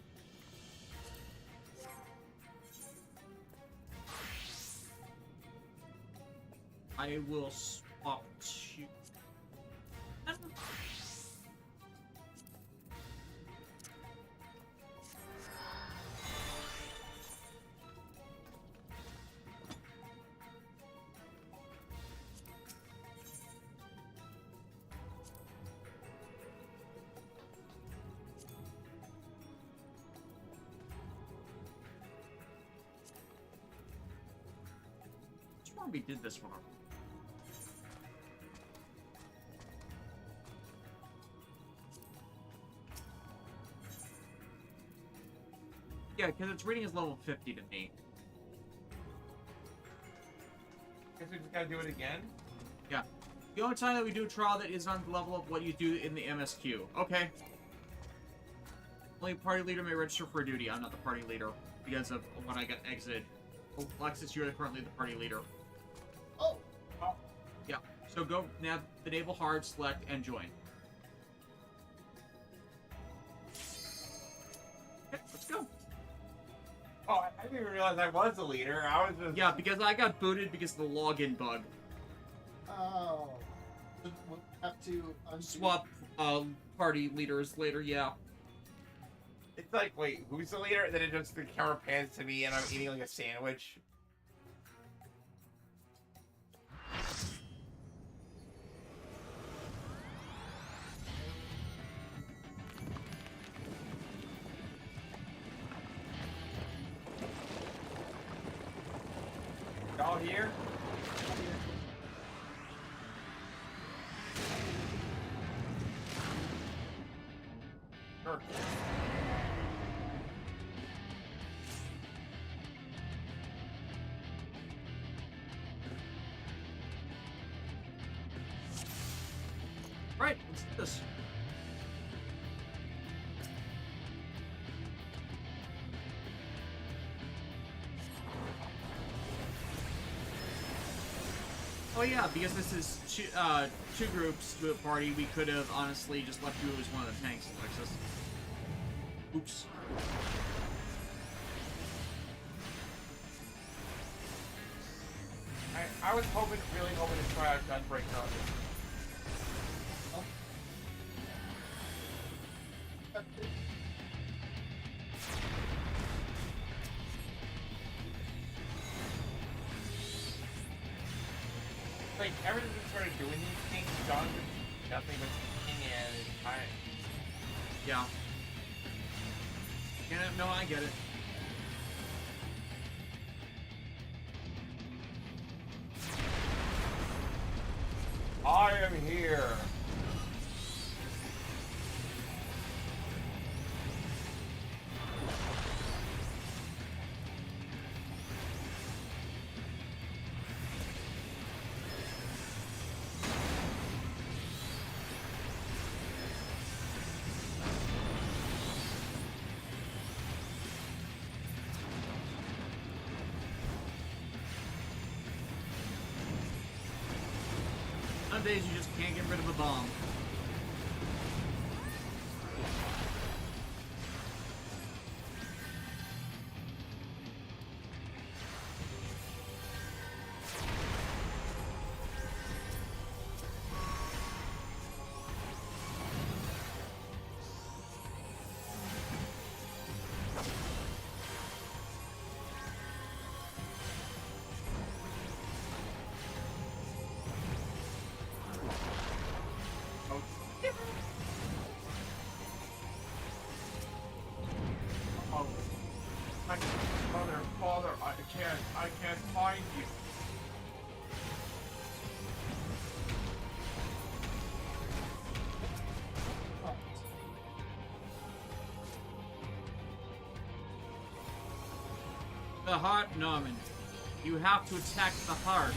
I will swap to... We did this one. Yeah, because its rating is level 50 to me. Guess we just gotta do it again? Yeah. The only time that we do a trial that is on the level of what you do in the MSQ. Okay. Only party leader may register for a duty. I'm not the party leader because of when I got exited. Oh, Alexis, you're currently the party leader. Oh. Yeah. So go now the naval hard, select, and join. Okay, let's go. Oh, I didn't even realize I was the leader. I was just... Yeah, because I got booted because of the login bug. Oh. We'll have to Swap party leaders later, yeah. It's like, wait, who's the leader? And then it just the camera pans to me and I'm eating like a sandwich. Y'all here? Sure. Right, let's do this. Oh yeah, because this is two groups to a party, we could have honestly just left you as one of the tanks, Alexis. Oops. I was hoping, really hoping to try out Gunbreaker on this. Like, ever since we started doing these things, John's been nothing but speaking and I... Yeah. Yeah, no, I get it. I am here. Some days you just can't get rid of a bomb. heart, Norman. You have to attack the heart.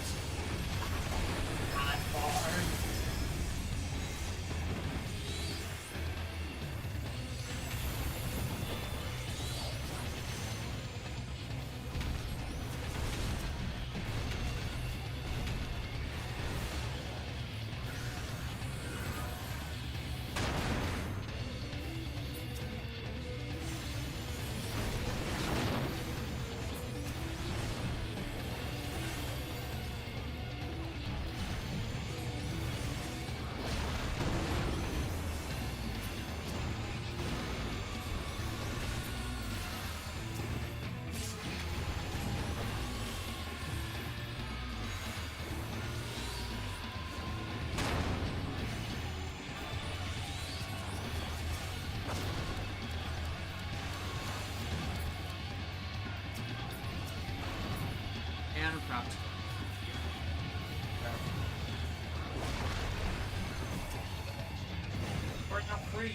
And trapped. We're not free.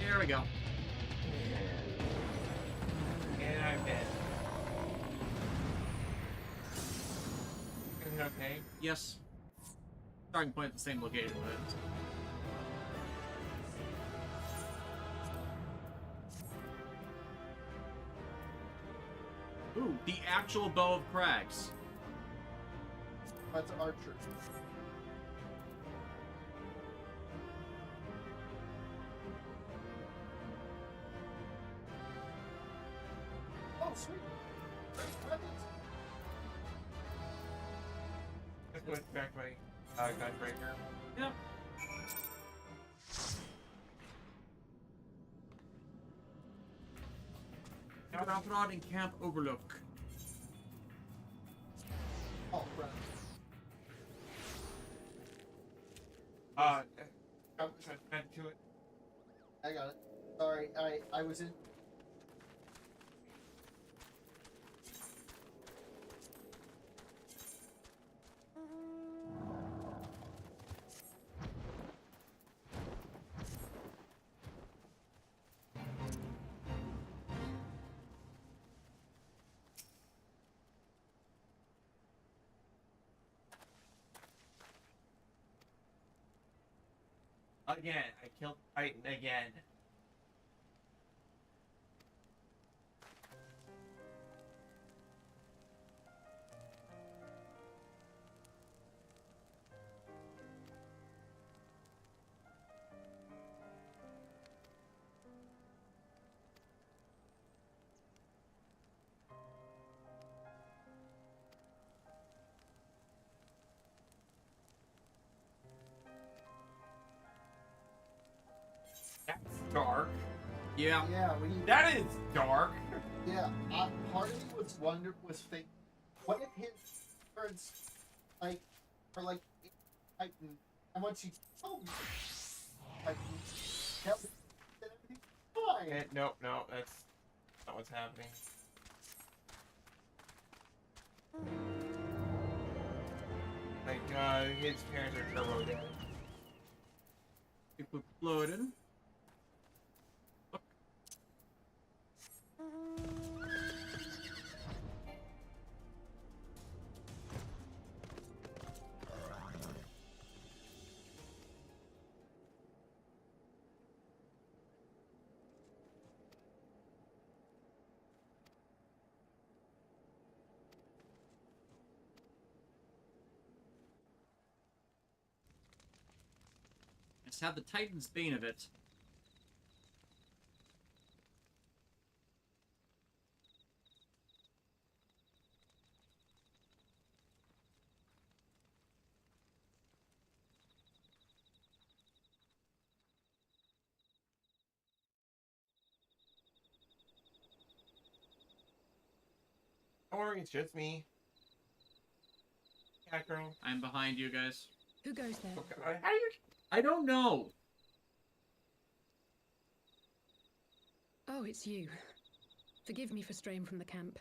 There we go. And I'm dead. Is it okay? Yes. Starting point at the same location, but... Ooh, the actual Bow of Crags. That's archer. Oh, sweet. Just went back my gunbreaker. Yep. Outlaw in Camp Overlook. Oh, right. To it. I got it. Sorry, I was in. Again, I killed Titan again. That's dark. Yeah. Yeah, that is dark. Yeah, part of me was thinking, what if his parents, like, are like, Titan, and once you tell me, like, tell me that everything's fine. No, that's not what's happening. Like, his parents are turbo dead. It exploded. have the Titan's Bane of it. Don't worry, it's just me. Cat girl. I'm behind you guys. Who goes there? Okay. How do you... I don't know. Oh, it's you. Forgive me for straying from the camp.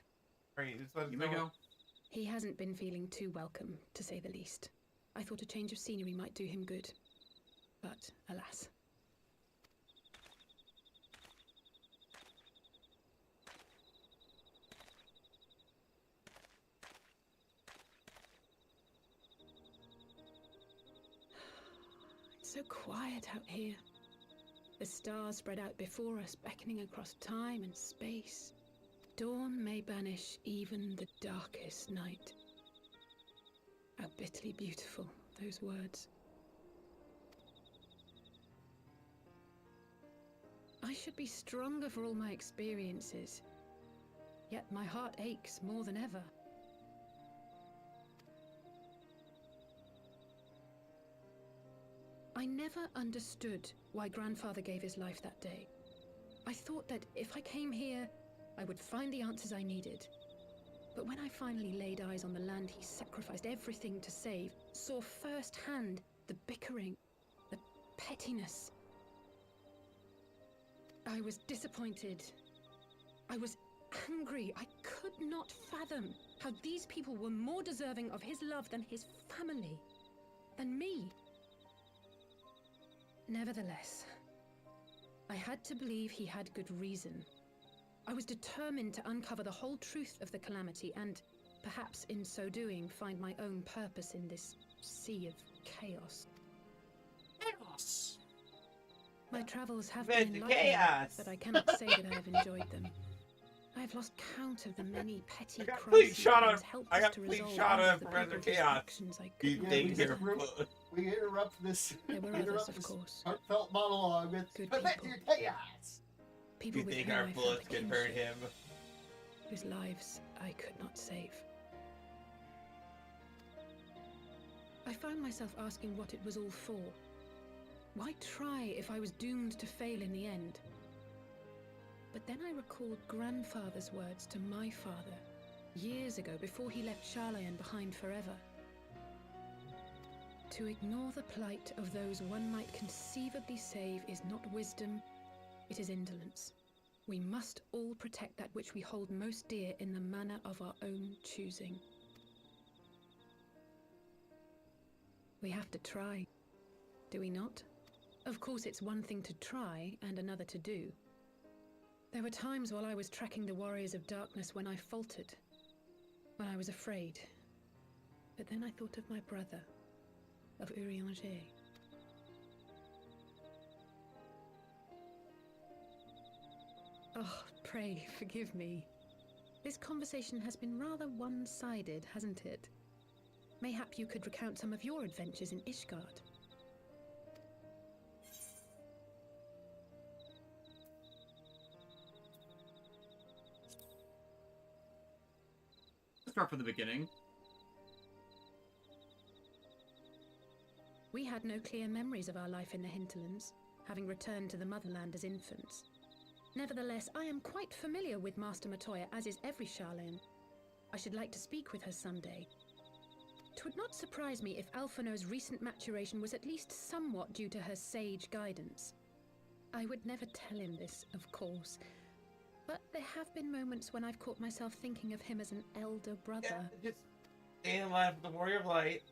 Alright, just let us You know. may go. He hasn't been feeling too welcome, to say the least. I thought a change of scenery might do him good. But, alas. It's so quiet out here. The stars spread out before us, beckoning across time and space. Dawn may banish even the darkest night. How bitterly beautiful, those words. I should be stronger for all my experiences, yet my heart aches more than ever. I never understood why Grandfather gave his life that day. I thought that if I came here, I would find the answers I needed. But when I finally laid eyes on the land he sacrificed everything to save, saw firsthand the bickering, the pettiness, I was disappointed. I was angry. I could not fathom how these people were more deserving of his love than his family, than me. Nevertheless, I had to believe he had good reason. I was determined to uncover the whole truth of the calamity and, perhaps in so doing, find my own purpose in this sea of chaos. Chaos! My travels have With been the enlightening, chaos. but I cannot say that I have enjoyed them. I have lost count of the many petty I got crises shot that of. helped I us got to complete resolve shot all of the Professor people's Chaos. actions I You could not think you're understand. We interrupt this. There were we others, interrupt of this course. heartfelt monologue with Good Professor people. Chaos. People You with think whom our I felt bullets a can hurt kinship, him? whose lives I could not save. I found myself asking what it was all for. Why try if I was doomed to fail in the end? But then I recalled Grandfather's words to my father, years ago, before he left Sharlayan behind forever. To ignore the plight of those one might conceivably save is not wisdom, it is indolence. We must all protect that which we hold most dear in the manner of our own choosing. We have to try, do we not? Of course, it's one thing to try and another to do. There were times while I was tracking the Warriors of Darkness when I faltered, when I was afraid. But then I thought of my brother, of Urianger. Oh, pray forgive me. This conversation has been rather one-sided, hasn't it? Mayhap you could recount some of your adventures in Ishgard. Let's start from the beginning. We had no clear memories of our life in the hinterlands, having returned to the motherland as infants. Nevertheless, I am quite familiar with Master Matoya, as is every Sharlayan. I should like to speak with her someday. 'Twould not surprise me if Alphino's recent maturation was at least somewhat due to her sage guidance. I would never tell him this, of course, but there have been moments when I've caught myself thinking of him as an elder brother. Yeah, just stay in line with the Warrior of Light.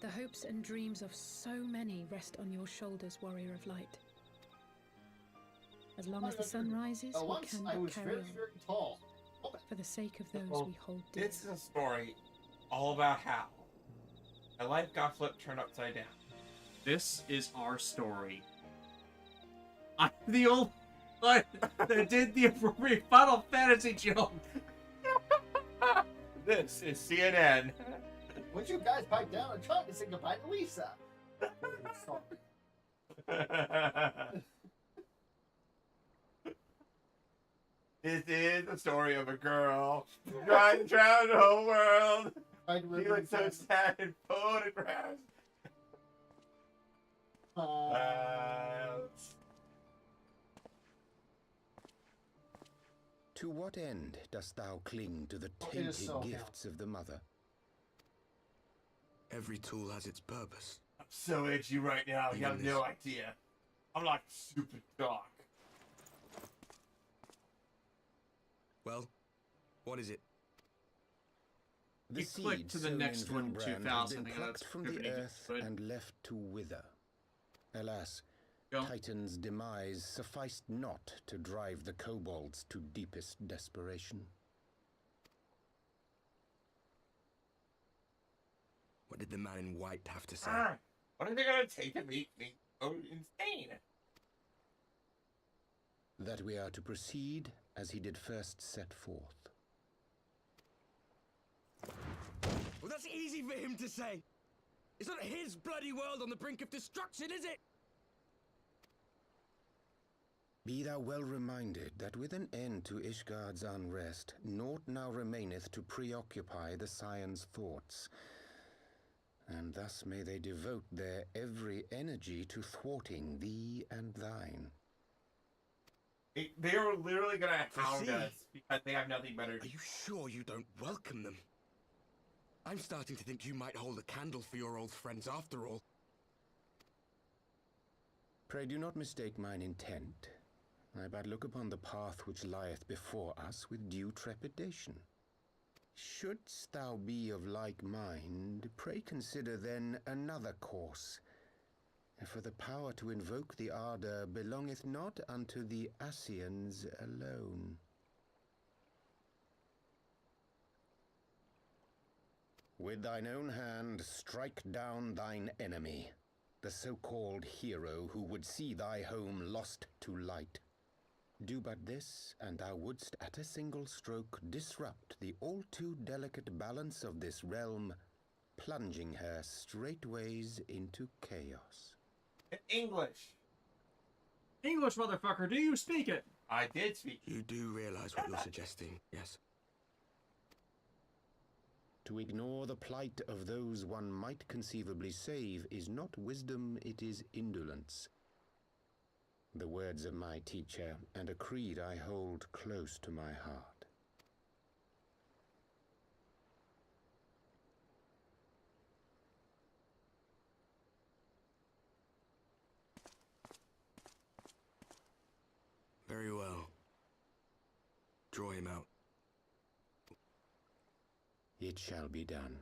The hopes and dreams of so many rest on your shoulders, Warrior of Light. As long as the sun rises, we Once can I but was carry very, on. very tall. For the sake of those Well, we hold dear. this is a story all about how my life got flipped, turned upside down. This is our story. I'm the old one that did the appropriate Final Fantasy joke. This is CNN. Would you guys pipe down and try to say goodbye to Lisa? This is the story of a girl trying to drown the whole world. She looks so sad in photographs. To what end dost thou cling to the tainted gifts of the mother? Every tool has its purpose. I'm so itchy right now, you have no idea. I'm like super dark. Well, what is it? The You click seed to the sown next in one, Vimbrand has 2000. been I think plucked that's from the pretty earth good. and left to wither. Alas, Titan's demise sufficed not to drive the kobolds to deepest desperation. What did the man in white have to say? What are they gonna take to make me so insane? That we are to proceed as he did first set forth. Well, that's easy for him to say. It's not his bloody world on the brink of destruction, is it? Be thou well reminded that with an end to Ishgard's unrest, naught now remaineth to preoccupy the Scions' thoughts. And thus may they devote their every energy to thwarting thee and thine. They are literally gonna hound us because they have nothing better to do. Are you sure you don't welcome them? I'm starting to think you might hold a candle for your old friends after all. Pray do not mistake mine intent. I but look upon the path which lieth before us with due trepidation. Shouldst thou be of like mind, pray consider then another course. For the power to invoke the ardor belongeth not unto the Ascians alone. With thine own hand strike down thine enemy, the so-called hero who would see thy home lost to light. Do but this, and thou wouldst at a single stroke disrupt the all-too-delicate balance of this realm, plunging her straightways into chaos. English. English, motherfucker, do you speak it? I did speak. You do realize what you're suggesting, yes? To ignore the plight of those one might conceivably save is not wisdom, it is indolence. The words of my teacher, and a creed I hold close to my heart. Very well. Draw him out. It shall be done.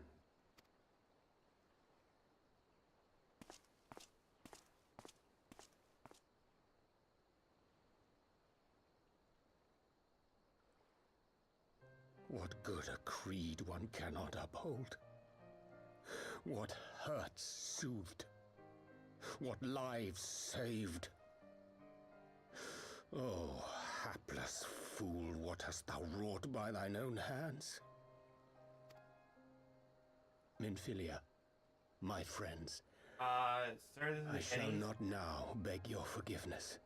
What good a creed one cannot uphold? What hurts soothed? What lives saved? Oh, hapless fool, what hast thou wrought by thine own hands? Minfilia, my friends, sir, I shall not now beg your forgiveness.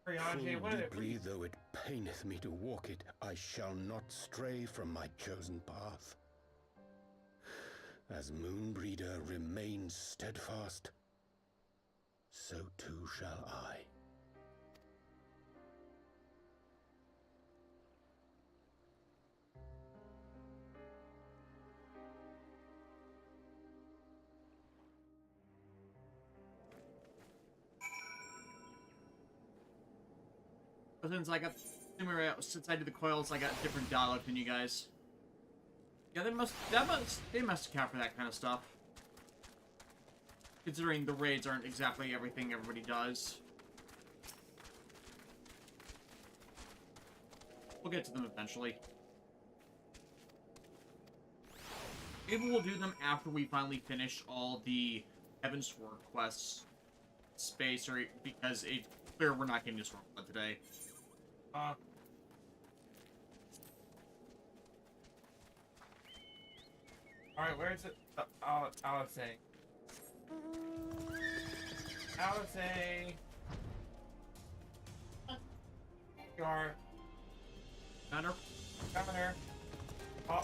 Full deeply though it paineth me to walk it, I shall not stray from my chosen path. As Moonbreeder remains steadfast, so too shall I. Since I got, since I did the coils, I got a different dialogue than you guys. Yeah, they must account for that kind of stuff. Considering the raids aren't exactly everything everybody does. We'll get to them eventually. Maybe we'll do them after we finally finish all the Heaven's Sword quests. Space, or because it's clear we're not getting this wrong today. Alright, where's it? Alisei. Alisei. You are. Gunner. Governor. Oh,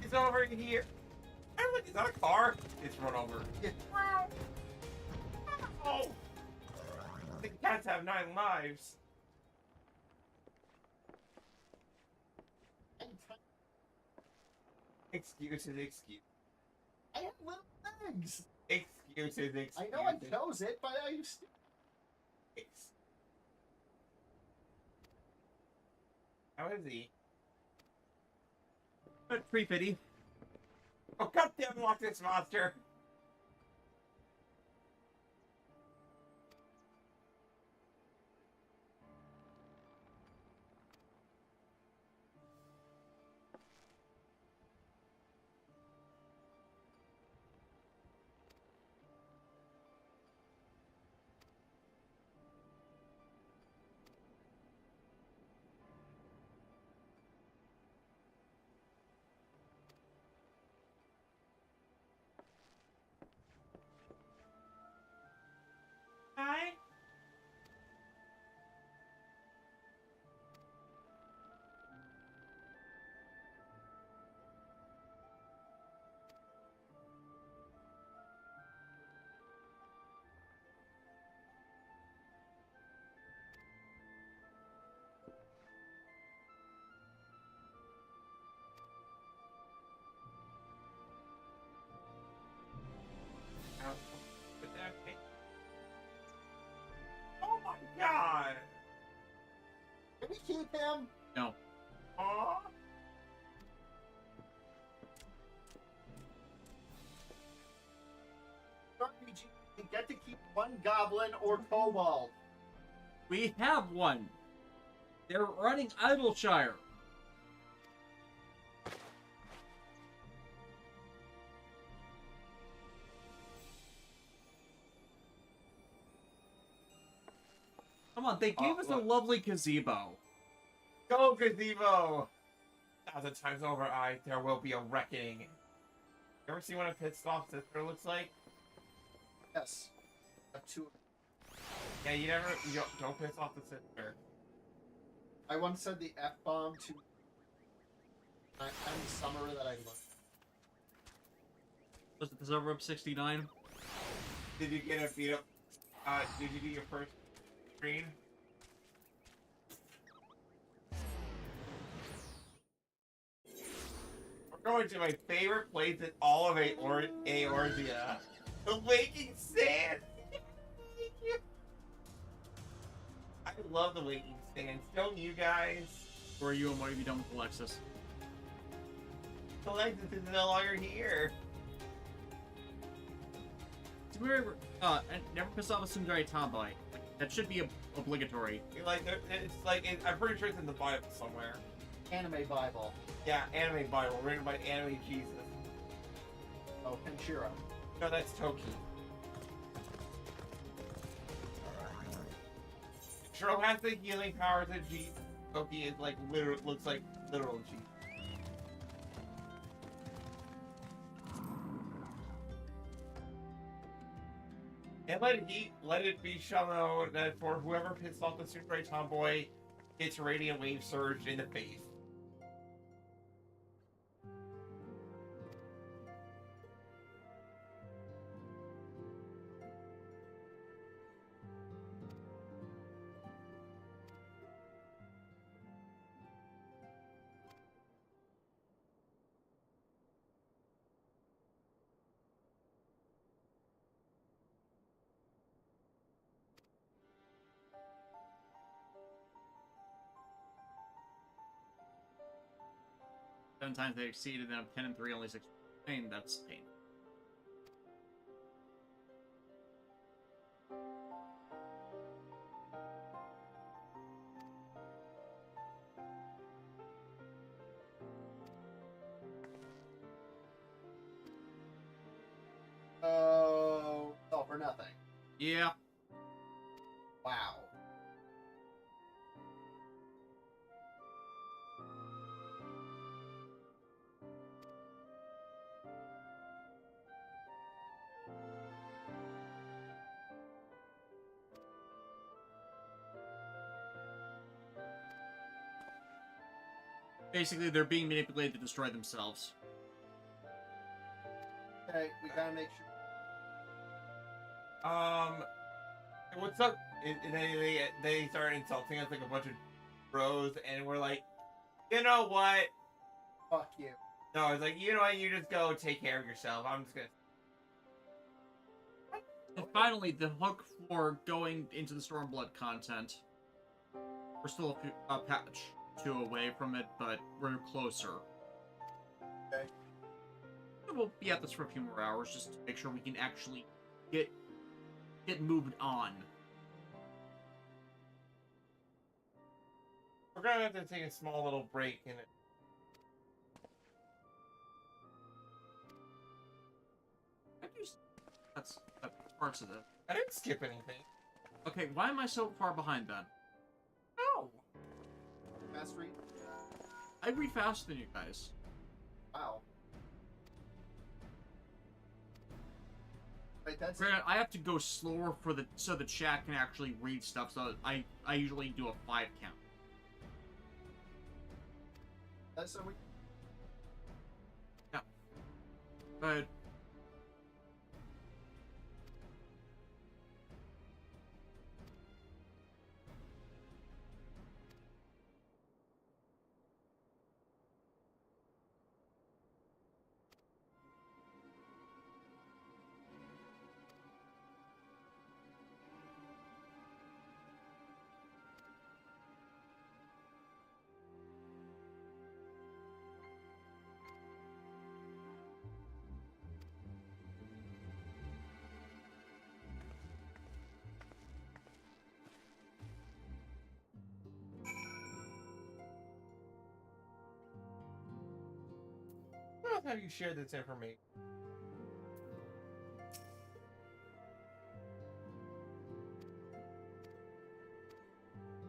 he's over here. Oh, look, is that a car? It's run over. Oh! I think cats have 9 lives. Excuses. I have little legs. Excuses. I know I chose it, but I used to. How is he? Pretty fitty. Oh, goddamn, unlock this monster! Hi. Oh my god! Can we keep him? No. Aww. RPG, you get to keep one goblin or kobold. We have one. They're running Idleshire. Come on, they gave us a lovely gazebo. Go, gazebo! 1,000 times over, there will be a reckoning. You ever see what a pissed off sister looks like? Yes. Yeah, you don't piss off the sister. I once said the F-bomb to any summoner that I loved. Was it the server up 69? Did you get a beat up? Did you do your first screen? We're going to my favorite place in all of Eorzea. The Waking Sands! I love the Waking Sands. Don't you guys? Where are you and what have you done with Alexis? Alexis is no longer here. And never piss off a Sundari tomboy. That should be obligatory. I'm pretty sure it's in the Bible somewhere. Anime Bible. Yeah, Anime Bible, written by Anime Jesus. Oh, Kenshiro. No, that's Toki. Shiro has the healing powers of G. Toki is looks like literal G. And let it be shown that for whoever pissed off the Super Tomboy, it's Radiant Wave Surge in the face. Sometimes they exceeded them 10 and 3, only 6. Pain, that's pain. Oh, all for nothing. Yeah. Wow. Basically, they're being manipulated to destroy themselves. Okay, we gotta make sure. What's up? They started insulting us like a bunch of bros, and we're like, you know what? Fuck you. No, it's like, you know what? You just go take care of yourself. I'm just gonna. And finally, the hook for going into the Stormblood content. We're still a patch 2 away from it, but we're closer. Okay. We'll be at this for a few more hours just to make sure we can actually get moved on. We're gonna have to take a small little break in it. That's parts of it. I didn't skip anything. Okay, why am I so far behind then? No. Fast read. I read faster than you guys. Wow. Wait, that's. Granted, I have to go slower so the chat can actually read stuff. So I usually do a 5 count. That's so we. Yeah. But. How have you shared this information?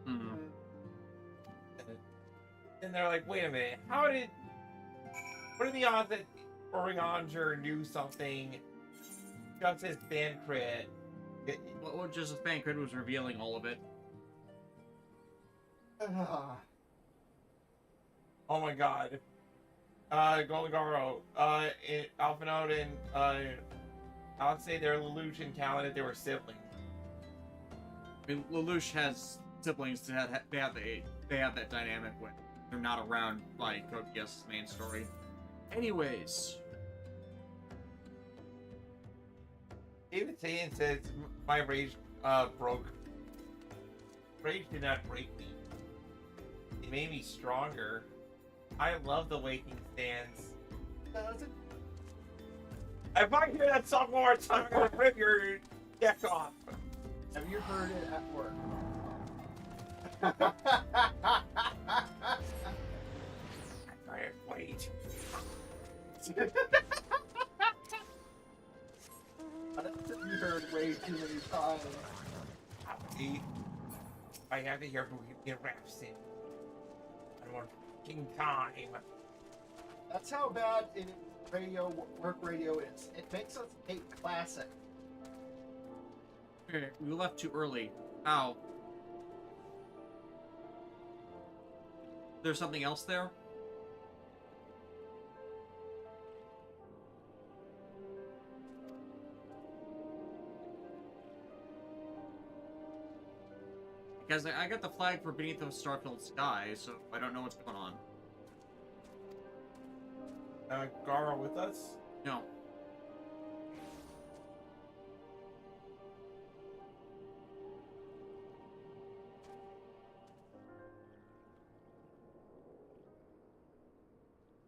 Mm-hmm. And they're like, wait a minute, what are the odds that Orianger knew something just his fan crit? Well, just as fan crit was revealing all of it. Oh my god. Golden Garo, Alphinaud and, I would say they're Lelouch and Talented, they were siblings. I mean, Lelouch has siblings that they have that dynamic when they're not around, like, OPS's main story. Anyways. David Sayan says, my rage, broke. Rage did not break me. It made me stronger. I love the Waking Stands. If I hear that song one more time, I'm gonna rip your deck off. Have you heard it at work? Wait. You heard way too many times. I have to hear Bohemian Rhapsody. I want fucking time. That's how bad work radio is. It makes us hate classic. Okay, we left too early. Ow. There's something else there? Because I got the flag for Beneath the Starfilled Sky, so I don't know what's going on. Garo with us? No.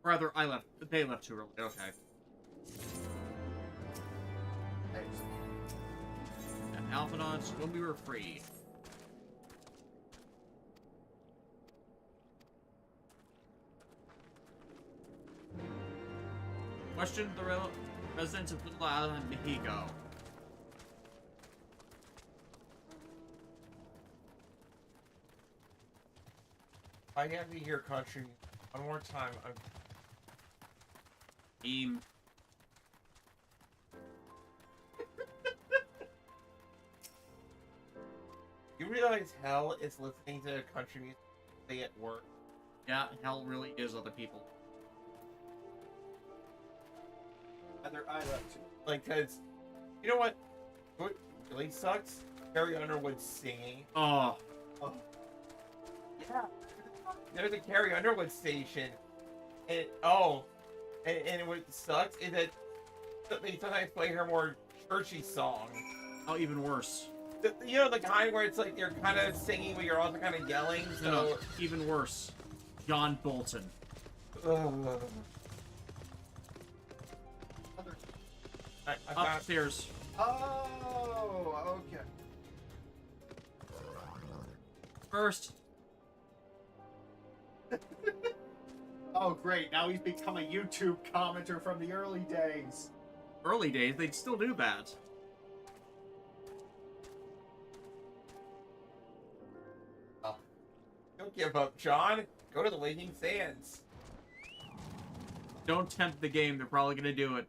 Rather, I left. They left too early. Okay. And Alphinaud's when we were free. Question the residents of Little Island, Mexico. I have to hear country one more time. You realize hell is listening to country music at work? Yeah, hell really is other people. I left too. Like, cause you know what really sucks? Carrie Underwood singing. Oh. Yeah. There's a Carrie Underwood station, and what sucks is that they sometimes play her more churchy song. Oh, even worse. You know the kind where it's like you're kind of singing, but you're also kind of yelling. So No, even worse. John Bolton. Upstairs. Oh, okay. First. Oh, great. Now he's become a YouTube commenter from the early days. Early days, they'd still do that. Oh. Don't give up, John. Go to the Waking Sands. Don't tempt the game. They're probably going to do it.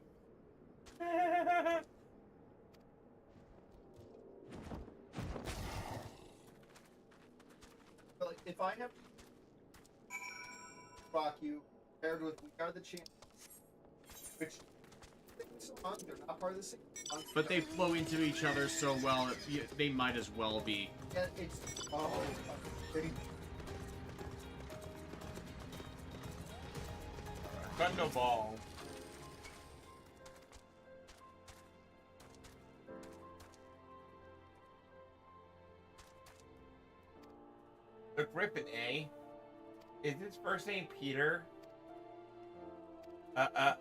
But like, if I have rock you paired with We Are the Champions, which song, they're not part of the same song. But they flow into each other so well that they might as well be. Yeah, it's Thunderball. The Griffin, eh? Is his first name Peter? Peter,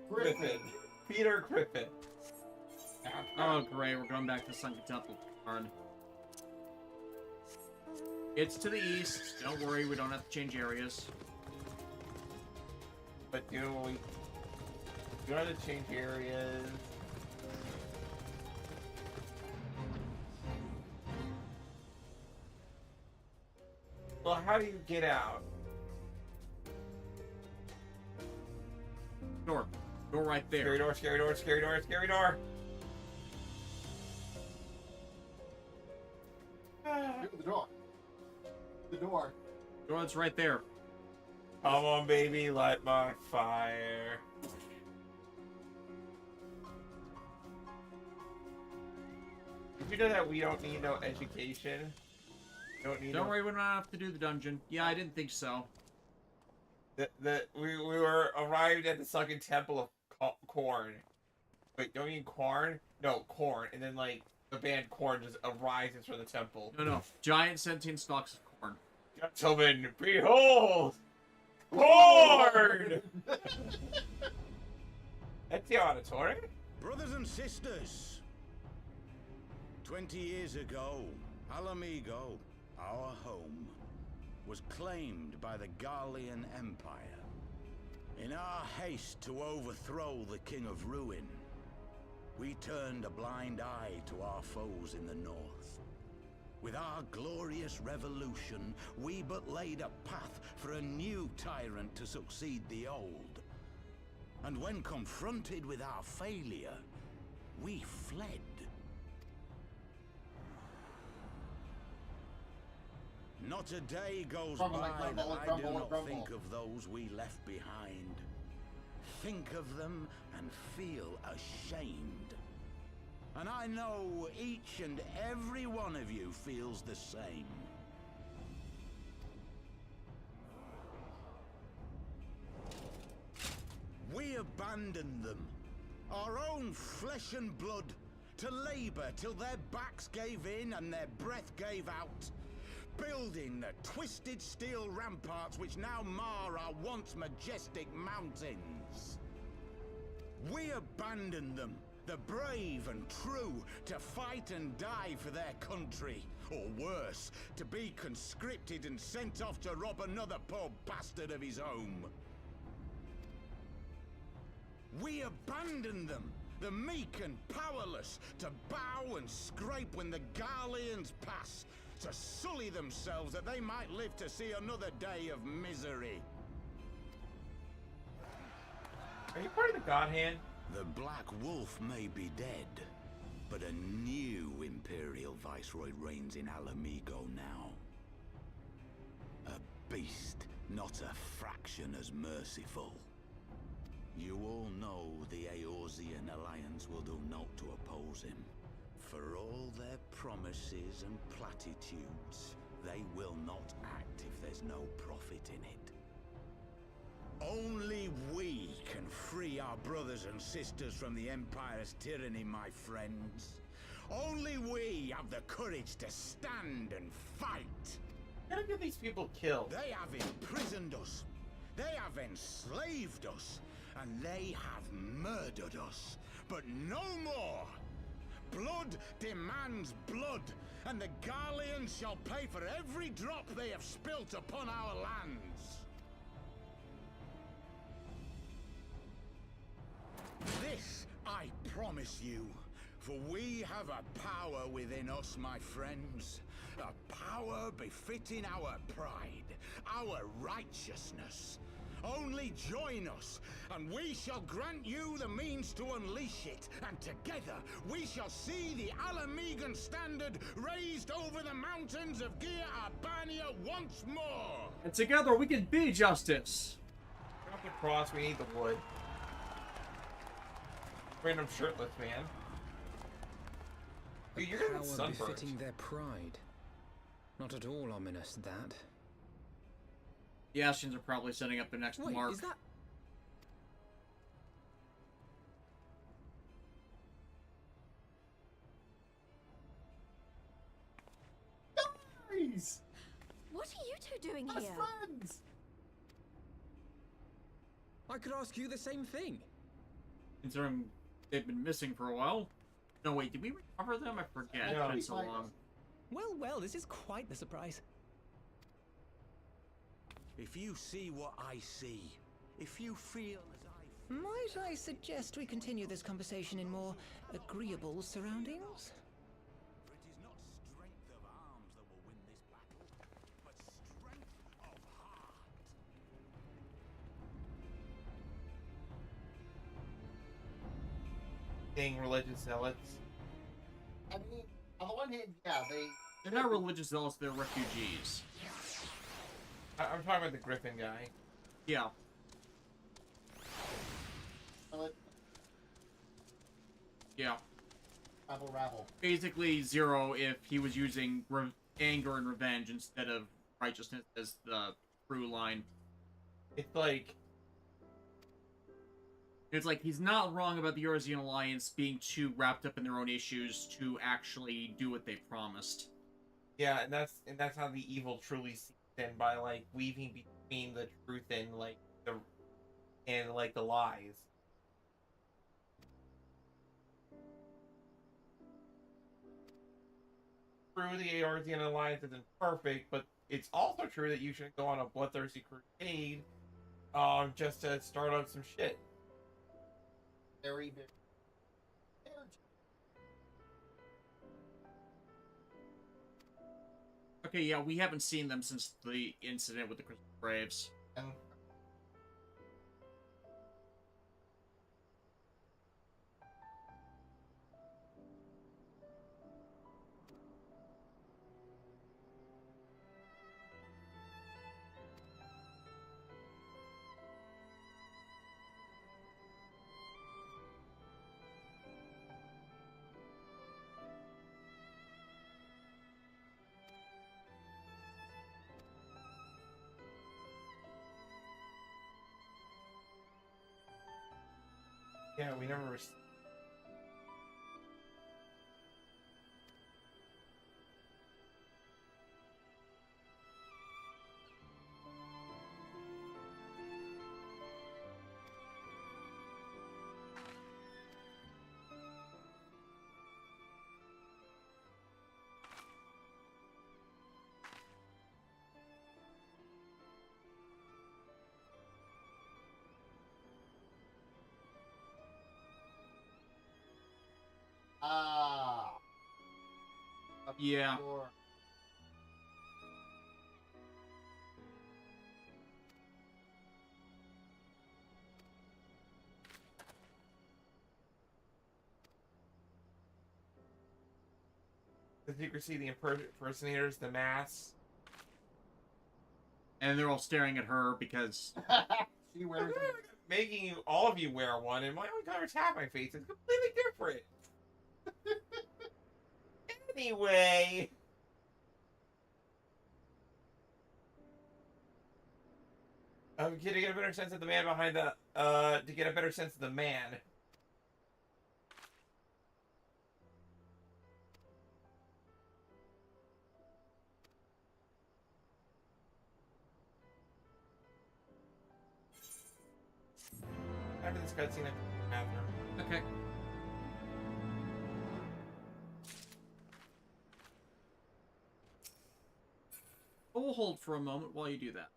Griffin. Peter Griffin. Oh, great. We're going back to Sunken Temple. Darn. It's to the east. Don't worry, we don't have to change areas. But we don't have to change areas. Well, how do you get out? Door. Door right there. Scary door, scary door, scary door, scary door. The door. The door. Door that's right there. Come on, baby, light my fire. Did you know that we don't need no education? Don't worry, we don't have to do the dungeon. Yeah, I didn't think so. We were arrived at the Sunken Temple of Corn. Wait, don't you mean Corn? No, Corn. And then, like, the band Corn just arises from the temple. No. Giant sentient stalks of corn. Gentlemen, behold! Corn! That's the auditory. Brothers and sisters, 20 years ago, Alamigo, our home, was claimed by the Garlean Empire. In our haste to overthrow the King of Ruin, we turned a blind eye to our foes in the north. With our glorious revolution, we but laid a path for a new tyrant to succeed the old. And when confronted with our failure, we fled. Not a day goes by that I do not think of those we left behind. Think of them and feel ashamed. And I know each and every one of you feels the same. We abandoned them, our own flesh and blood, to labor till their backs gave in and their breath gave out. Building the twisted steel ramparts which now mar our once majestic mountains. We abandoned them, the brave and true, to fight and die for their country. Or worse, to be conscripted and sent off to rob another poor bastard of his home. We abandoned them, the meek and powerless, to bow and scrape when the Garleans pass, to sully themselves that they might live to see another day of misery. Are you part of the God Hand? The Black Wolf may be dead, But a new Imperial Viceroy reigns in Alamigo now. A beast, not a fraction as merciful. You all know the Eorzean Alliance will do naught to oppose him. For all their promises and platitudes, they will not act if there's no profit in it. Only we can free our brothers and sisters from the Empire's tyranny, my friends. Only we have the courage to stand and fight. Gotta get these people killed. They have imprisoned us. They have enslaved us. And they have murdered us. But no more! Blood demands blood, and the Garleans shall pay for every drop they have spilt upon our lands. This I promise you, for we have a power within us, my friends. A power befitting our pride, our righteousness. Only join us, and we shall grant you the means to unleash it, and together we shall see the Alamigan standard raised over the mountains of Gia Arbania once more! And together we can be justice! We don't have the cross, we need the wood. Random shirtless man. Dude, you're gonna get Power sunburned. befitting their pride. Not at all ominous, that. The Ashians are probably setting up the next mark. Is that... Guys! What are you two doing Us here? friends! I could ask you the same thing. Considering they've been missing for a while. No, wait, did we recover them? I forget. It's been so long. Well, this is quite the surprise. If you see what I see, if you feel as I feel... Might I suggest we continue this conversation in more agreeable surroundings? For it is not strength of arms that will win this battle, but strength of heart. Being religious zealots. I mean, on the one hand, yeah, They're not religious zealots, they're refugees. I'm talking about the Griffin guy. Yeah. Yeah. Rabble. Basically zero if he was using anger and revenge instead of righteousness as the through line. It's like he's not wrong about the Eorzean Alliance being too wrapped up in their own issues to actually do what they promised. Yeah, and that's how the evil truly seeps in, by like weaving between the truth and the lies. True, the Eorzean Alliance isn't perfect, but it's also true that you shouldn't go on a bloodthirsty crusade just to start up some shit. Very, very. Okay, yeah, we haven't seen them since the incident with the Crystal Braves. Yeah, we never. Yeah. Sure. the secrecy, the impersonators, the masks. And they're all staring at her because she wears them. Making all of you wear one, and my only color half my face is completely different. Anyway. To get a better sense of the man behind the, to get a better sense of the man. After this cutscene, after. Okay. We'll hold for a moment while you do that.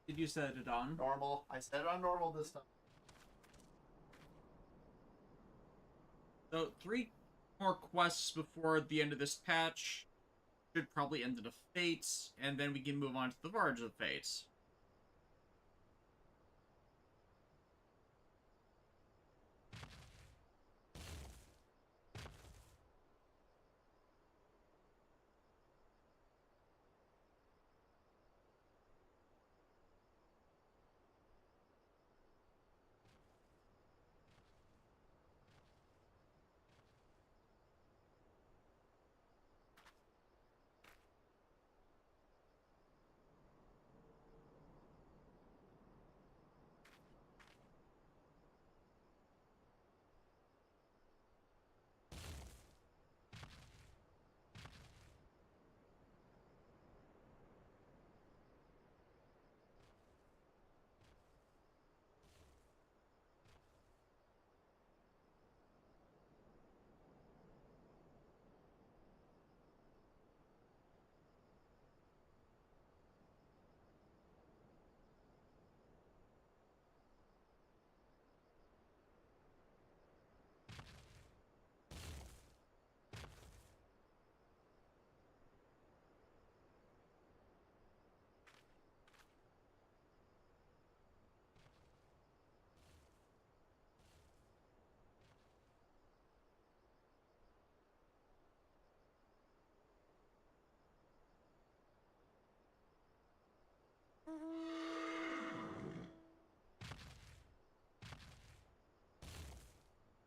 Did you set it on? Normal. I set it on normal this time. So 3 more quests before the end of this patch. Should probably end in a fate, and then we can move on to the Varge of Fates.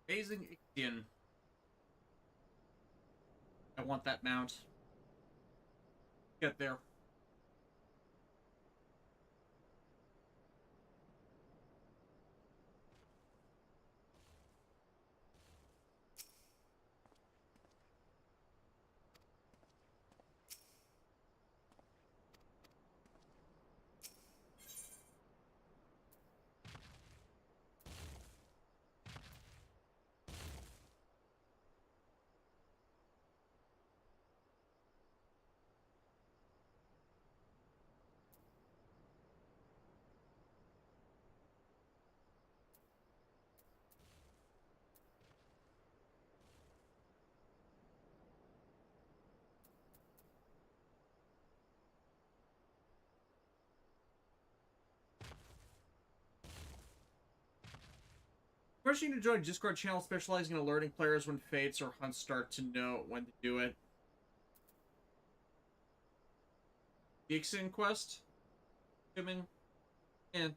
Amazing Ixion. I want that mount. Get there. Rushing to join a Discord channel specializing in alerting players when fates or hunts start to know when to do it. The Ixin quest? Assuming. Yeah.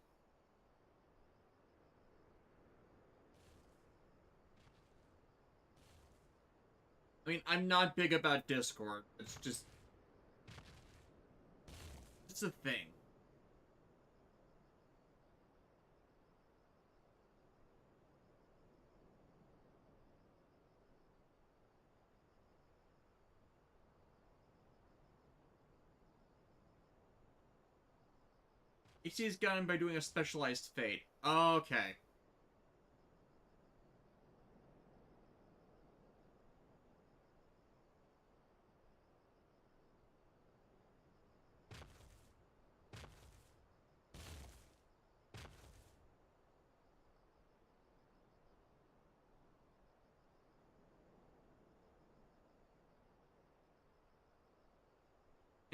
I mean, I'm not big about Discord. It's just... it's a thing. HC's gotten by doing a specialized fate. Okay.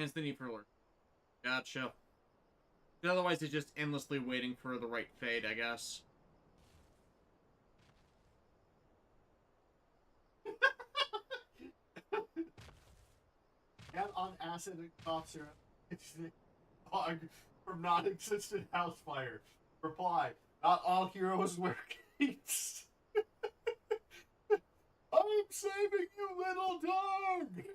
Hence the need for alert. Gotcha. Otherwise, they're just endlessly waiting for the right fate, I guess. And on acid and cough syrup. It's the dog from non-existent house fire. Reply: not all heroes wear capes. I'm saving you, little dog.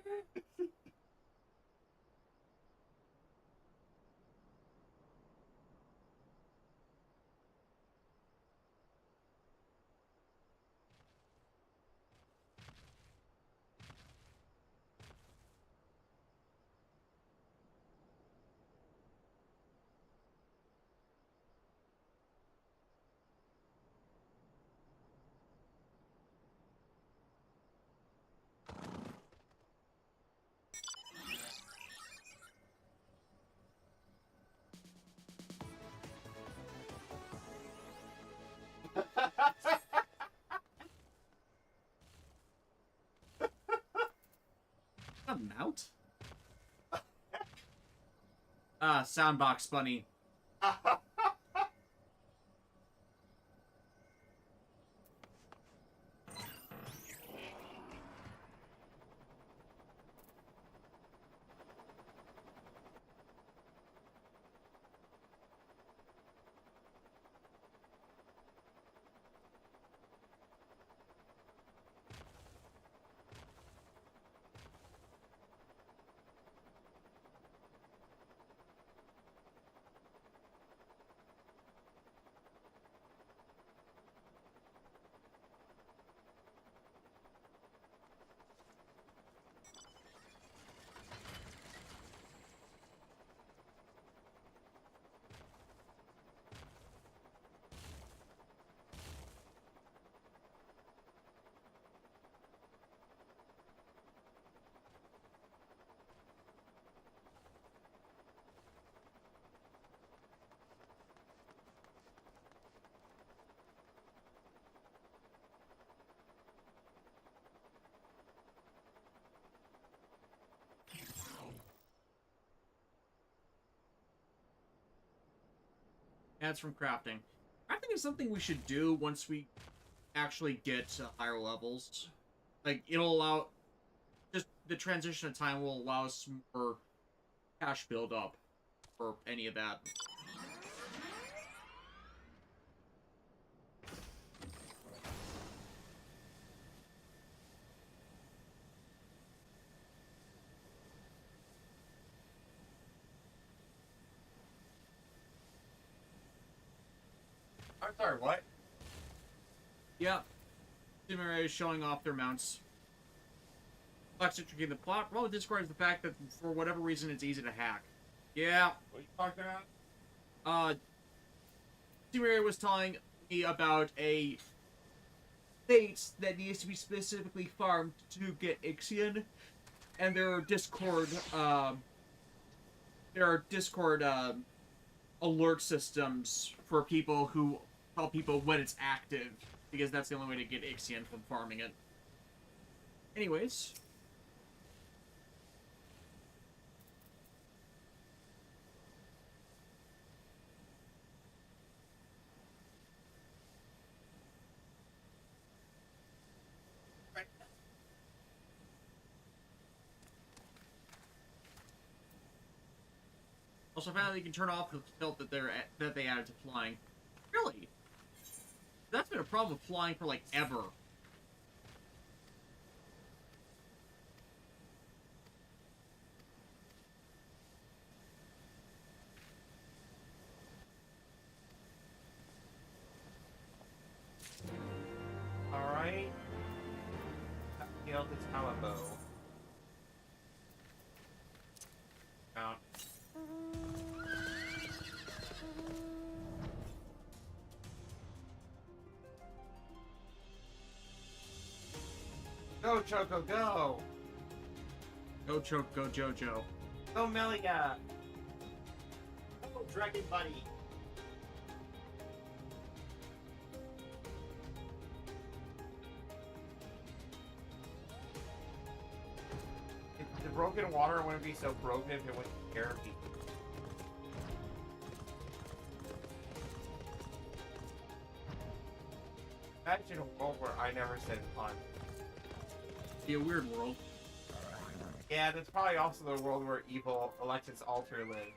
A mount? Soundbox bunny. That's from crafting. Crafting is something we should do once we actually get to higher levels. Like, it'll allow... Just the transition of time will allow us more cash build up for any of that. I'm sorry, what? Yeah. Simura is showing off their mounts. Flex in the plot. Well, it discards the fact that for whatever reason it's easy to hack. Yeah. What are you talking about? Simura was telling me about a fate that needs to be specifically farmed to get Ixion, and there are Discord alert systems for people who tell people when it's active, because that's the only way to get Ixion from farming it. Anyways. Also found that you can turn off the tilt that they added to flying. Really? That's been a problem with flying for like ever. Alright. Healed his Alamo. Mount. Go, Choco, go! Go, Choco, go, Jojo. Go, Melia! Oh, Dragon Buddy. The broken open water wouldn't be so broken if it went to therapy. Imagine a world where I never said pun. Be a weird world. Yeah, that's probably also the world where evil Alexis Alter lived.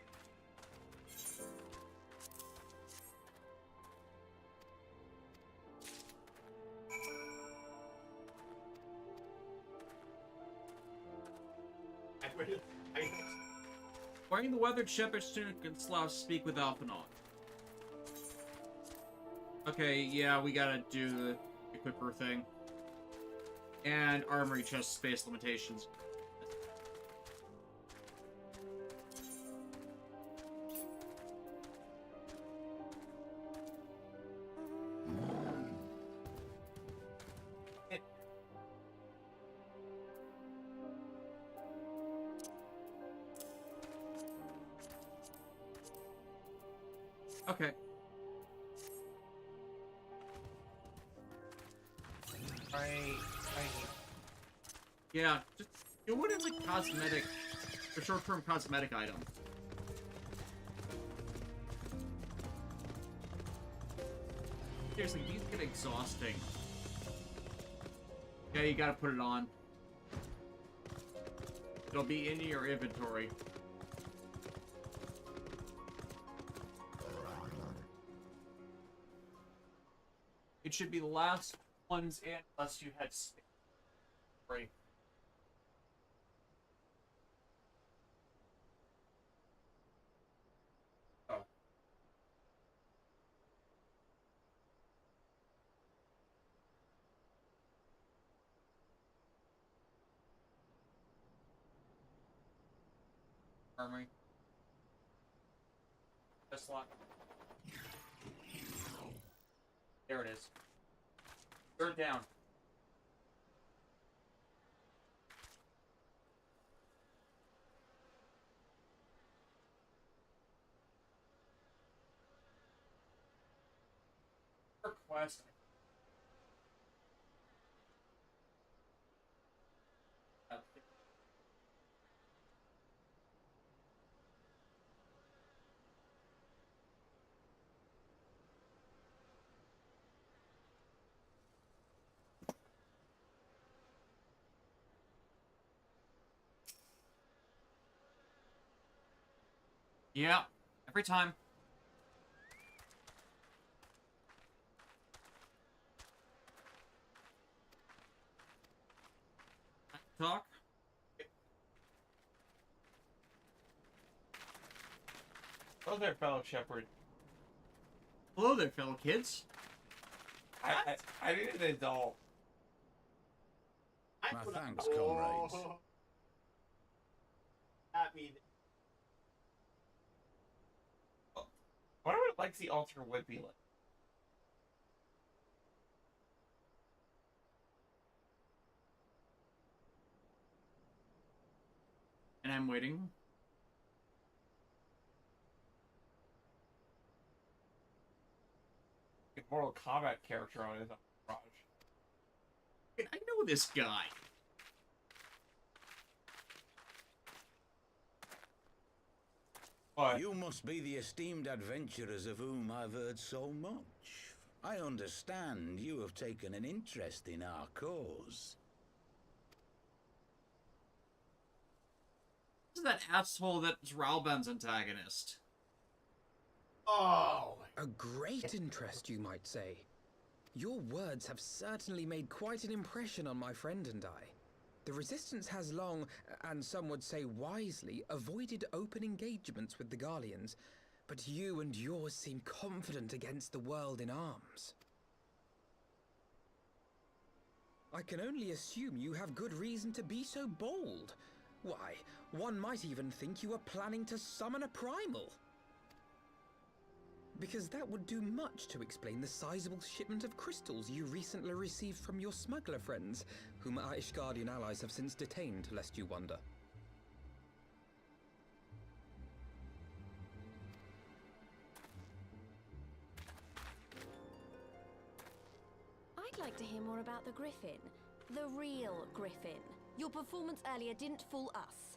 Wearing the weathered shepherd's tunic and slouch, speak with Alphinaud. Okay, yeah, we gotta do the equipper thing. And armory chest space limitations. Okay. Yeah, just do what is a cosmetic, a short-term cosmetic item. Seriously, these get exhausting. Yeah, you gotta put it on. It'll be in your inventory. It should be the last ones in, unless you had space. Right. Oh. Armory. Just lock. There it is. Third down. Request. Yeah, every time. Talk. Hello there, fellow shepherd. Hello there, fellow kids. I need an adult. My thanks, comrades. Happy. I wonder what Lexi Alter would be like. And I'm waiting. A Mortal Kombat character on his garage. I know this guy. What? You must be the esteemed adventurers of whom I've heard so much. I understand you have taken an interest in our cause. This is that asshole that's Ralben's antagonist. Oh! A great interest, you might say. Your words have certainly made quite an impression on my friend and I. The Resistance has long, and some would say wisely, avoided open engagements with the Garleans, but you and yours seem confident against the world in arms. I can only assume you have good reason to be so bold. Why, one might even think you are planning to summon a primal. Because that would do much to explain the sizable shipment of crystals you recently received from your smuggler friends, whom our Ishgardian allies have since detained, lest you wonder. I'd like to hear more about the Griffin. The real Griffin. Your performance earlier didn't fool us.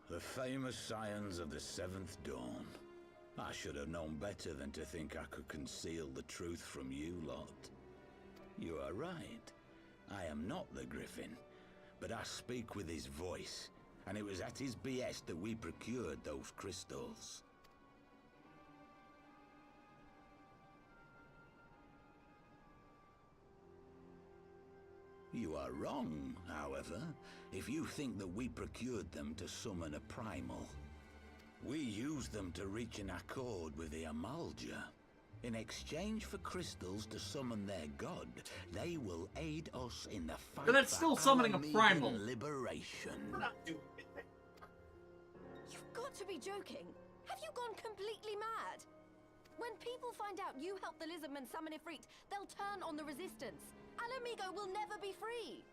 The famous scions of the Seventh Dawn. I should have known better than to think I could conceal the truth from you lot. You are right. I am not the Griffin, but I speak with his voice, and it was at his behest that we procured those crystals. You are wrong, however, if you think that we procured them to summon a primal. We used them to reach an accord with the Amalja. In exchange for crystals to summon their god, they will aid us in the fight But that's still for summoning a Alamegan primal. liberation. You've got to be joking. Have you gone completely mad? When people find out you helped the Lizardmen summon Ifrit, they'll turn on the resistance. Alamigo will never be free.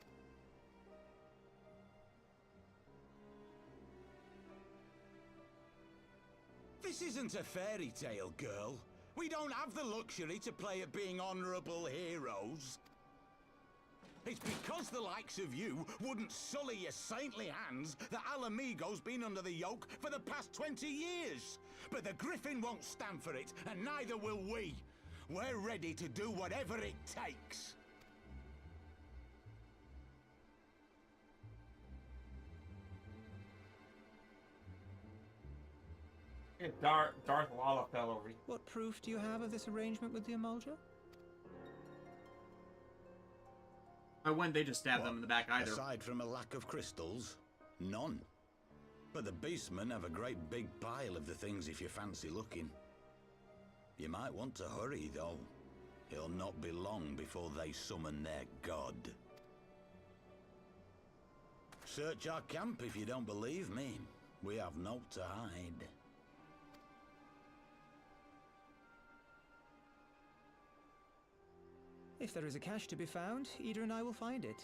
This isn't a fairy tale, girl. We don't have the luxury to play at being honorable heroes. It's because the likes of you wouldn't sully your saintly hands that Alamigo's been under the yoke for the past 20 years. But the Griffin won't stand for it, and neither will we. We're ready to do whatever it takes. Darth Lala fell over. What proof do you have of this arrangement with the Amalja? I wouldn't they just stab them in the back either. Aside from a lack of crystals, none. But the beastmen have a great big pile of the things if you fancy looking. You might want to hurry, though. It'll not be long before they summon their god. Search our camp if you don't believe me. We have naught to hide. If there is a cache to be found, Ida and I will find it.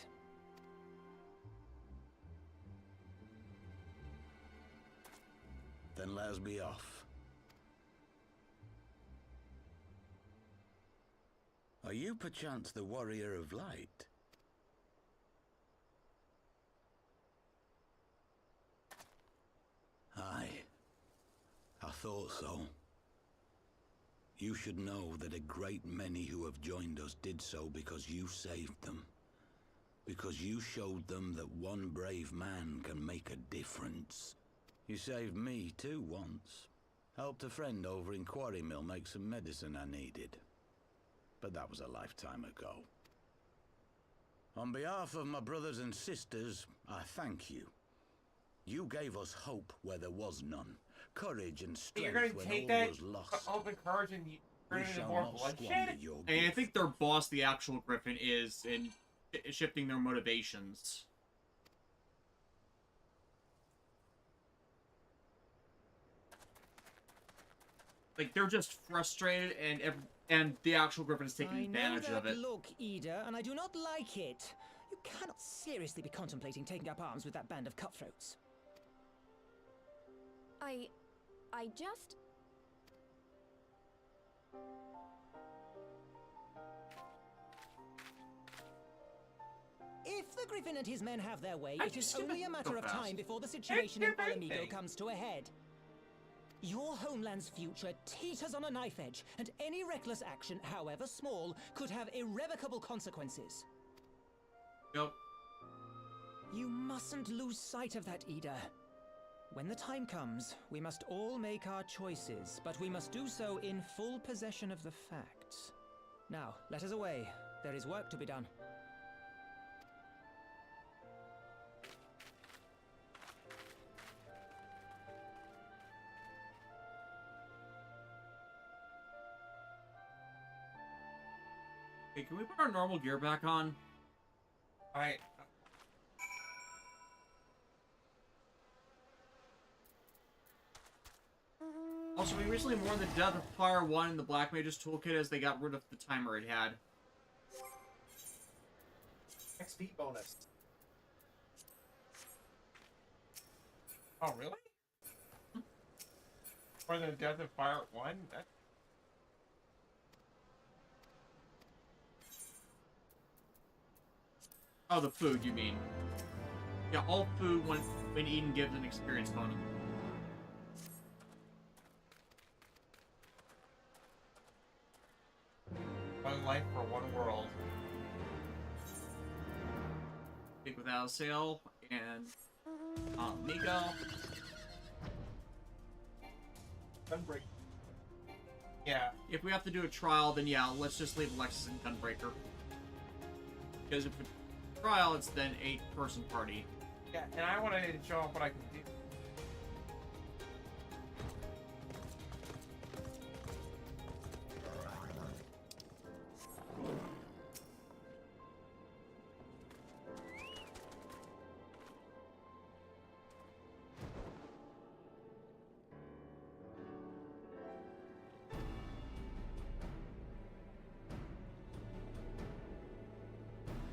Then let us be off. Are you perchance the Warrior of Light? Aye. I thought so. You should know that a great many who have joined us did so because you saved them. Because you showed them that one brave man can make a difference. You saved me too once. Helped a friend over in Quarry Mill make some medicine I needed. But that was a lifetime ago. On behalf of my brothers and sisters, I thank you. You gave us hope where there was none. Courage and strength You're gonna when take all that was lost. all the courage and turn We it into shall more not bloodshed? squander your And I think their boss, the actual Griffin, is in shifting their motivations. Like they're just frustrated, and the actual Griffin is taking advantage of it. Look, Ida, and I do not like it. You cannot seriously be contemplating taking up arms with that band of cutthroats. I just... If the Griffin and his men have their way, I it is just only a so matter of fast. time before the situation in Can't do Alamigo anything. comes to a head. Your homeland's future teeters on a knife edge, and any reckless action, however small, could have irrevocable consequences. Yep. You mustn't lose sight of that, Ida. When the time comes, we must all make our choices, but we must do so in full possession of the facts. Now, let us away. There is work to be done. Hey, can we put our normal gear back on? Alright. Also, we recently mourned the death of Fire 1 in the Black Mage's Toolkit as they got rid of the timer it had. XP bonus. Oh, really? For the Death of Fire 1? That's... Oh, the food, you mean. Yeah, all food went when Eden gives an experience bonus. One life for one world. Speak without a sail and Nico. Gunbreaker. Yeah. If we have to do a trial, then yeah, let's just leave Alexis and Gunbreaker. Because if it's a trial, it's then 8-person party. Yeah, and I want to show off what I can do.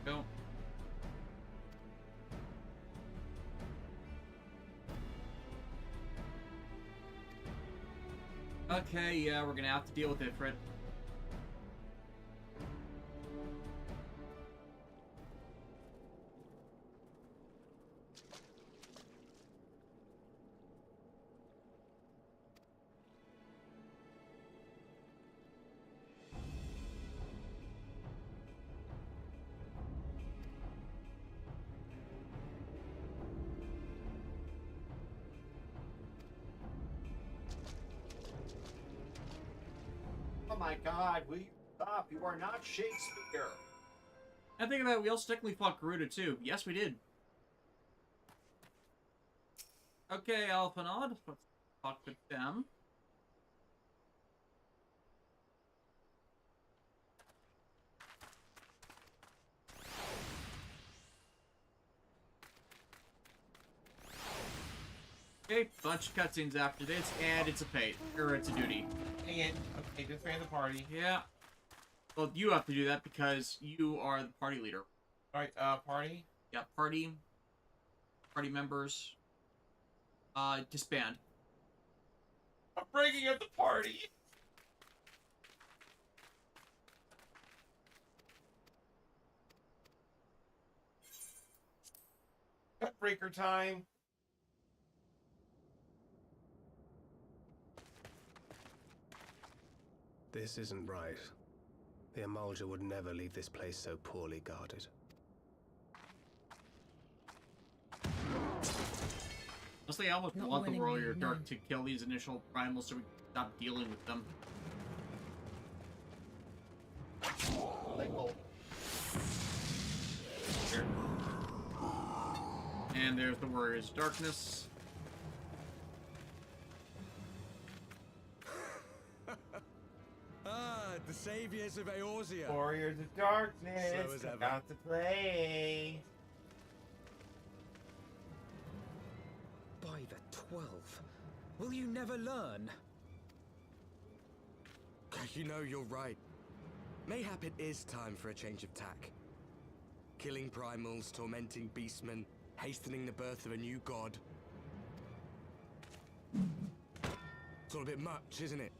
Go. Okay, yeah, we're gonna have to deal with it, Fred. Oh my god, will you stop? You are not Shakespeare. I think about it, we also technically fought Garuda too. Yes, we did. Okay, Alphanod, let's talk with them. Okay, bunch of cutscenes after this, and it's a fate, or it's a duty. And okay, just ran the party. Yeah. Well, you have to do that because you are the party leader. Alright, party? Yeah, party members, disband. I'm breaking up the party! Cutbreaker time! This isn't right. The Amalja would never leave this place so poorly guarded. Honestly, I almost Not want the willingly, Warrior no. Dark to kill these initial primals so we can stop dealing with them. Here. And there's the Warrior's Darkness. Ah, the saviors of Eorzea. Warriors of Darkness, Slow as ever. about to play. By the 12, will you never learn? You know, you're right. Mayhap it is time for a change of tack. Killing primals, tormenting beastmen, hastening the birth of a new god. It's all a bit much, isn't it?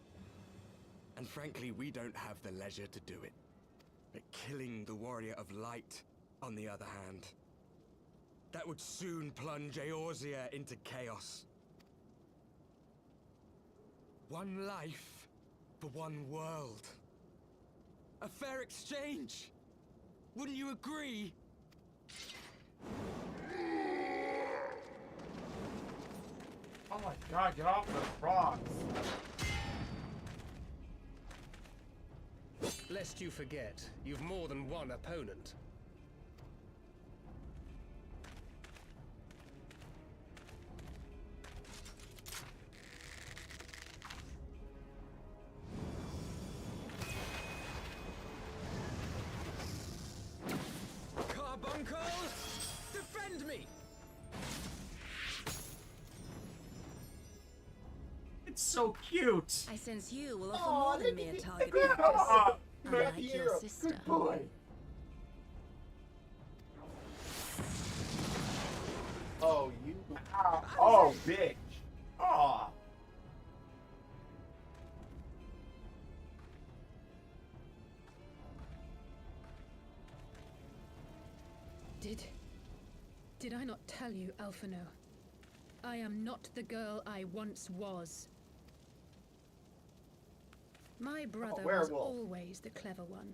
And frankly, we don't have the leisure to do it. But killing the Warrior of Light, on the other hand, that would soon plunge Eorzea into chaos. One life for one world. A fair exchange! Wouldn't you agree? Oh my god, get off the rocks! Lest you forget, you've more than one opponent. Carbuncle! Defend me! It's so cute! I sense you will offer more than mere target Good practice. boy. Unlike your sister. Good boy. Oh, you. Oh, bitch! Aw! Did I not tell you, Alphino? I am not the girl I once was. My brother was werewolf. always the clever one,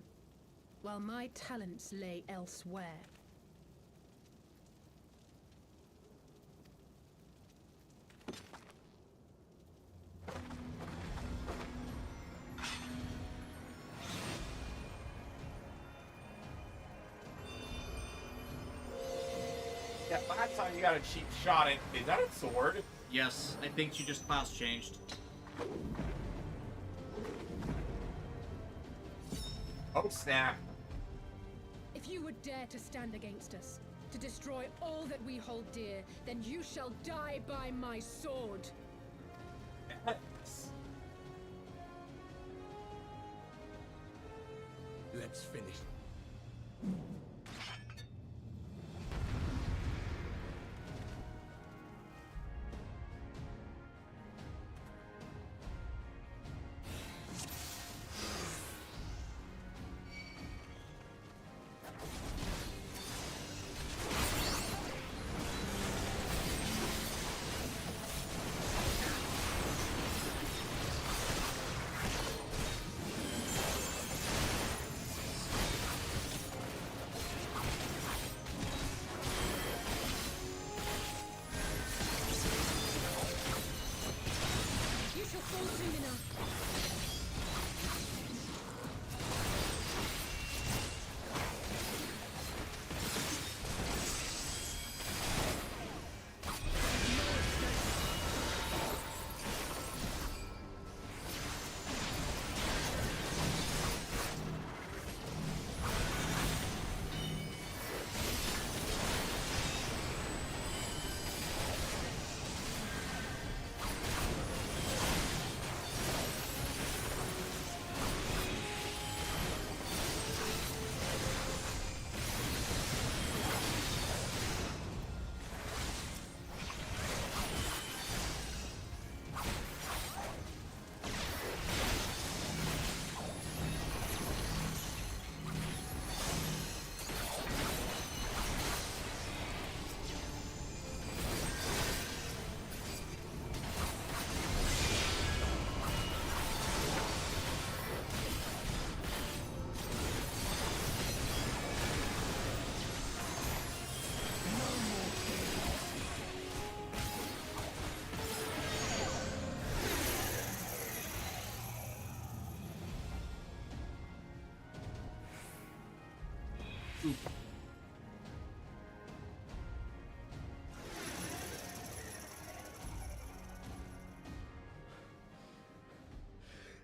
while my talents lay elsewhere. Yeah, last time you got a cheap shot in. Is that a sword? Yes, I think she just class changed. Oh, snap. If you would dare to stand against us, to destroy all that we hold dear, then you shall die by my sword. Let's finish. You shall fall soon enough.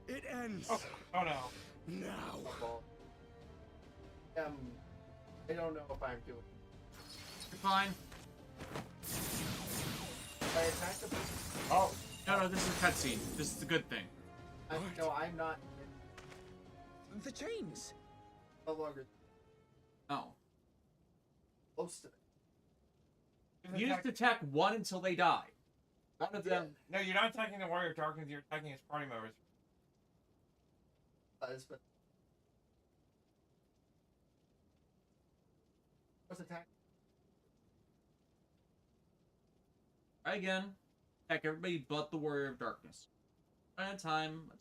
It ends. Oh no. Now. I don't know if I'm doing. You're fine. I attacked him. Oh. No, this is a cutscene. This is a good thing. No, I'm not. The chains. No longer Oh. close to it. You just attack one until they die. One of them. No, you're not attacking the Warrior of Darkness, you're attacking his party members. But what's attack? Try again. Attack everybody but the Warrior of Darkness. One at a time.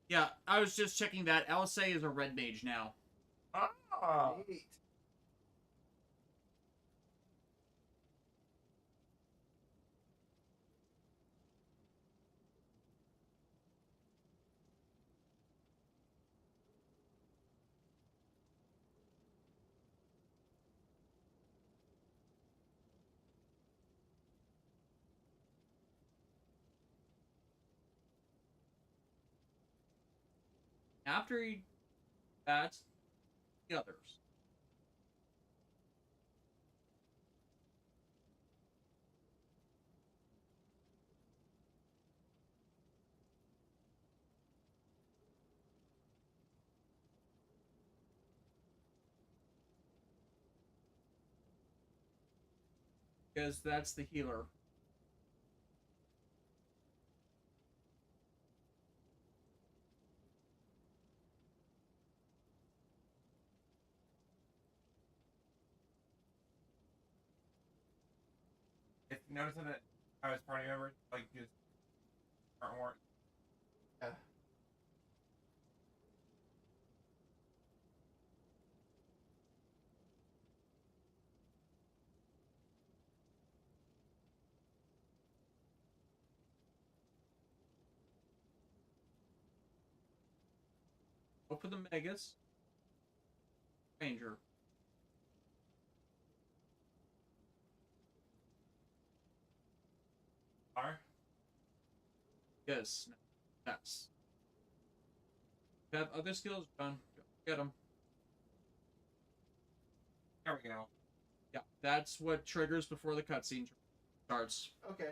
Yeah, I was just checking that. LSA is a red mage now. Ah. Neat. After he bats the others. Because that's the healer. noticing that I was party members like just aren't more. Yeah. Go for the Megas. Ranger. Are? Yes. Yes. You have other skills, John. Get them. There we go. Yeah, that's what triggers before the cutscene starts. Okay.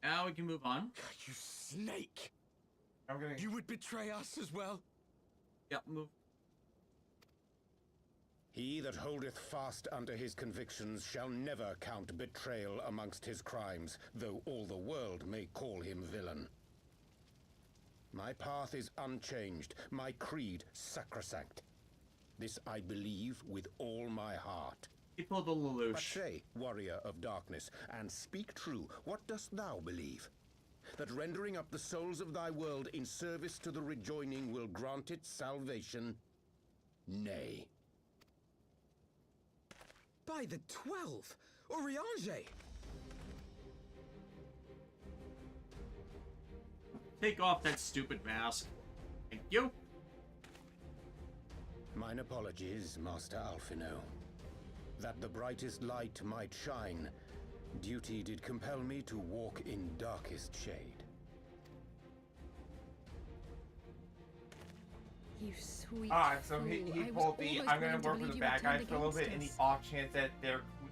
Now we can move on. You snake! I'm gonna... You would betray us as well? Yep, move. He that holdeth fast unto his convictions shall never count betrayal amongst his crimes, though all the world may call him villain. My path is unchanged, my creed sacrosanct. This I believe with all my heart. People the Lelouch. But say, warrior of darkness, and speak true, what dost thou believe? That rendering up the souls of thy world in service to the rejoining will grant it salvation? Nay. By the 12! Oriange! Take off that stupid mask. Thank you. Mine apologies, Master Alphino. That the brightest light might shine, duty did compel me to walk in darkest shade. You sweet so he fool. I was pulled the almost I'm gonna willing to work with believe the you bad had guys turned for a little bit in the against off chance that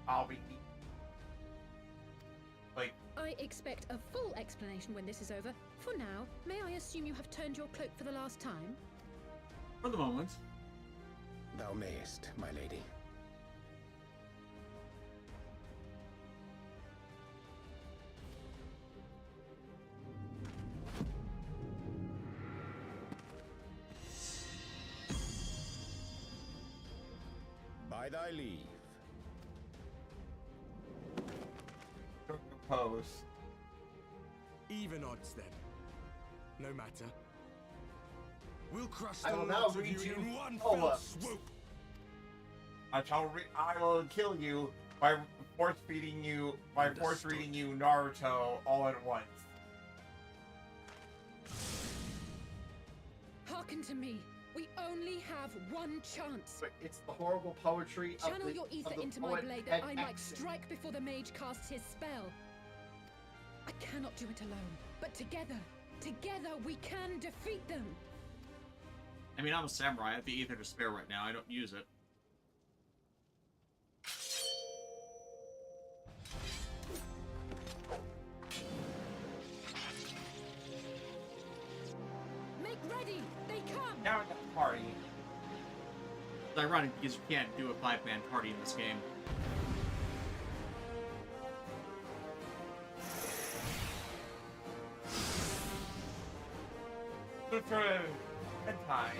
I'll be like. I expect a full explanation when this is over. For now, may I assume you have turned your cloak for the last time? For the moment. Thou mayest, my lady. By thy leave. Pose. Even odds then. No matter. We'll crush I the will now lots of read you you in one poems. fell swoop. I will kill you by force feeding you Naruto all at once. Hearken to me. We only have one chance. But it's the horrible poetry of Channel the, your ether of the into my poet blade that I Ed might Exon. strike before the mage casts his spell. I cannot do it alone, but together we can defeat them. I mean, I'm a samurai. I have the ether to spare right now. I don't use it. Make ready! They come! Now it's a party. It's ironic because you can't do a 5-man party in this game. Good for a tie.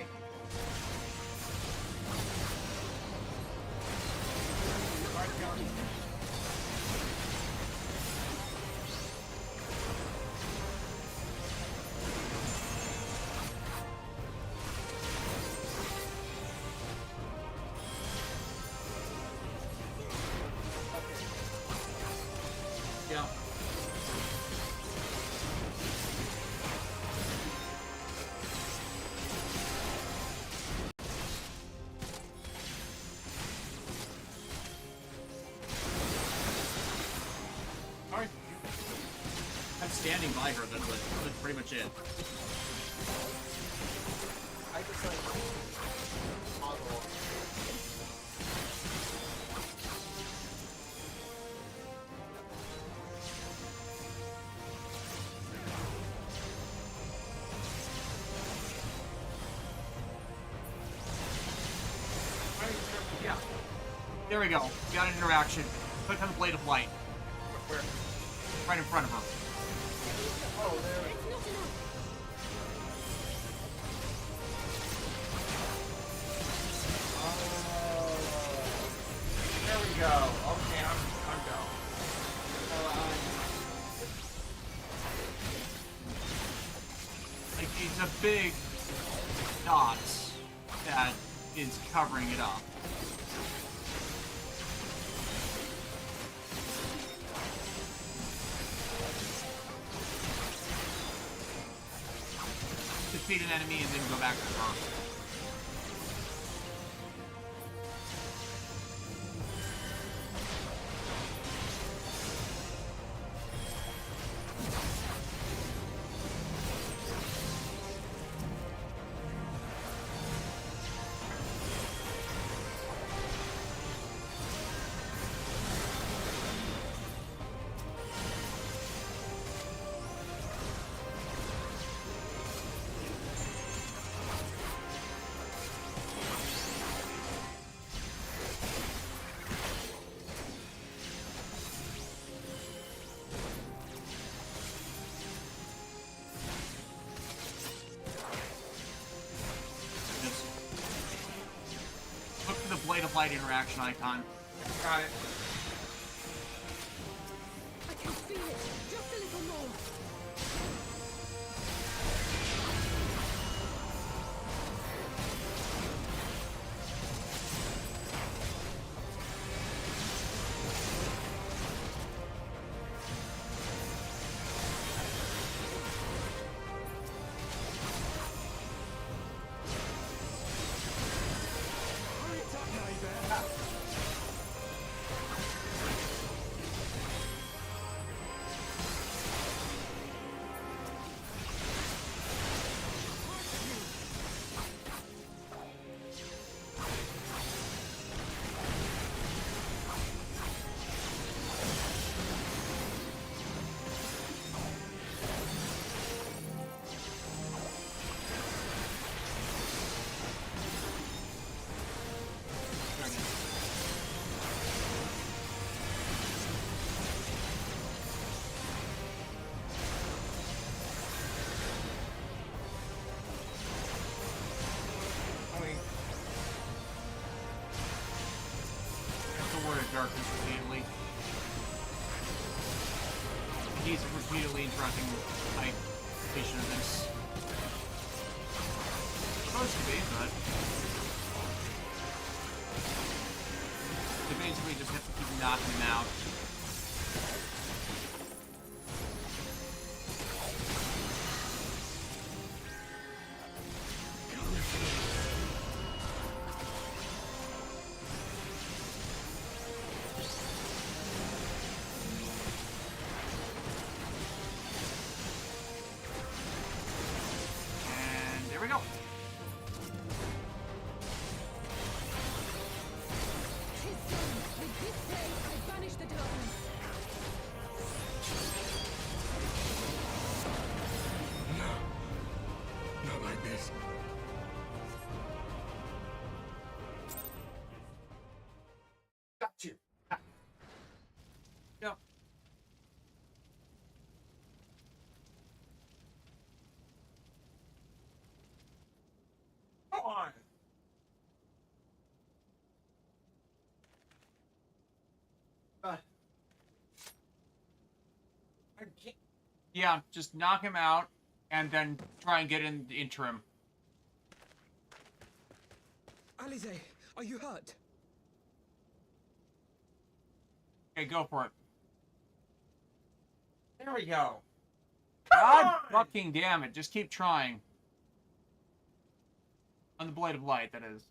Yeah. Alright. I'm standing by her, that's pretty much it. I just like toggle. Yeah. There we go. We got an interaction. Click on the Blade of Light. Where? Right in front of her. Oh, there we go. There we go. Okay, I'm go. Like, it's a big dot that is covering it up. Defeat an enemy and then go back to her. Blade of Light interaction icon. Got it. I can feel it. Just a little more. Darkness repeatedly. He's repeatedly interrupting my completion of this. Supposed to be, but they basically just have to keep knocking him out. Yeah, just knock him out, and then try and get in the interim. Alize, are you hurt? Okay, go for it. There we go. God fucking damn it, just keep trying. On the Blade of Light, that is.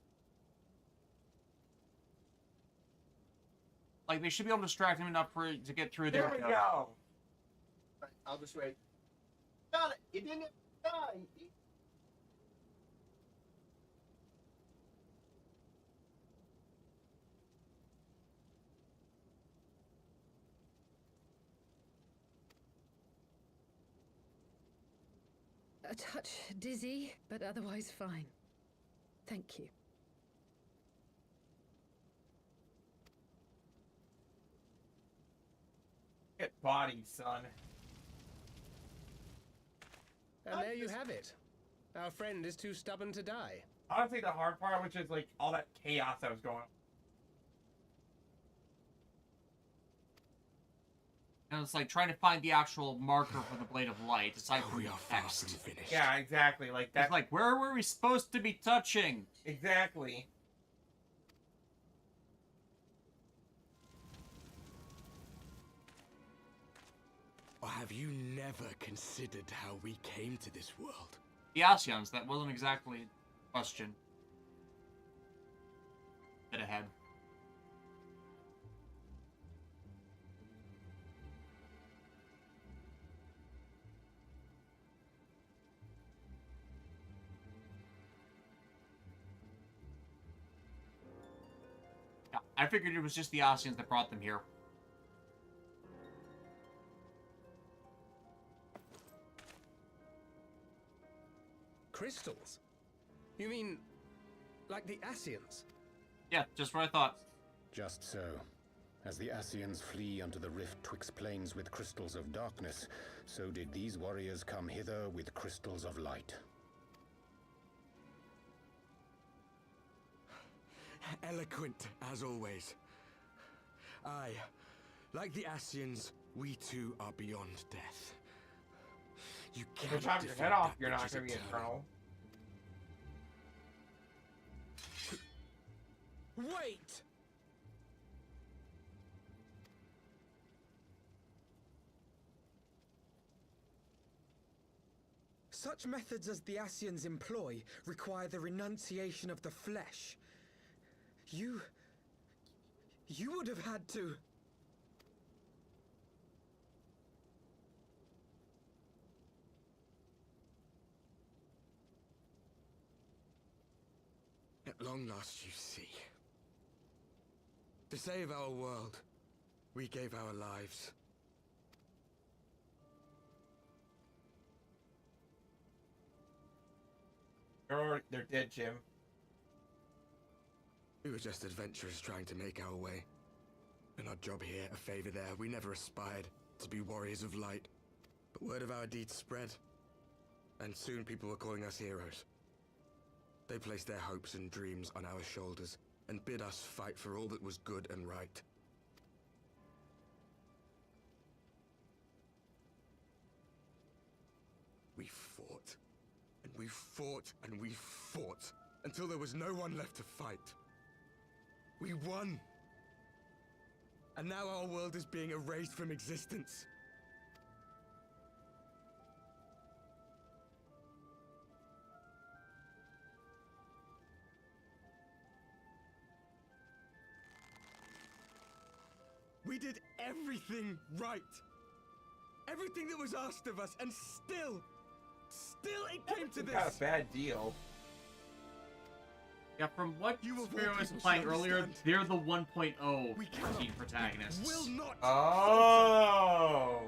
Like, they should be able to distract him enough for to get through there. There we go. Right, I'll just wait. Got it! He didn't die! A touch dizzy, but otherwise fine. Thank you. Get body, son. And there you have it. Our friend is too stubborn to die. Honestly, the hard part, which is like all that chaos that was going on. And it's like trying to find the actual marker for the Blade of Light. It's like we are fast and finished. Yeah, exactly. Like that's It's like, where were we supposed to be touching? Exactly. Or have you never considered how we came to this world? The Ascians, that wasn't exactly a question. Bit ahead. Yeah, I figured it was just the Ascians that brought them here. Crystals? You mean, like the Ascians? Yeah, just what I thought. Just so. As the Ascians flee unto the rift twixt planes with crystals of darkness, so did these warriors come hither with crystals of light. Eloquent, as always. Aye, like the Ascians, we too are beyond death. You If can't you chop your defeat head off, that you're which not is going to be eternal. Wait! Such methods as the Ascians employ require the renunciation of the flesh. You would have had to... At long last, you see. To save our world, we gave our lives. They're dead, Jim. We were just adventurers trying to make our way. An odd job here, a favor there. We never aspired to be warriors of light. But word of our deeds spread. And soon people were calling us heroes. They placed their hopes and dreams on our shoulders and bid us fight for all that was good and right. We fought. And we fought and we fought until there was no one left to fight. We won. And now our world is being erased from existence. We did everything right. Everything that was asked of us, and still it came to this. Got a bad deal. Yeah, from what Spiro was implying earlier, they're the 1.0 team protagonists. Will not. Oh.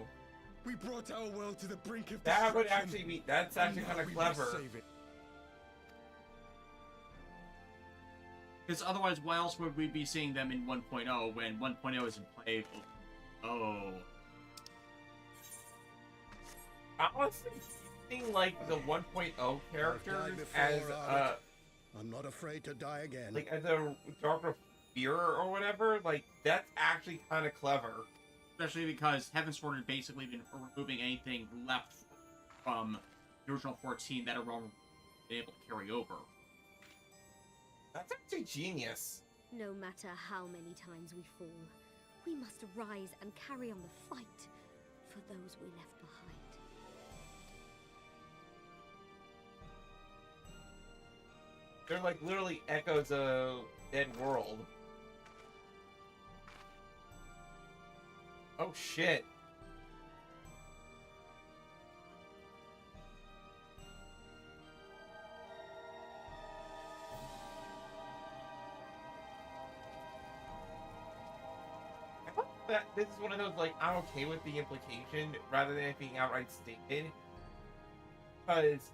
We brought our world to the brink of that would destruction, actually be. That's actually kind of clever. Because otherwise, why else would we be seeing them in 1.0 when 1.0 isn't played? Oh. Honestly, using like the 1.0 characters as I'm not afraid to die again. like as a darker fear or whatever, like that's actually kind of clever. Especially because Heavensward had basically been removing anything left from the original 14 that Iran been able to carry over. That's actually genius. No matter how many times we fall, we must arise and carry on the fight for those we left behind. They're like literally echoes of Dead World. Oh shit. I thought that this is one of those, like, I'm okay with the implication rather than it being outright stated. Because,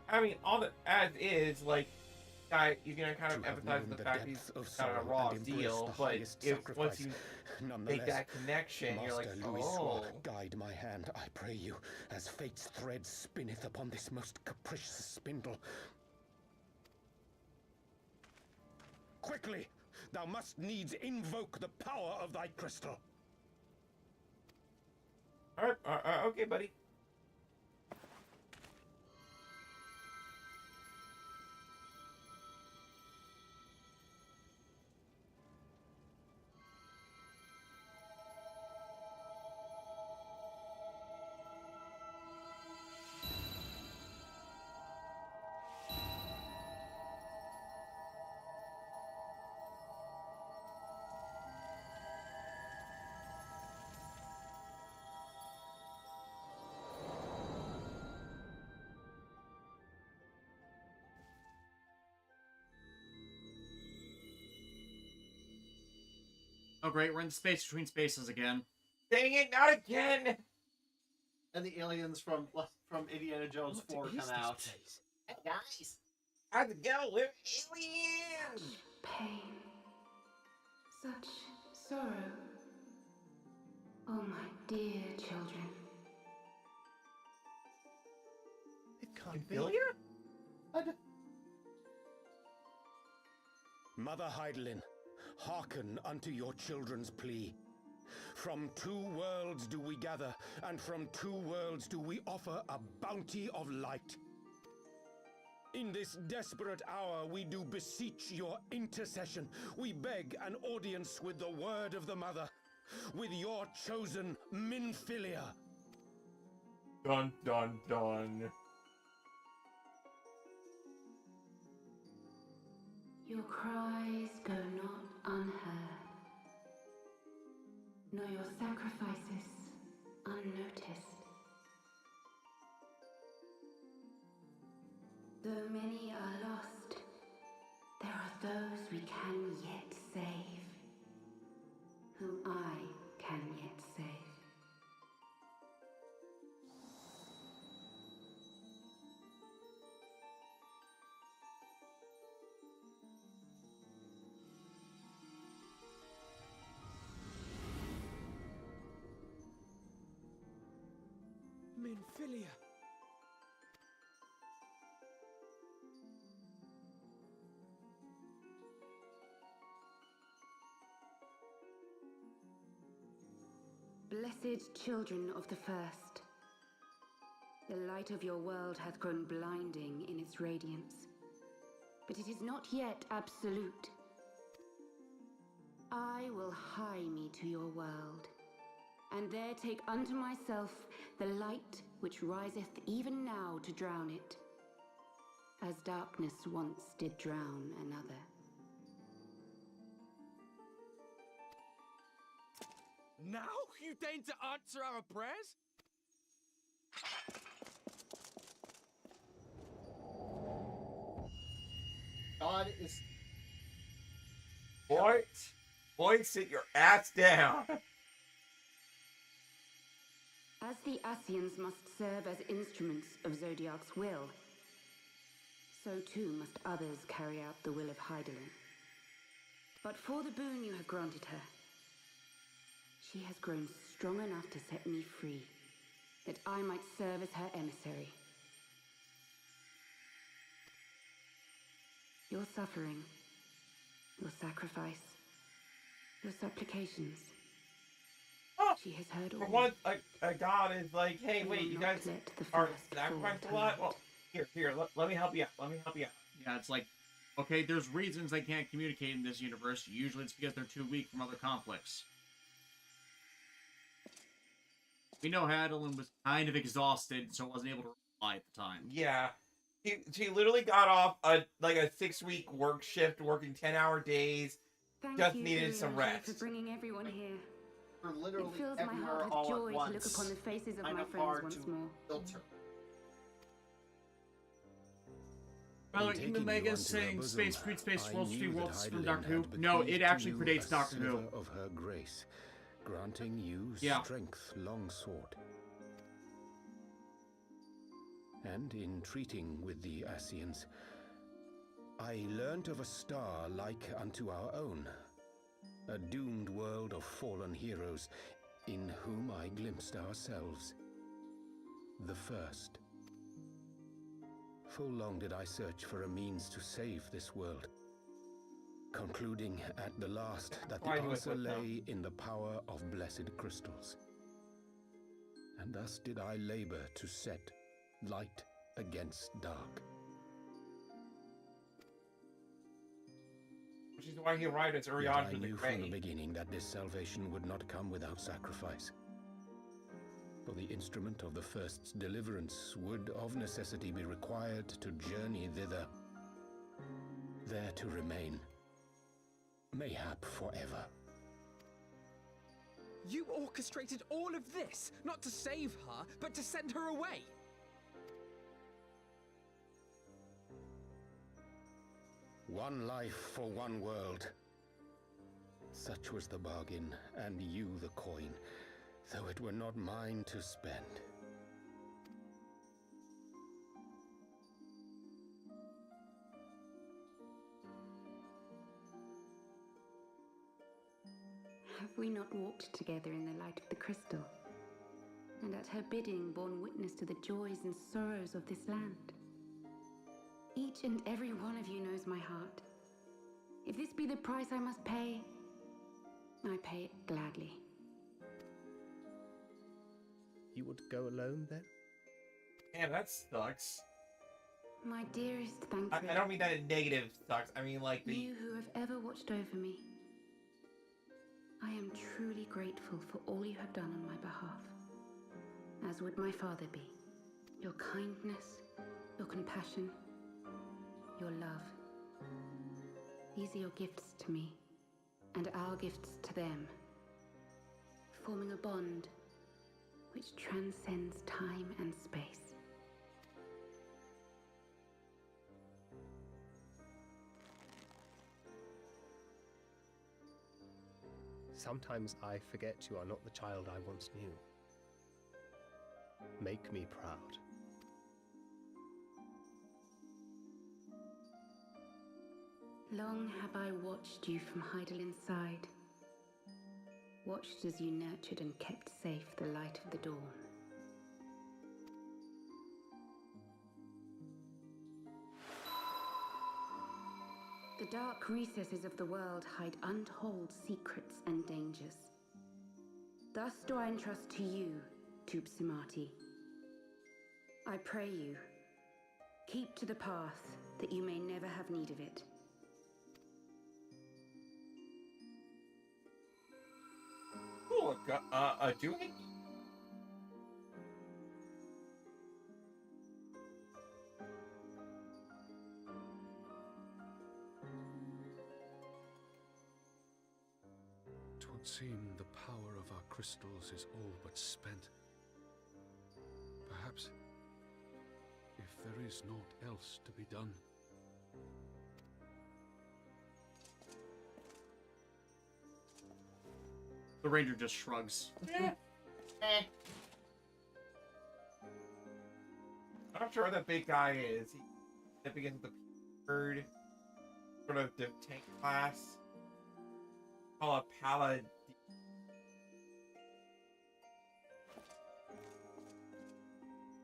I mean, all that as is, like, guy, you can kind of To have empathize known with the the fact depth he's of kind of a sorrow raw and embraced deal, the but highest if once sacrifice. you make Nonetheless, that connection, you're like, Master Louis oh. Soir, guide my hand, I pray you, as fate's thread spinneth upon this most capricious spindle. Quickly! Thou must needs invoke the power of thy crystal. Alright, okay, buddy. Oh great, we're in the space between spaces again. Dang it, not again! And the aliens from Indiana Jones 4 come out. Hey guys! How's it go? We're aliens! Pain. Such sorrow. Oh, my dear children. It can't be. Mother Heidelin, hearken unto your children's plea. From two worlds do we gather, and from two worlds do we offer a bounty of light. In this desperate hour we do beseech your intercession. We beg an audience with the word of the mother, with your chosen Minfilia. Dun dun dun. Your cries go not unheard, nor your sacrifices unnoticed. Though many are lost, there are those we can yet save, whom I can yet save. Minfilia. Blessed children of the first, the light of your world hath grown blinding in its radiance, but it is not yet absolute. I will hie me to your world, and there take unto myself the light which riseth even now to drown it, as darkness once did drown another. Now you deign to answer our prayers? God is... Boy, sit your ass down. As the Ascians must serve as instruments of Zodiac's will, so too must others carry out the will of Heidelin. But for the boon you have granted her, she has grown strong enough to set me free, that I might serve as her emissary. Your suffering, your sacrifice, your supplications, she has heard all. For once, a god is like, hey, wait, you guys are sacrificing a lot? Well, here, let me help you out. Yeah, it's like, okay, there's reasons they can't communicate in this universe. Usually it's because they're too weak from other conflicts. We know Hadelin was kind of exhausted, so wasn't able to reply at the time. Yeah. She literally got off a 6-week work shift, working 10-hour days. Just needed some rest. For bringing everyone here. For literally it fills my everywhere heart with all joy at once. to look upon the faces of Kind my of friends hard once to more. filter. By the way, even Mega's saying Space Between Space Worlds 3 Worlds from Doctor Who. No, it actually predates Doctor Who. Of her grace, granting you strength long sought. And in treating with the Ascians, I learnt of a star like unto our own, a doomed world of fallen heroes, in whom I glimpsed ourselves, the first. Full long did I search for a means to save this world, concluding at the last that the answer lay in the power of blessed crystals. And thus did I labor to set light against dark. Which is why he arrived as early Yet on I to the knew grave. from the beginning that this salvation would not come without sacrifice. For the instrument of the first's deliverance would of necessity be required to journey thither, there to remain, mayhap forever. You orchestrated all of this, not to save her, but to send her away! One life for one world. Such was the bargain, and you the coin, though it were not mine to spend. Have we not walked together in the light of the crystal, and at her bidding borne witness to the joys and sorrows of this land? Each and every one of you knows my heart. If this be the price I must pay, I pay it gladly. You would go alone, then? Damn, that sucks. My dearest Thancred. I don't mean that in negative sucks. I mean like the... You who have ever watched over me. I am truly grateful for all you have done on my behalf. As would my father be. Your kindness, your compassion, your love. These are your gifts to me, and our gifts to them, forming a bond which transcends time and space. Sometimes I forget you are not the child I once knew. Make me proud. Long have I watched you from Heidel's side, watched as you nurtured and kept safe the light of the dawn. The dark recesses of the world hide untold secrets and dangers. Thus do I entrust to you, Tupsimati. I pray you, keep to the path that you may never have need of it. Cool, do it? Twould seem the power of our crystals is all but spent. Perhaps, if there is naught else to be done. The ranger just shrugs. I'm not sure who that big guy is. He begins with the bird, sort of the tank class. Call a paladin.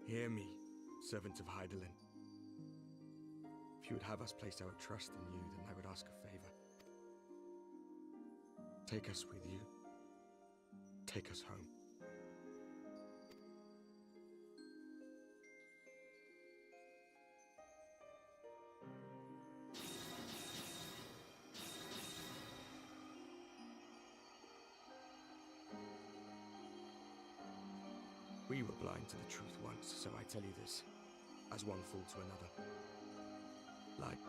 Hear me, servants of Heidelin. If you would have us place our trust in you, then I would ask a favor. Take us with you. Take us home. We were blind to the truth once, so I tell you this, as one fool to another. Light,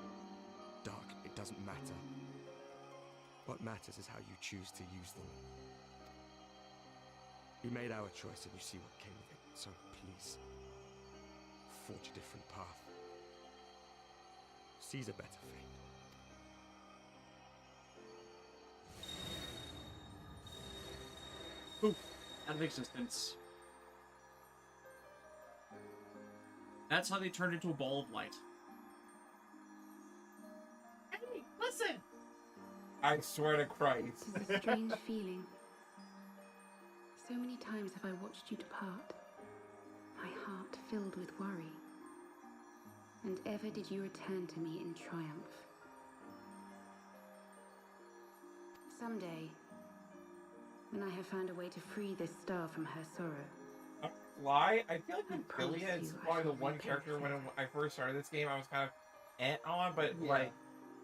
dark, it doesn't matter. What matters is how you choose to use them. We made our choice and you see what came of it, so please, forge a different path. Seize a better fate. Poof, out of existence. That's how they turned into a ball of light. I swear to Christ. It's a strange feeling. So many times have I watched you depart, my heart filled with worry. And ever did you return to me in triumph. Someday, when I have found a way to free this star from her sorrow. Lie? I feel like promise Ophelia is you I probably the shall one repay character the when favor. I first started this game I was kind of on, but Yeah. like,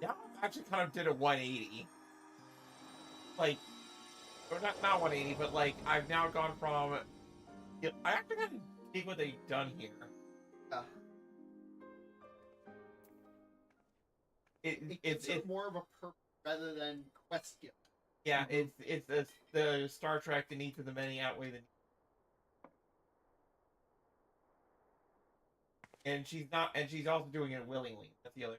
yeah, I actually kind of did a 180. Like, or not 180, but like, I've now gone from, yeah, I actually kind of dig what they've done here. It's more of a purpose rather than quest gift. Yeah, it's the Star Trek, the needs of the many outweigh the. And she's also doing it willingly. That's the other.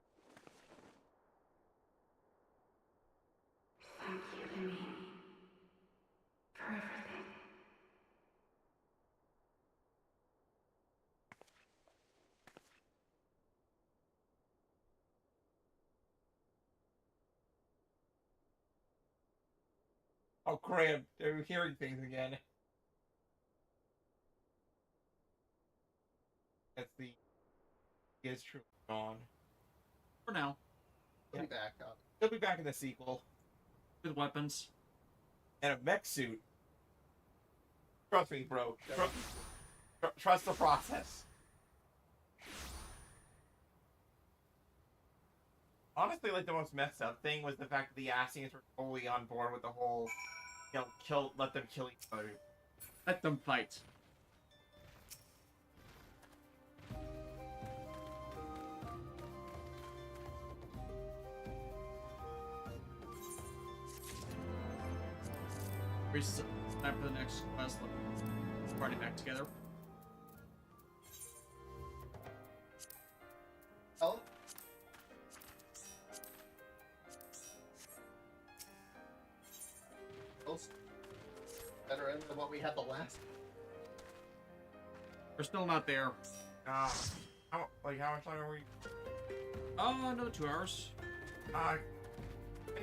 Thank you, Lemini, for everything. Oh, crap! They're hearing things again. That's the. Is true. Gone. For now. He'll be back. He'll be back in the sequel. With weapons. And a mech suit. Trust me, bro. Trust the process. Honestly, like, the most messed up thing was the fact that the Ascians were totally on board with the whole, let them kill each other. Let them fight. It's time for the next quest. Let's party back together. Oh. Better end than what we had the last. We're still not there. How much longer are we? Oh, another 2 hours. Can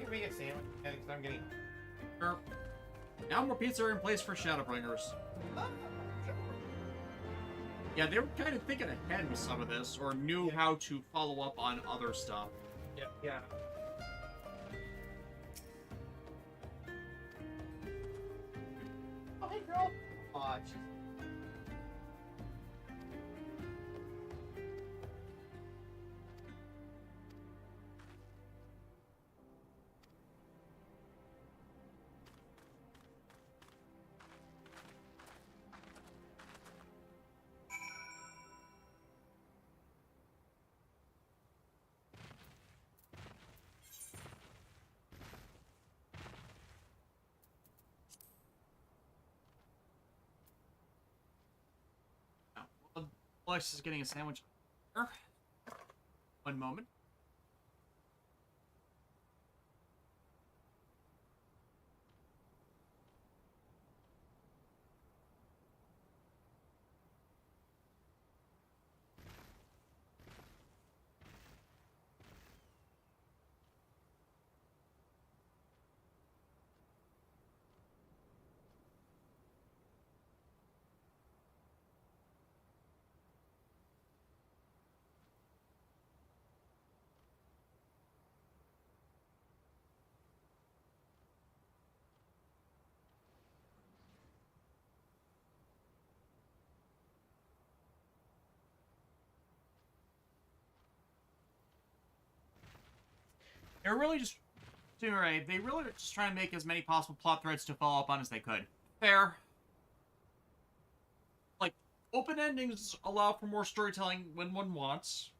you make a sandwich? Because I'm getting. Sure. Now more pizza are in place for Shadowbringers. Yeah, they were kind of thinking ahead with some of this, or knew how to follow up on other stuff. Yeah. Oh, hey, girl. Aw, jeez. Alex is getting a sandwich. One moment. They're really just they really are just trying to make as many possible plot threads to follow up on as they could. Fair. Like, open endings allow for more storytelling when one wants.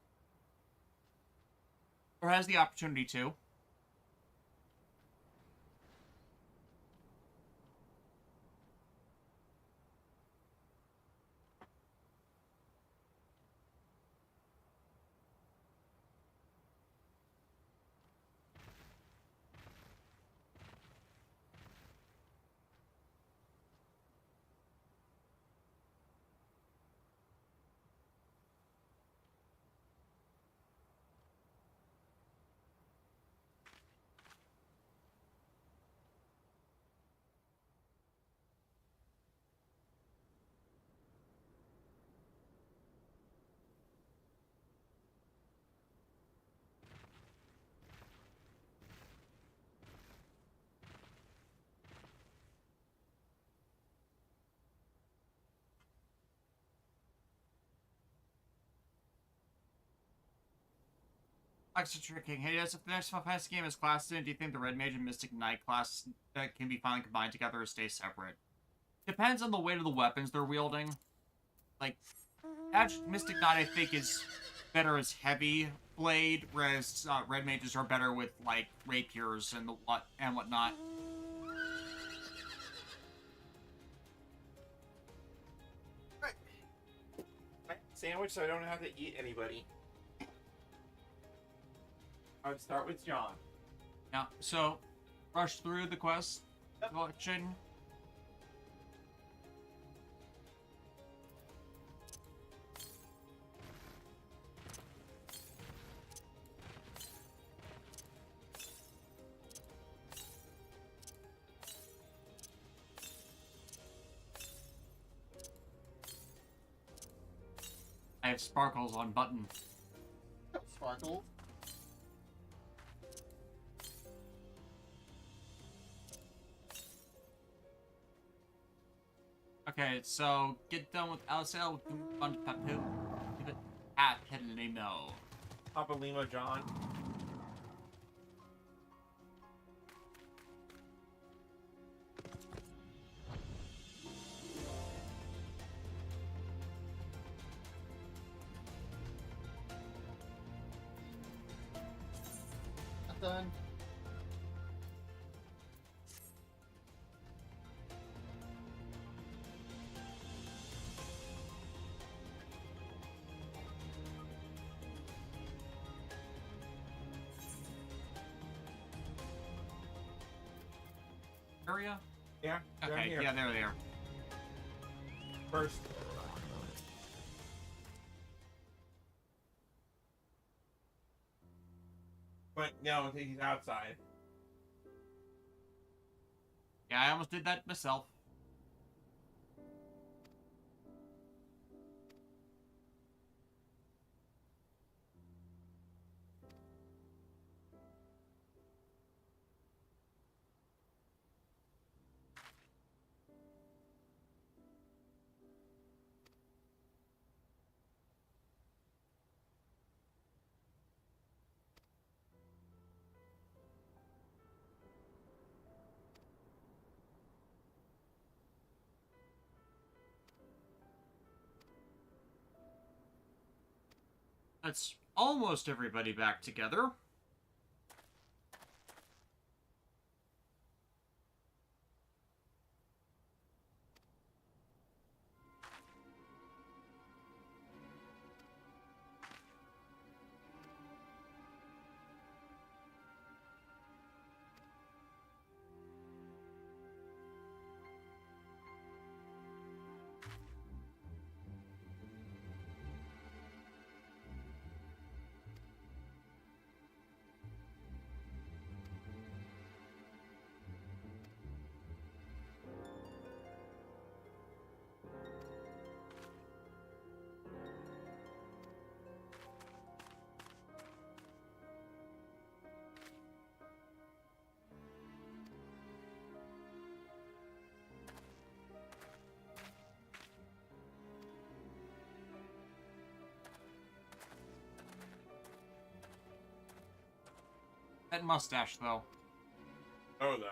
Or has the opportunity to. Extra tricking. Hey, yes, if the next Final Fantasy game is classes in, do you think the Red Mage and Mystic Knight class that can be finally combined together or stay separate? Depends on the weight of the weapons they're wielding. Like, Mystic Knight, I think, is better as heavy blade, whereas Red Mages are better with, like, rapiers and whatnot. Sandwich so I don't have to eat anybody. I would start with John. Yeah, so rush through the quest collection. I have sparkles on button. Sparkles. Okay, so get done with LSL, on Papu. Give it at Limo. Papa Limo John. Done. Area? Yeah. Okay, here. yeah, there they are. First. But no, he's outside. Yeah, I almost did that myself. That's almost everybody back together. That mustache, though. Oh, the...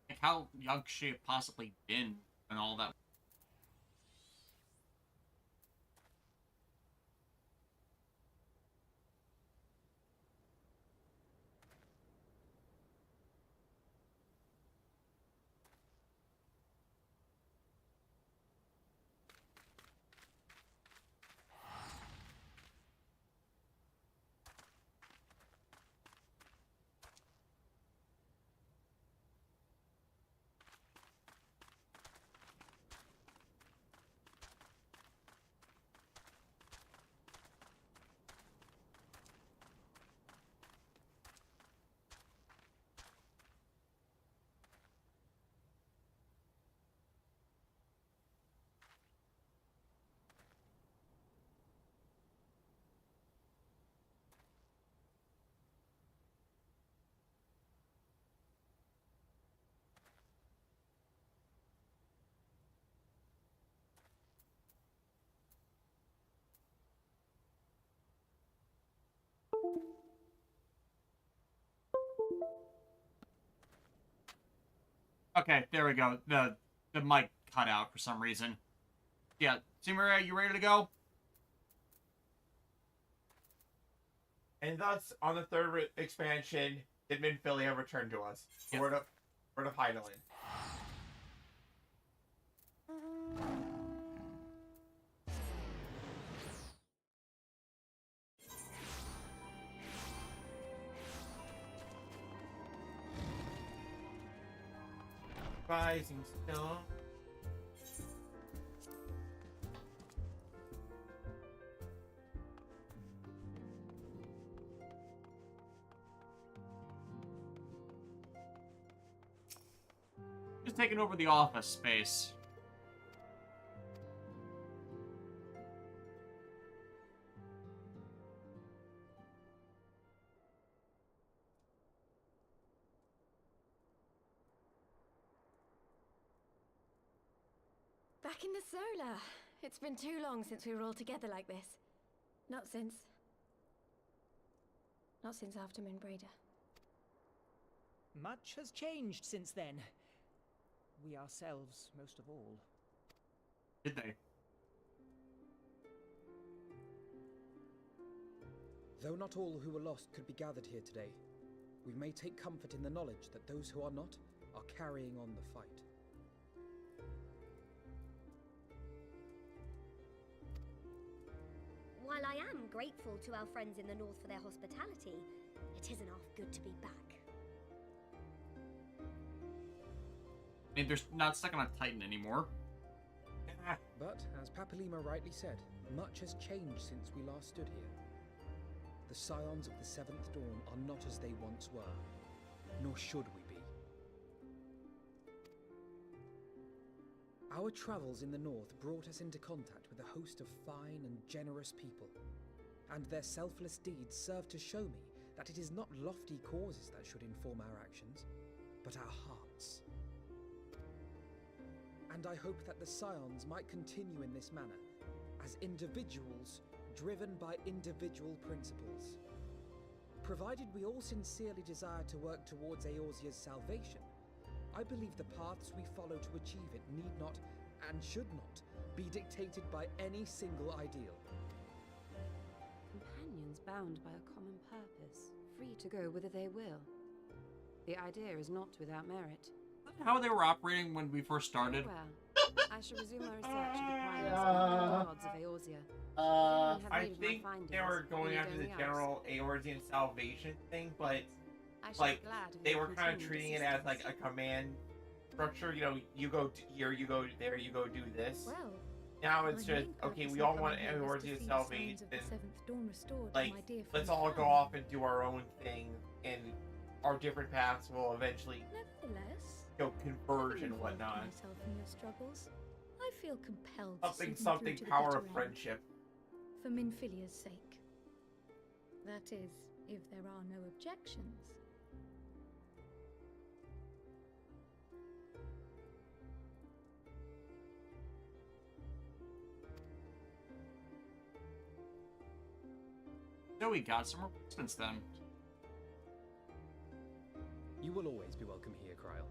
Like, how young could she have possibly been and all that? Okay, there we go. The mic cut out for some reason. Yeah, Simura, you ready to go? And thus, on the third expansion, did Minfilia return to us? Yes. Word of Hydaelyn. Rising Stone. Just taking over the office space. Back in the solar. It's been too long since we were all together like this. Not since after Moonbraider. Much has changed since then. We ourselves, most of all. Did they? Though not all who were lost could be gathered here today, we may take comfort in the knowledge that those who are not are carrying on the fight. While I am grateful to our friends in the north for their hospitality, it isn't half good to be back. I mean, they're not stuck on a Titan anymore. But, as Papalima rightly said, much has changed since we last stood here. The Scions of the Seventh Dawn are not as they once were, nor should we be. Our travels in the north brought us into contact with a host of fine and generous people, and their selfless deeds serve to show me that it is not lofty causes that should inform our actions, but our hearts. And I hope that the Scions might continue in this manner, as individuals driven by individual principles. Provided we all sincerely desire to work towards Eorzea's salvation, I believe the paths we follow to achieve it need not, and should not, be dictated by any single ideal. Companions bound by a common purpose, free to go whither they will. The idea is not without merit. How they were operating when we first started. Well, I shall resume my research of the primates and the gods of Eorzea. I think they were going after the general Eorzean salvation thing, but like they were kind of treating it as like a command structure. You know, you go here, you go there, you go do this. Well, now it's just okay. We all want Eorzea's salvation. Like, let's all go off and do our own thing, and our different paths will eventually converge and whatnot. Myself in your struggles, I feel compelled Something power of friendship. For Minfilia's sake. That is, if there are no objections. So we got some replacements then. You will always be welcome here, Kryl.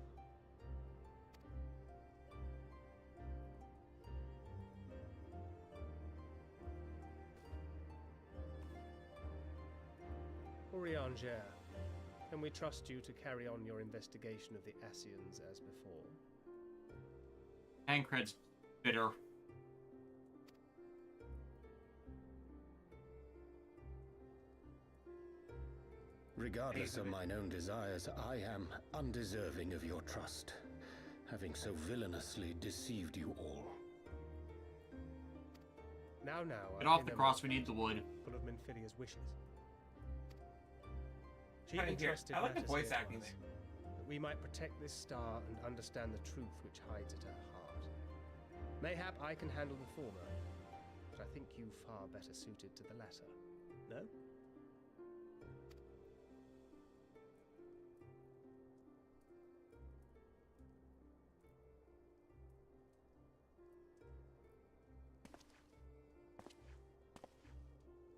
Urianger, can we trust you to carry on your investigation of the Ascians as before? Tancred's bitter. Regardless of mine own desires, I am undeserving of your trust, having so villainously deceived you all. Now, Get off the cross, we need the wood. Full of Minfilia's wishes. She I entrusted like the matters voice here to acting us, there. that we might protect this star and understand the truth which hides at her heart. Mayhap I can handle the former, but I think you far better suited to the latter. No?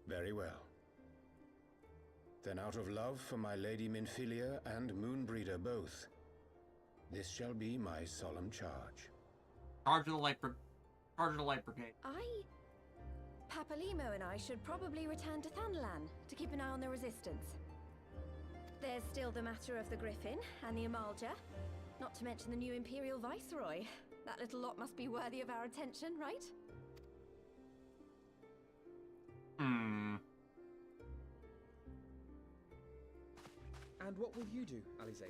Very well. Then out of love for my Lady Minfilia and Moonbreeder both, this shall be my solemn charge. Charge of the Light Brigade. Papalimo and I should probably return to Thanalan to keep an eye on the Resistance. There's still the matter of the Griffin and the Amalja, not to mention the new Imperial Viceroy. That little lot must be worthy of our attention, right? And what will you do, Alize?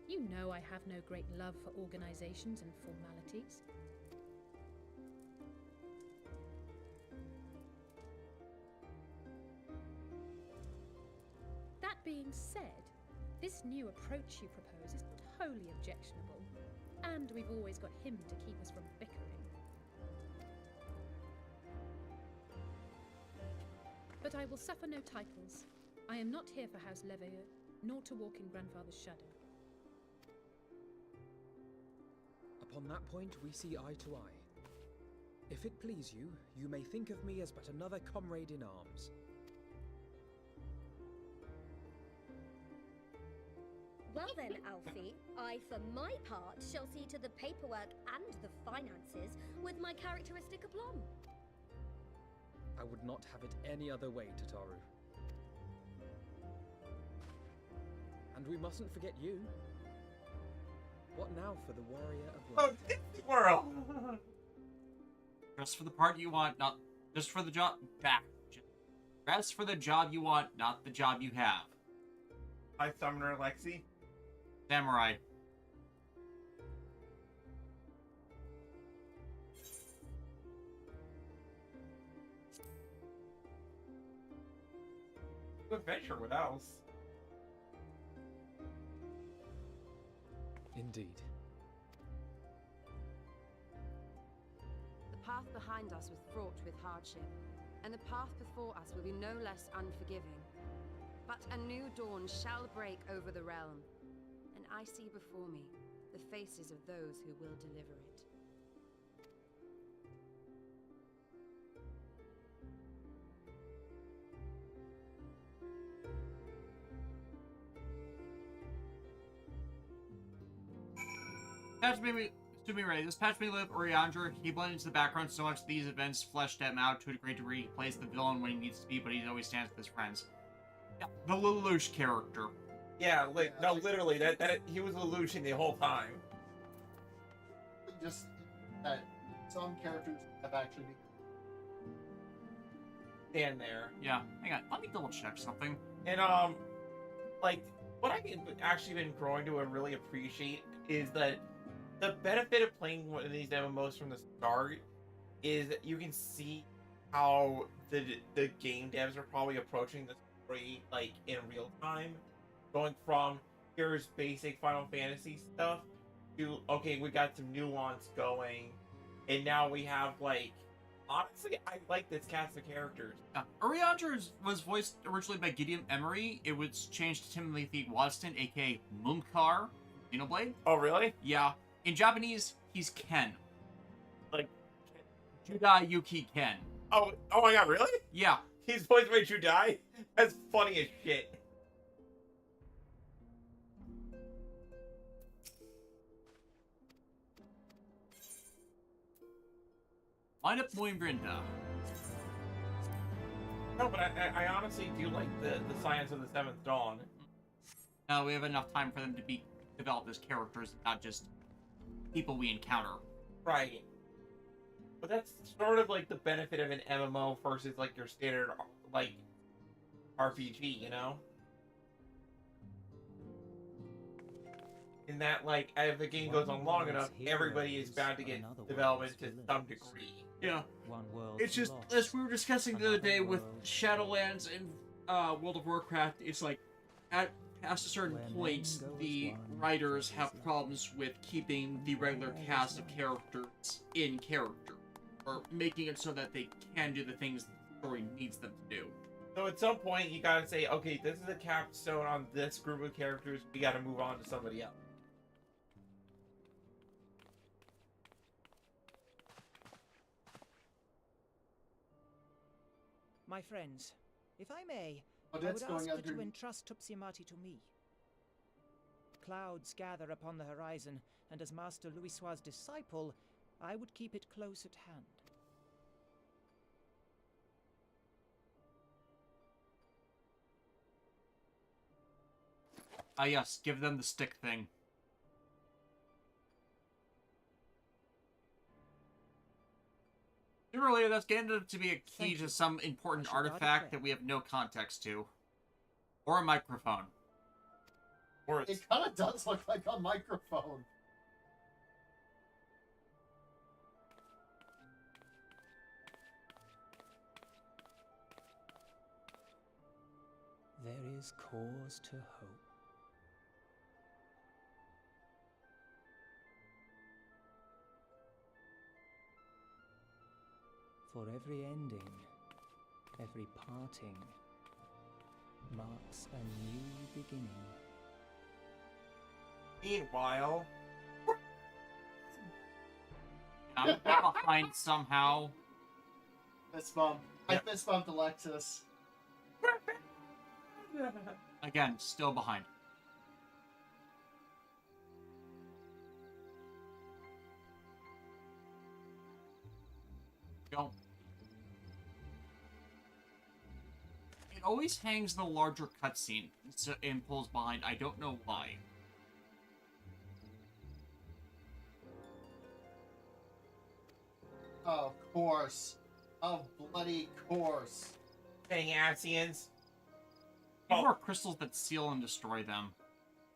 You know I have no great love for organizations and formalities. That being said, this new approach you propose is not wholly objectionable, and we've always got him to keep us from bickering. But I will suffer no titles. I am not here for House Leveilleur, nor to walk in Grandfather's shadow. Upon that point, we see eye to eye. If it please you, you may think of me as but another comrade in arms. Well then, Alfie, I, for my part, shall see to the paperwork and the finances with my characteristic aplomb. I would not have it any other way, Tataru. And we mustn't forget you. What now for the Warrior of Light? Oh, Disney World! Just for the part you want, not just for the job. Just for the job you want, not the job you have. Hi, Summoner Lexi. Samurai. Adventure, what else? Indeed. The path behind us was fraught with hardship, and the path before us will be no less unforgiving. But a new dawn shall break over the realm, and I see before me the faces of those who will deliver it. Patch made me ready. This patch made me live Oriandra. He blended into the background so much that these events fleshed him out to a great degree. He plays the villain when he needs to be, but he always stands with his friends. Yeah, the Lelouch character. Yeah, literally, that he was Lelouch the whole time. Just that some characters have actually Stand there. Yeah, hang on. Let me double check something. And like what I've actually been growing to really appreciate is that the benefit of playing one of these MMOs from the start is that you can see how the game devs are probably approaching the story like in real time, going from here's basic Final Fantasy stuff to okay, we got some nuance going, and now we have like honestly I like this cast of characters. Oriandra was voiced originally by Gideon Emery. It was changed to Timothy Wadston, aka Munkar, Xenoblade. Oh really? Yeah. In Japanese, he's Ken. Like Judai Yuki Ken. Oh my god, really? Yeah. He's voiced by Judai? That's funny as shit. Line up Moimbrinda. No, but I honestly do like the Science of the Seventh Dawn. Now we have enough time for them to be developed as characters, not just people we encounter. Right. But that's sort of like the benefit of an MMO versus like your standard like RPG, you know? In that like if the game goes on long enough, everybody is bound to get development to some degree. Yeah. One world It's just lost, as we were discussing the other day with Shadowlands and World of Warcraft, it's like past a certain point, the writers have problems with keeping the regular cast of characters in character, or making it so that they can do the things the story needs them to do. So at some point, you gotta say, okay, this is a capstone on this group of characters, we gotta move on to somebody else. My friends, If I may, Oh, I that's would going ask that you under- entrust Tupsimati to me. Clouds gather upon the horizon, and as Master Louisoix's disciple, I would keep it close at hand. Ah, yes, give them the stick thing. Sooner or later, that's going to be a key to some important artifact that we have no context to. Or a microphone. Or It kind of does look like a microphone. There is cause to hope. For every ending, every parting, marks a new beginning. Meanwhile, I'm behind somehow. Fist bump. I fist bumped Alexis. Again, still behind. Go. It always hangs the larger cutscene and pulls behind. I don't know why. Of course. Of bloody course. dang Asians. Need more crystals that seal and destroy them.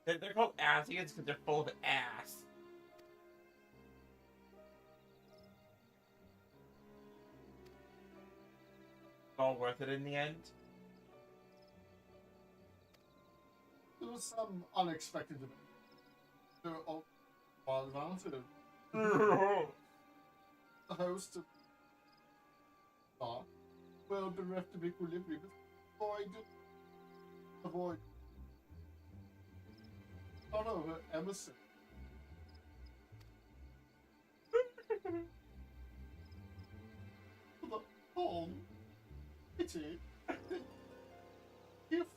They're called Asians because they're full of ass. All worth it in the end. There was some unexpected event. There were all mounted. The host of well bereft of equilibrium. Avoid. Not over Emerson. The home. Pity. Gift.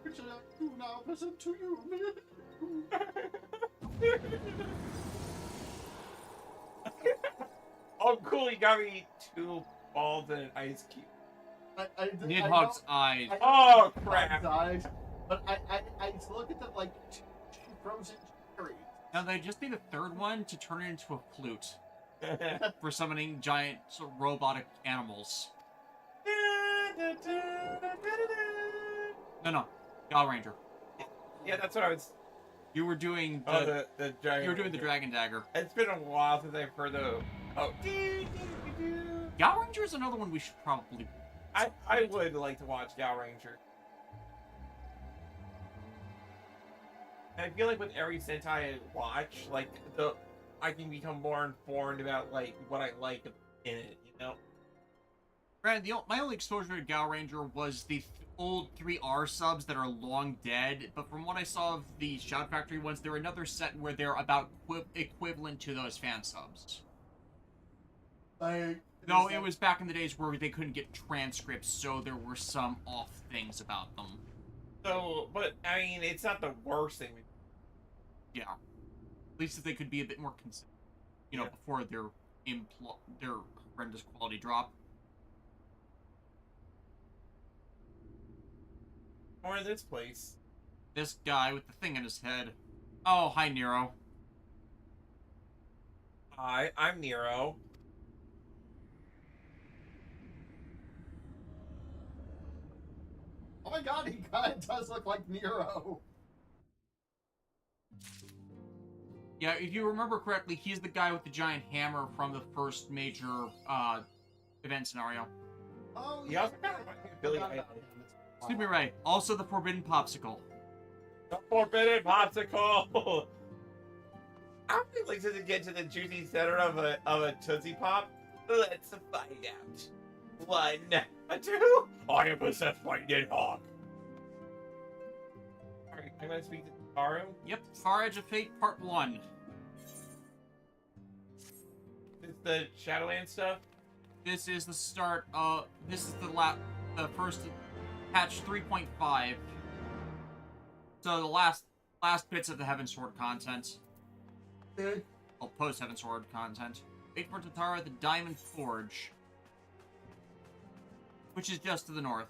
Which I do now present to you. Oh, cool! You got me 2 balls and an ice cube. Nidhogg's eyes. Oh crap! Died, but I look at them like frozen cherries. Now they just need a third one to turn it into a flute for summoning giant robotic animals. No, Gal Ranger. Yeah, that's what I was. You were doing the dragon. You were doing the dragon dagger. It's been a while since I've heard the. Oh. Gal Ranger is another one we should probably. I would like to watch Gal Ranger. I feel like with every Sentai I watch, like I can become more informed about like what I like in it, you know. Granted, my only exposure to Gal Ranger was the old 3R subs that are long dead, but from what I saw of the Shout Factory ones, they're another set where they're about equivalent to those fan subs. No, it was back in the days where they couldn't get transcripts, so there were some off things about them. So, but I mean, it's not the worst thing. Yeah, at least if they could be a bit more consistent, you know, before their horrendous quality drop. Or in this place. This guy with the thing in his head. Oh, hi, Nero. Hi, I'm Nero. Oh my god, he kind of does look like Nero. Yeah, if you remember correctly, he's the guy with the giant hammer from the first major event scenario. Oh, yeah. He also kind of reminds me of Billy Idol. Excuse me, Ray. Also the Forbidden Popsicle. The Forbidden Popsicle! I would like to get to the juicy center of a Tootsie Pop. Let's find out. 1, 2. I am possessed by Nidhogg. Alright, I'm gonna speak to Taru. Yep, Far Edge of Fate Part 1. This is the Shadowland stuff? This is the start this is the first patch 3.5. So the last bits of the Heaven Sword content. Well, post Heaven Sword content. Wait for Tatara at the Diamond Forge, which is just to the north.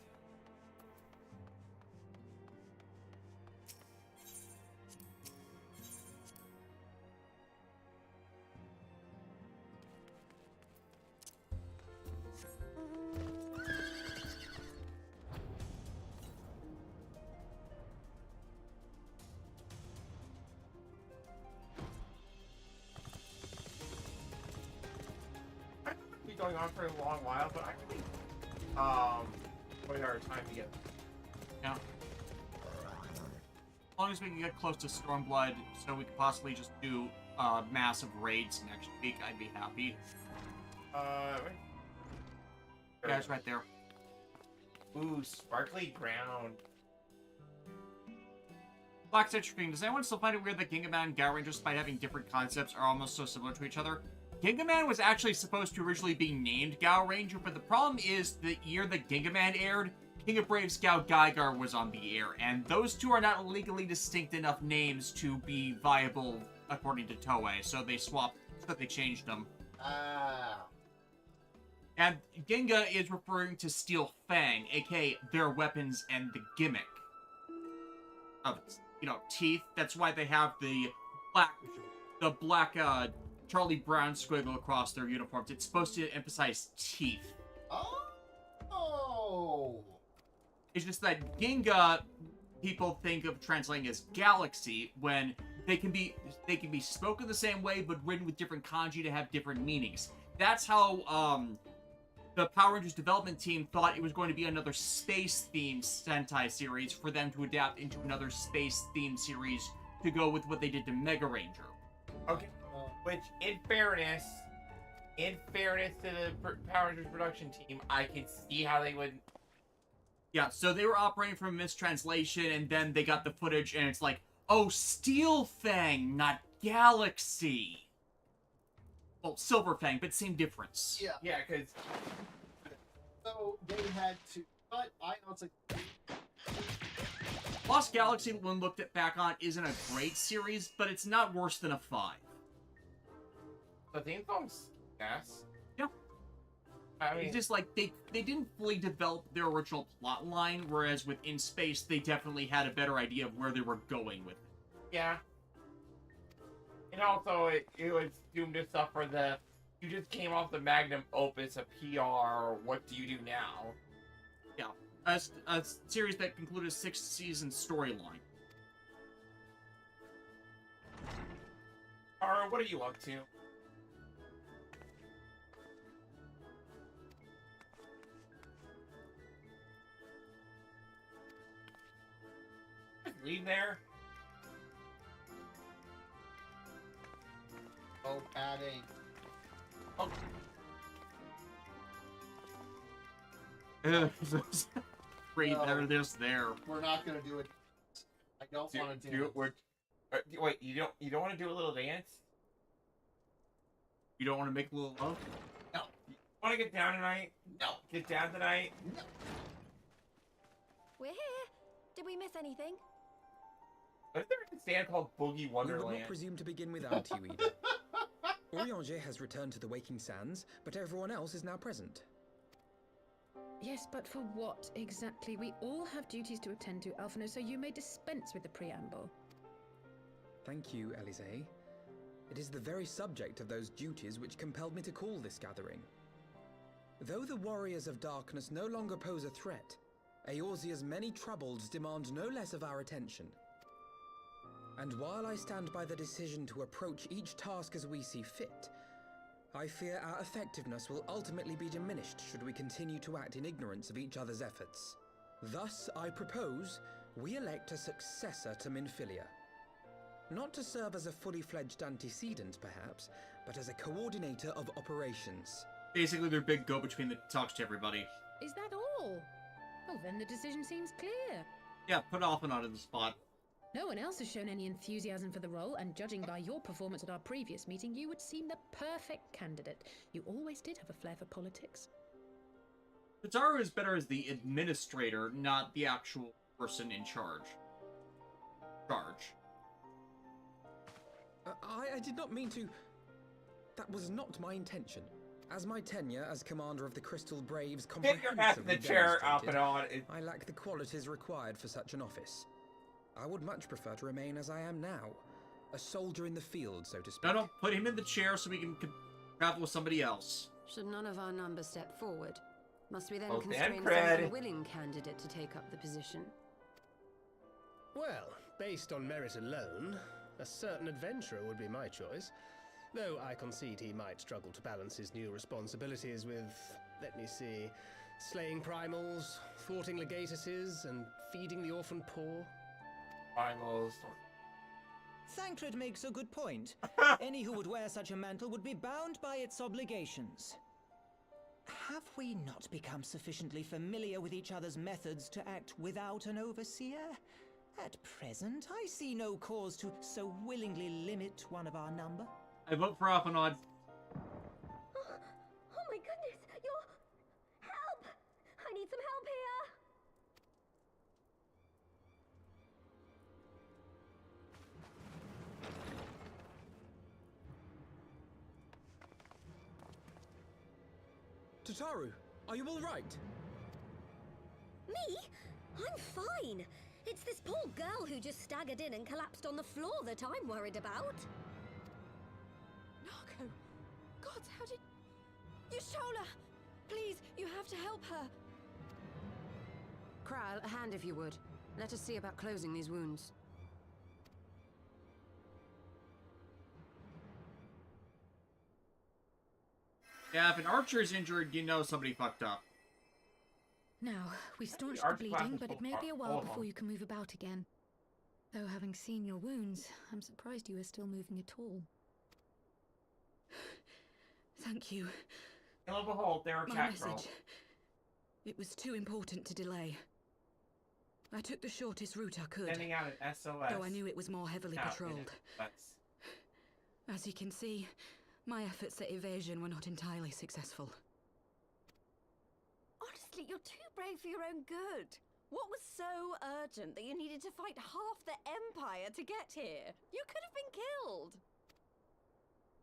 Going on for a long while, but I think wait our time to get. Yeah. As long as we can get close to Stormblood, so we could possibly just do massive raids next week, I'd be happy. Wait. Guys, right there. Ooh, sparkly ground. Black Citrine, does anyone still find it weird that Gingaman and Gao Ranger, despite having different concepts, are almost so similar to each other? Gingaman was actually supposed to originally be named Gao Ranger, but the problem is the year that Gingaman aired, King of Braves Gao Gaigar was on the air, and those two are not legally distinct enough names to be viable according to Toei, so they changed them. Ah. And Ginga is referring to Steel Fang, aka their weapons and the gimmick of, teeth. That's why they have the black Charlie Brown squiggle across their uniforms. It's supposed to emphasize teeth. Oh! It's just that Ginga, people think of translating as galaxy when they can be spoken the same way but written with different kanji to have different meanings. That's how the Power Rangers development team thought it was going to be another space-themed Sentai series for them to adapt into another space-themed series to go with what they did to Mega Ranger. Okay. Which, in fairness to the Power Rangers production team, I can see how they would. Yeah, so they were operating from a mistranslation, and then they got the footage, and it's like, oh, Steel Fang, not Galaxy. Well, Silver Fang, but same difference. Yeah. Yeah, because. So they had to. But I know it's like. Lost Galaxy, when looked at back on, isn't a great series, but it's not worse than a 5. The theme songs, yes. Yeah. I mean, it's just like they didn't fully develop their original plot line, whereas with In Space, they definitely had a better idea of where they were going with it. Yeah. And also, it was doomed to suffer the. You just came off the magnum opus of PR. What do you do now? Yeah. A series that concluded a 6-season storyline. Ara, what are you up to? Just leave there. Oh, padding. Oh. Great, no, there's there. We're not gonna do it. I don't want to do it. Wait, you don't want to do a little dance? You don't want to make a little love? No. You want to get down tonight? No. Get down tonight? No. We're here. Did we miss anything? What if there's a stand called Boogie We Wonderland? would not presume to begin without you, Ida. Orianger has returned to the Waking Sands, but everyone else is now present. Yes, but for what exactly? We all have duties to attend to, Alphino, so you may dispense with the preamble. Thank you, Elise. It is the very subject of those duties which compelled me to call this gathering. Though the Warriors of Darkness no longer pose a threat, Eorzea's many troubles demand no less of our attention. And while I stand by the decision to approach each task as we see fit, I fear our effectiveness will ultimately be diminished should we continue to act in ignorance of each other's efforts. Thus, I propose we elect a successor to Minfilia. Not to serve as a fully fledged antecedent, perhaps, but as a coordinator of operations. Basically, their big go-between that talks to everybody. Is that all? Well, then the decision seems clear. Yeah, put Alphinaud in the spot. No one else has shown any enthusiasm for the role, and judging by your performance at our previous meeting, you would seem the perfect candidate. You always did have a flair for politics. Tataru is better as the administrator, not the actual person in charge. I did not mean to... That was not my intention. As my tenure as commander of the Crystal Braves Get your ass in the chair, Alpidon. I lack the qualities required for such an office. I would much prefer to remain as I am now. A soldier in the field, so to speak. No, put him in the chair so we can travel with somebody else. Should none of our numbers step forward? Must we then Oh, constrain damn cred. some unwilling candidate to take up the position? Well, based on merit alone, a certain adventurer would be my choice. Though I concede he might struggle to balance his new responsibilities with, let me see, slaying primals, thwarting legatuses, and feeding the orphan poor. Primals. Thancred makes a good point. Any who would wear such a mantle would be bound by its obligations. Have we not become sufficiently familiar with each other's methods to act without an overseer? At present, I see no cause to so willingly limit one of our number. I vote for Alphanod. Oh my goodness, help! I need some help here! Tataru, are you all right? Me? I'm fine. It's this poor girl who just staggered in and collapsed on the floor that I'm worried about. Narco! God, how did... Yashola! Please, you have to help her. Kral, a hand if you would. Let us see about closing these wounds. Yeah, if an archer is injured, you know somebody fucked up. Now, we've staunched The the arch bleeding, classes but it will may be a while hold on. before you can move about again. Though having seen your wounds, I'm surprised you are still moving at all. Thank you. Lo and behold, they're a My cat girl. message. It was too important to delay. I took the shortest route I could. Sending out an SOS. Though I knew it was more heavily Now, patrolled. let's- As you can see, my efforts at evasion were not entirely successful. Honestly, you're too brave for your own good. What was so urgent that you needed to fight half the Empire to get here? You could have been killed.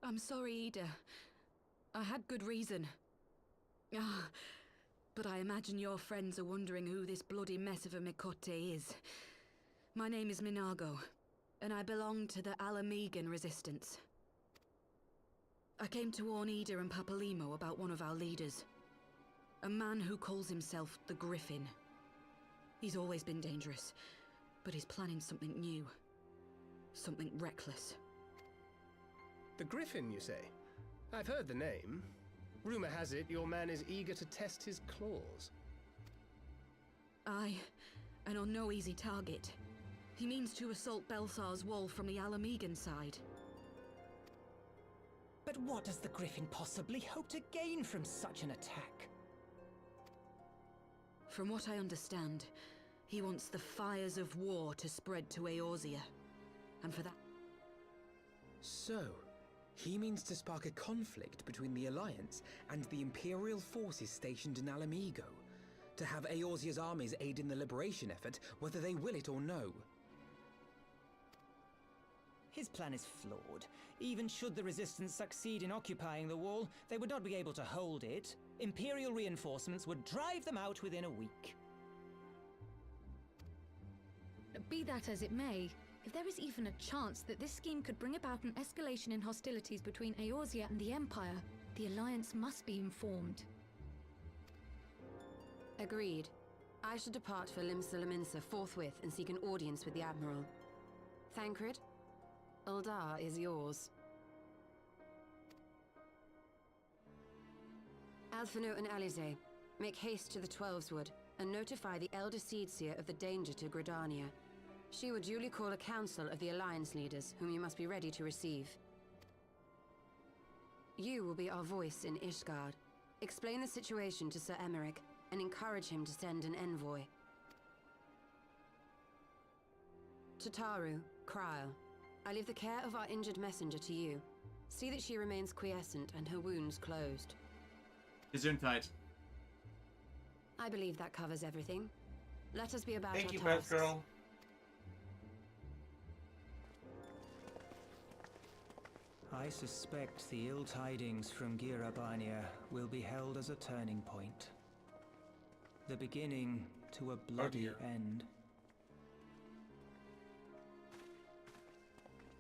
I'm sorry, Ida. I had good reason. Ah, but I imagine your friends are wondering who this bloody mess of a Mikote is. My name is Minago, and I belong to the Alamegan Resistance. I came to warn Ida and Papalimo about one of our leaders. A man who calls himself the Griffin. He's always been dangerous, but he's planning something new. Something reckless. The Griffin, you say? I've heard the name. Rumor has it your man is eager to test his claws. Aye, and on no easy target. He means to assault Belsar's wall from the Alamegan side. But what does the Griffin possibly hope to gain from such an attack? From what I understand, he wants the fires of war to spread to Eorzea. And for that... So, he means to spark a conflict between the Alliance and the Imperial forces stationed in Alamigo, to have Eorzea's armies aid in the liberation effort, whether they will it or no. His plan is flawed. Even should the Resistance succeed in occupying the wall, they would not be able to hold it. Imperial reinforcements would drive them out within a week. Be that as it may, if there is even a chance that this scheme could bring about an escalation in hostilities between Eorzea and the Empire, the Alliance must be informed. Agreed. I shall depart for Limsa forthwith and seek an audience with the Admiral. Thancred, Uldar is yours. Alphino and Alize, make haste to the Twelveswood and notify the Elder Seedseer of the danger to Gridania. She will duly call a council of the Alliance leaders, whom you must be ready to receive. You will be our voice in Ishgard. Explain the situation to Sir Emeric and encourage him to send an envoy. Tataru, Krile, I leave the care of our injured messenger to you. See that she remains quiescent and her wounds closed. Gesundheit. I believe that covers everything. Let us be about Thank our you, tasks. best girl. I suspect the ill tidings from Girabania will be held as a turning point. The beginning to a bloody end.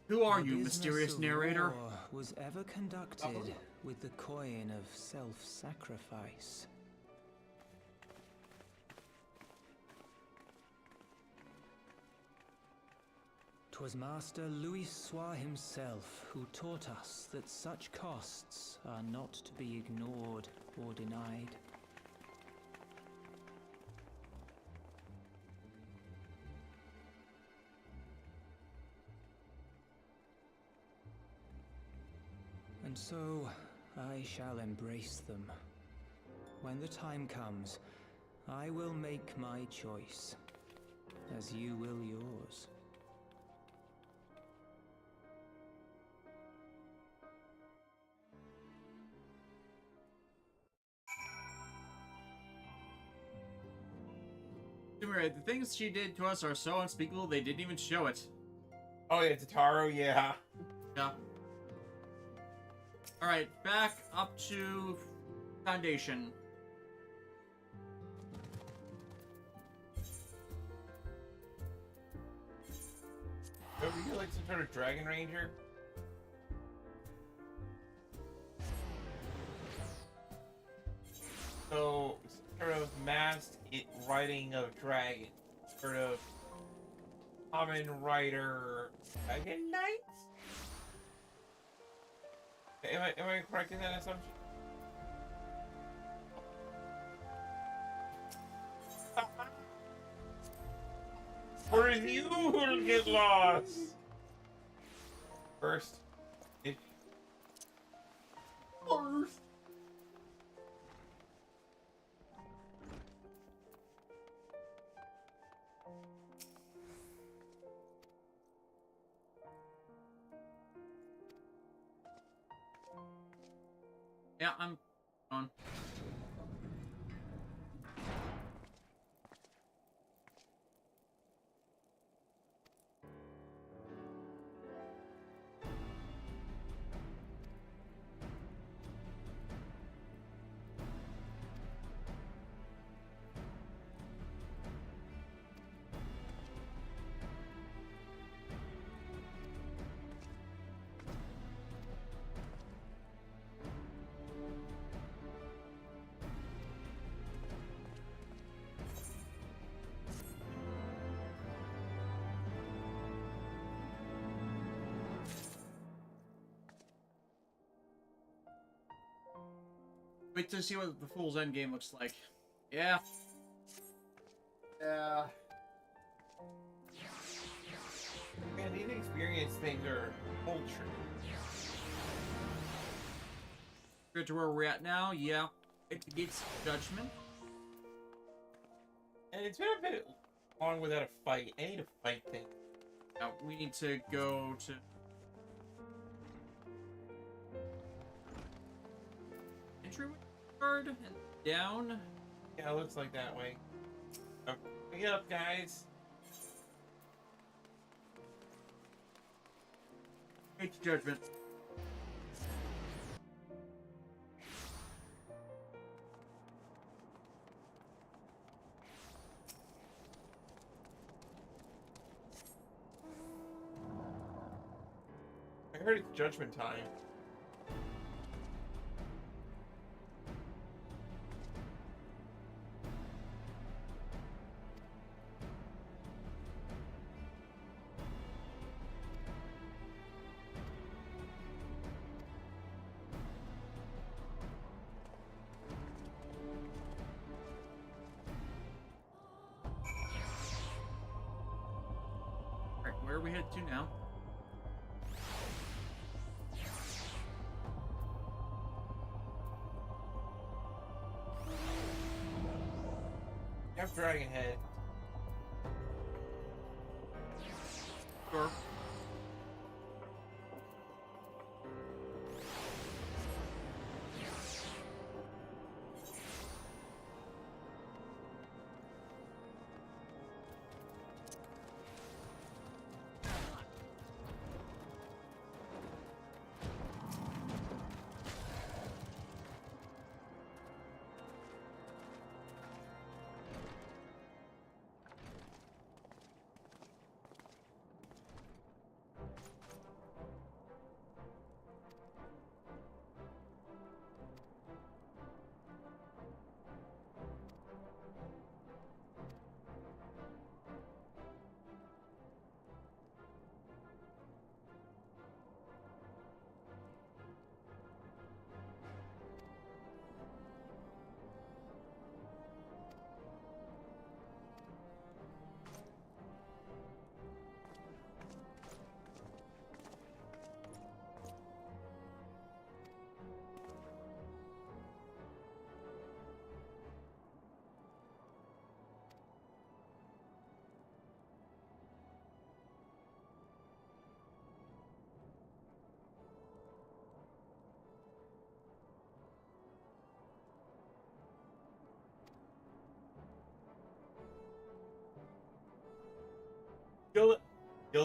Who are The you, business mysterious of narrator? war was ever conducted with the coin of self-sacrifice. 'Twas Master Louis Soir himself who taught us that such costs are not to be ignored or denied. And so, I shall embrace them. When the time comes, I will make my choice, as you will yours. The things she did to us are so unspeakable they didn't even show it. Oh yeah, Tataru, yeah. Yeah. Alright, back up to Foundation. Are we like some sort of Dragon Ranger? So, sort of masked riding of dragon. Sort of common rider dragon knights? Am I correct in that assumption? Or is you who'll get lost? First. First. Yeah, I'm on. Wait to see what the Fool's Endgame looks like. Yeah. Yeah. Man, these experience things are ultra. Good to where we're at now, yeah. It gets Judgment. And it's been a bit long without a fight. I need a fight thing. Now, we need to go to... Entry card and down. Yeah, it looks like that way. Oh, pick it up, guys. It's Judgment. I heard it's Judgment time. Alright, where are we headed to now? Have Dragon Head. Sure.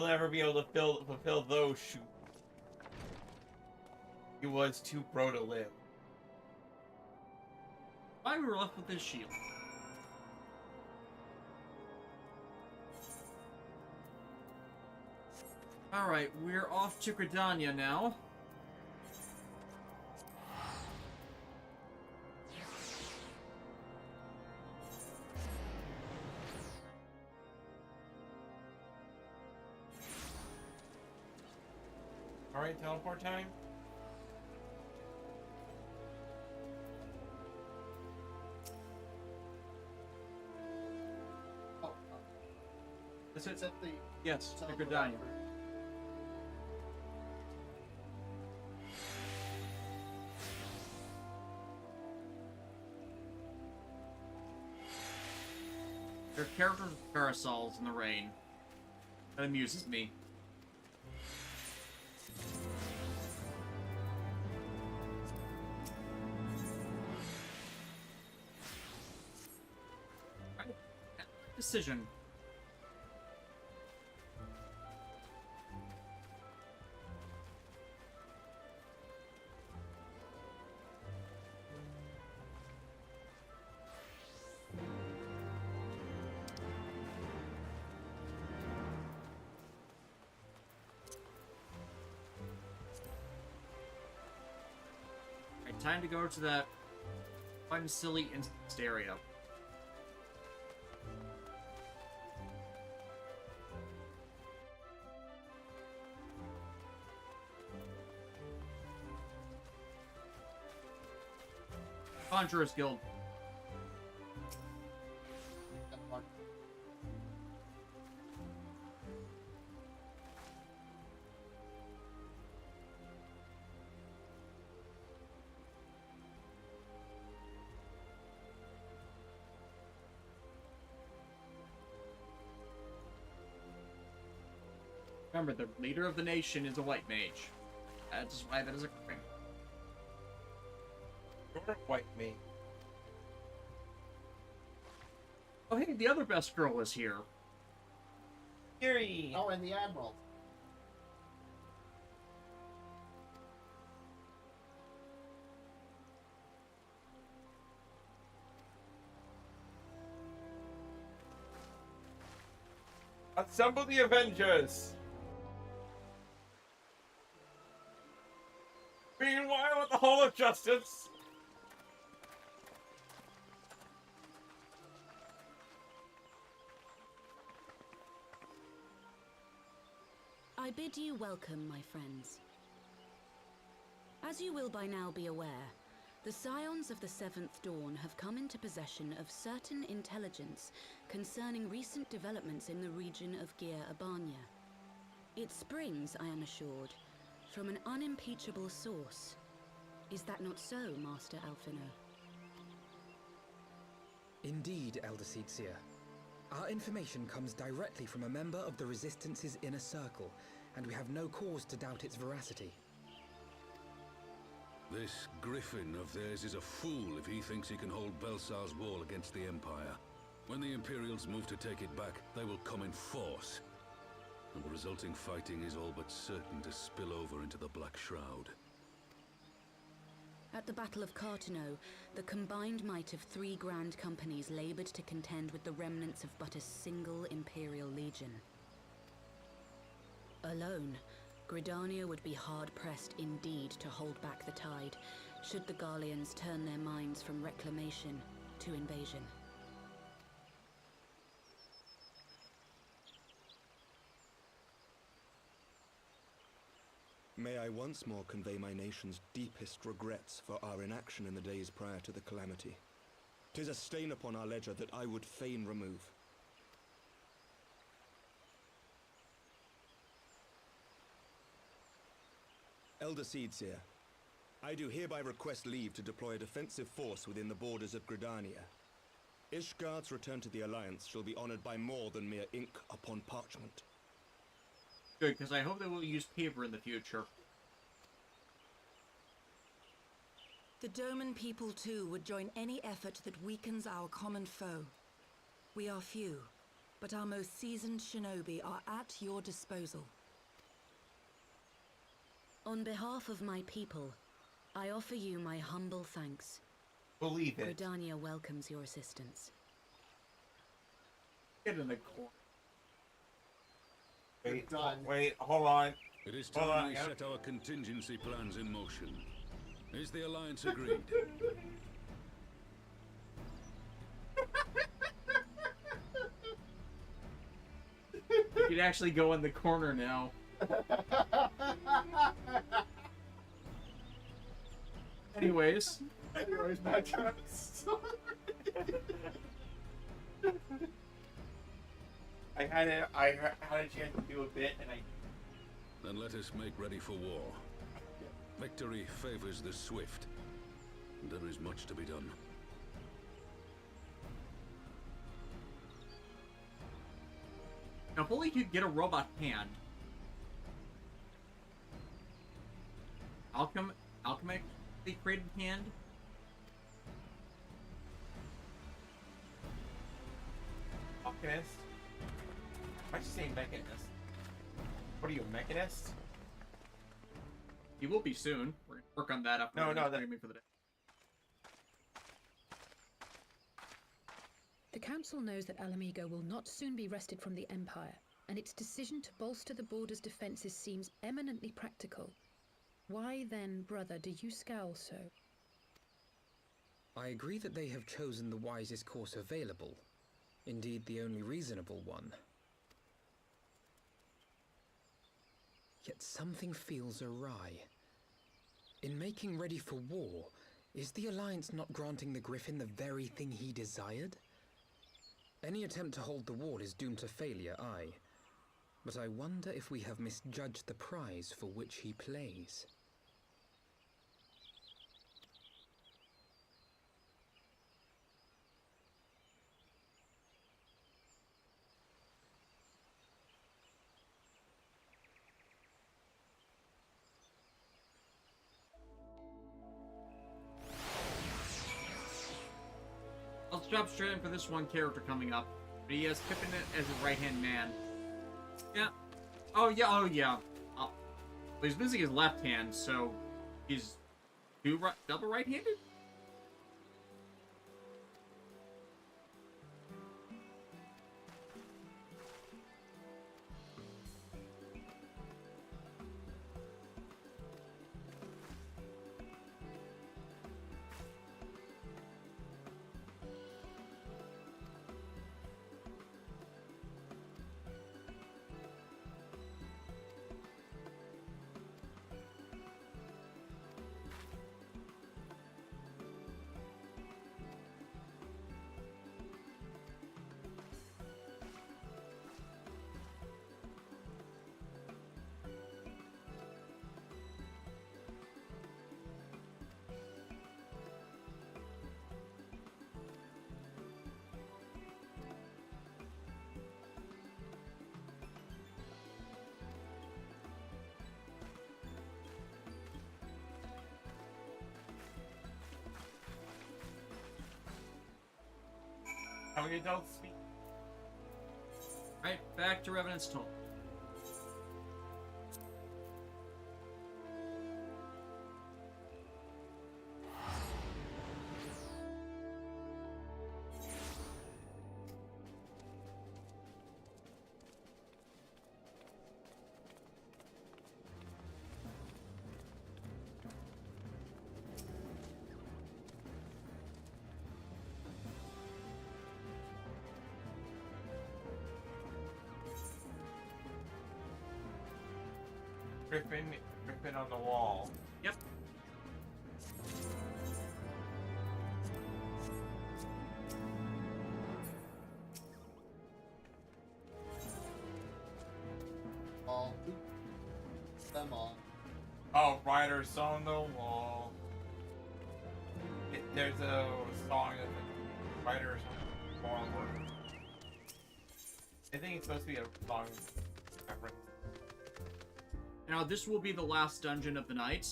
never be able to fulfill those shoes. He was too pro to live. Why we were left with this shield? Alright, we're off to Gridania now. Alright, teleport time? Oh, Is it? it's at the Yes, to teleport Gridania. operator. There are characters with parasols in the rain. That amuses me. Right. Decision. Alright, time to go to that fun, silly instant area. Conjurer's Guild. Remember, the leader of the nation is a white mage. That's why that is occurring. You're a white mage. Oh, hey, the other best girl is here. Yuri! Oh, and the Admiral. Assemble the Avengers! Meanwhile, at the Hall of Justice! I bid you welcome, my friends. As you will by now be aware, the Scions of the Seventh Dawn have come into possession of certain intelligence concerning recent developments in the region of Gyr Abania. It springs, I am assured, from an unimpeachable source. Is that not so, Master Alphino? Indeed, Elder Seedseer. Our information comes directly from a member of the Resistance's inner circle, and we have no cause to doubt its veracity. This Griffin of theirs is a fool if he thinks he can hold Belsar's wall against the Empire. When the Imperials move to take it back, they will come in force. And the resulting fighting is all but certain to spill over into the Black Shroud. At the Battle of Cartano, the combined might of 3 grand companies labored to contend with the remnants of but a single Imperial legion. Alone, Gridania would be hard-pressed indeed to hold back the tide, should the Garleans turn their minds from reclamation to invasion. May I once more convey my nation's deepest regrets for our inaction in the days prior to the calamity. 'Tis a stain upon our ledger that I would fain remove. Elder Seedseer, I do hereby request leave to deploy a defensive force within the borders of Gridania. Ishgard's return to the Alliance shall be honored by more than mere ink upon parchment. Good, because I hope they will use paper in the future. The Doman people too would join any effort that weakens our common foe. We are few, but our most seasoned shinobi are at your disposal. On behalf of my people, I offer you my humble thanks. Believe it. Gridania welcomes your assistance. Get in the corner. Wait, done. wait, hold on. It is Hold time on, we yeah. set our contingency plans in motion. Is the Alliance agreed? You could actually go in the corner now. Anyways, back to our story. I had a chance to do a bit, and I. Then let us make ready for war. Victory favors the swift. There is much to be done. now if only you could get a robot hand. Alchemic, they created hand. Mechanist? Why'd you say mechanist? What are you, a mechanist? He will be soon. We're gonna work on that after No, the that- me for the day. The Council knows that Alamigo will not soon be wrested from the Empire, and its decision to bolster the border's defenses seems eminently practical. Why then, brother, do you scowl so? I agree that they have chosen the wisest course available. Indeed, the only reasonable one. Yet something feels awry. In making ready for war, is the Alliance not granting the Griffin the very thing he desired? Any attempt to hold the wall is doomed to failure, aye. But I wonder if we have misjudged the prize for which he plays. Let's jump straight in for this one character coming up. But he has Pippin as his right-hand man. Yeah. Oh, yeah, oh, yeah. Well, he's missing his left hand, so he's double right-handed? How many adults speak? Right, back to Revenant's Toll. Griffin on the wall. Yep. All them on. Oh, Riders on the Wall. There's a song that the Riders on the Wall. I think it's supposed to be a song reference. Now, this will be the last dungeon of the night.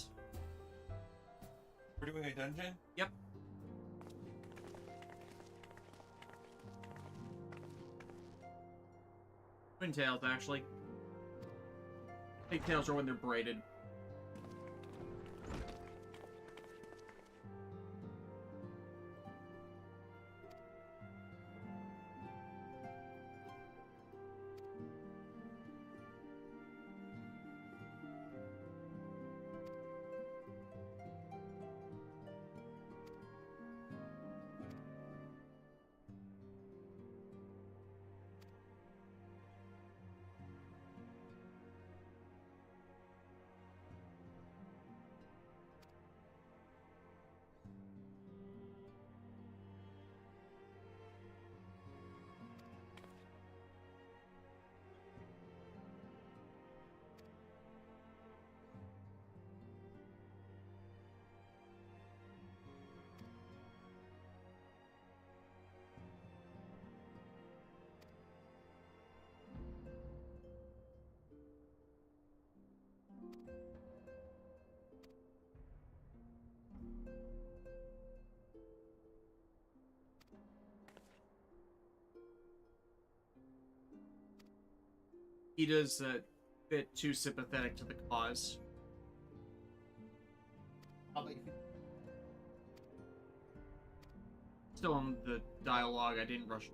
We're doing a dungeon? Yep. Twin tails, actually. Pigtails are when they're braided. Ida's a bit too sympathetic to the cause. Still on the dialogue, I didn't rush it.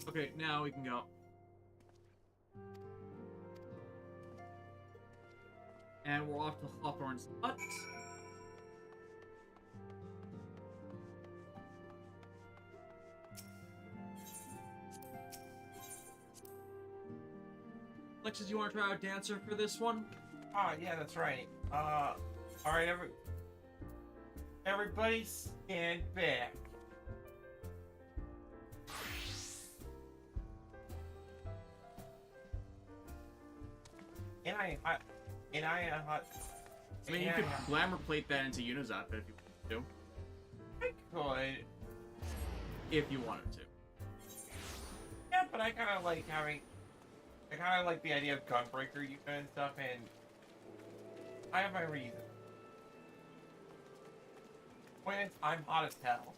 Okay, now we can go. And we're off to Hawthorne's hut. Alexis, you want to try out Dancer for this one? Oh, yeah, that's right. Alright, everybody stand back. I mean, you could glamour plate that into Yuna's outfit if you wanted to. I could. If you wanted to. Yeah, but I kind of like the idea of Gunbreaker Yuna and stuff, and I have my reasons. Point is, I'm hot as hell.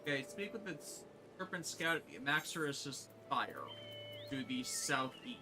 Okay, speak with the Serpent Scout at the Amaxorus' Fire to the southeast.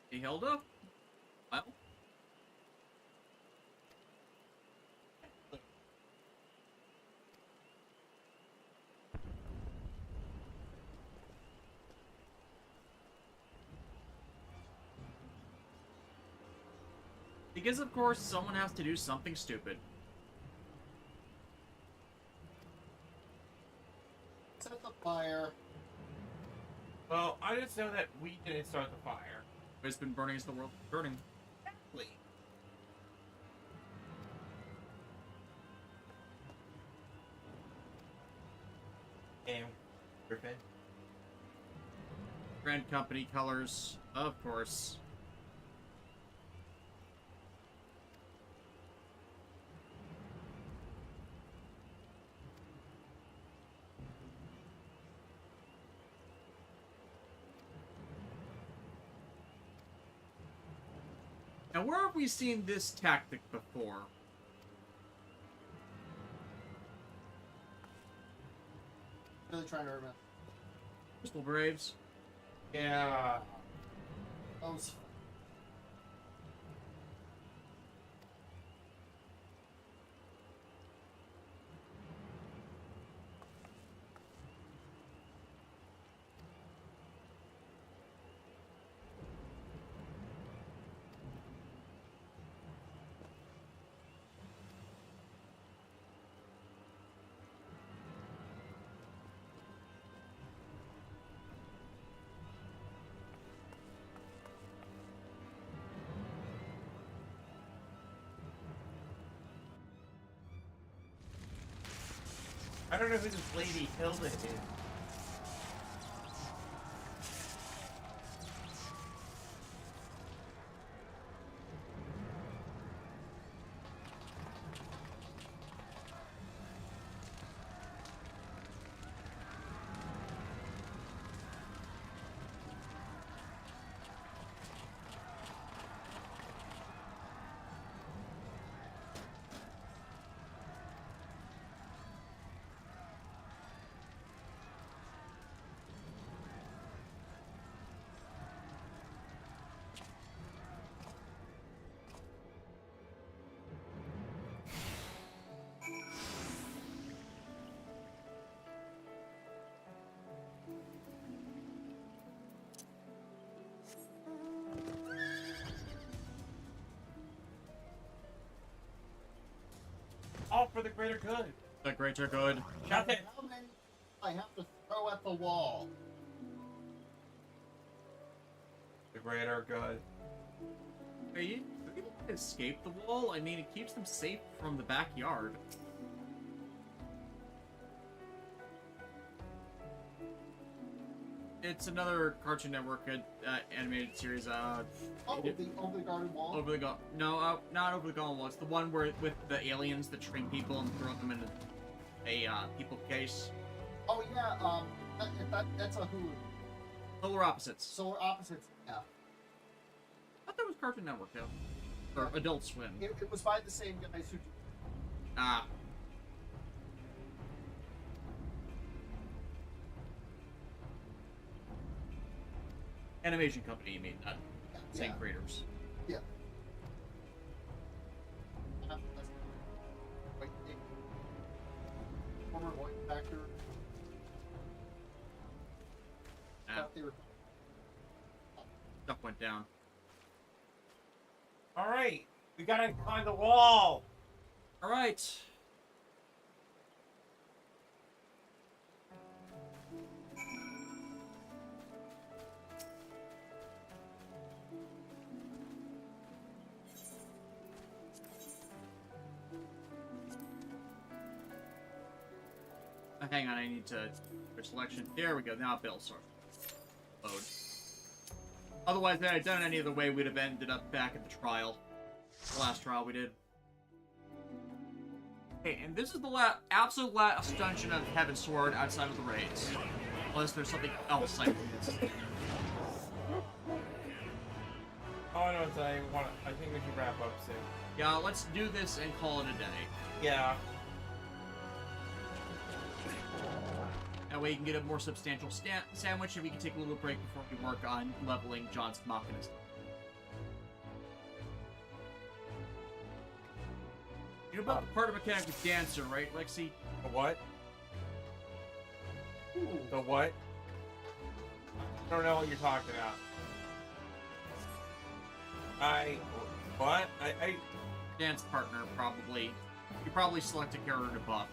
He held up? Well. Because of course someone has to do something stupid. Set the fire. Well, I just know that we didn't start the fire. It's been burning as the world is burning. Exactly. And Griffin. Grand Company colors, of course. Now, where have we seen this tactic before? Really trying to remember. Crystal Braves. Yeah. Those. I don't know who this Lady Hilda is. All for the greater good. The greater good. Shut it. How many I have to throw at the wall? The greater good. Are you able to escape the wall? I mean, it keeps them safe from the backyard. It's another Cartoon Network animated series. Over the garden wall? Over the no, not over the garden wall. It's the one where with the aliens that shrink people and throw them in a people case. Oh yeah, that's a Hulu. Polar opposites. Solar opposites. Yeah. I thought that was Cartoon Network though, or Adult Swim. It was by the same guys who. Ah. Animation company, you mean, not same creators. Yeah. Former voice actor. Thought they were. Stuff went down. All right, we gotta climb the wall. All right. Hang on, I need to for selection. There we go. Now Bill, sorry. Load. Otherwise, if I had done it any other way, we'd have ended up back at the trial. The last trial we did. Okay, and this is the absolute last dungeon of Heaven's Sword outside of the raids. Unless there's something else I can do. Oh, I know what I want. I think we should wrap up soon. Yeah, let's do this and call it a day. Yeah. That way you can get a more substantial sandwich and we can take a little break before we work on leveling John's Machinist. You know about the part of mechanic with Dancer, right, Lexi? The what? Ooh. The what? I don't know what you're talking about. What? Dance partner, probably. You probably select a character to buff.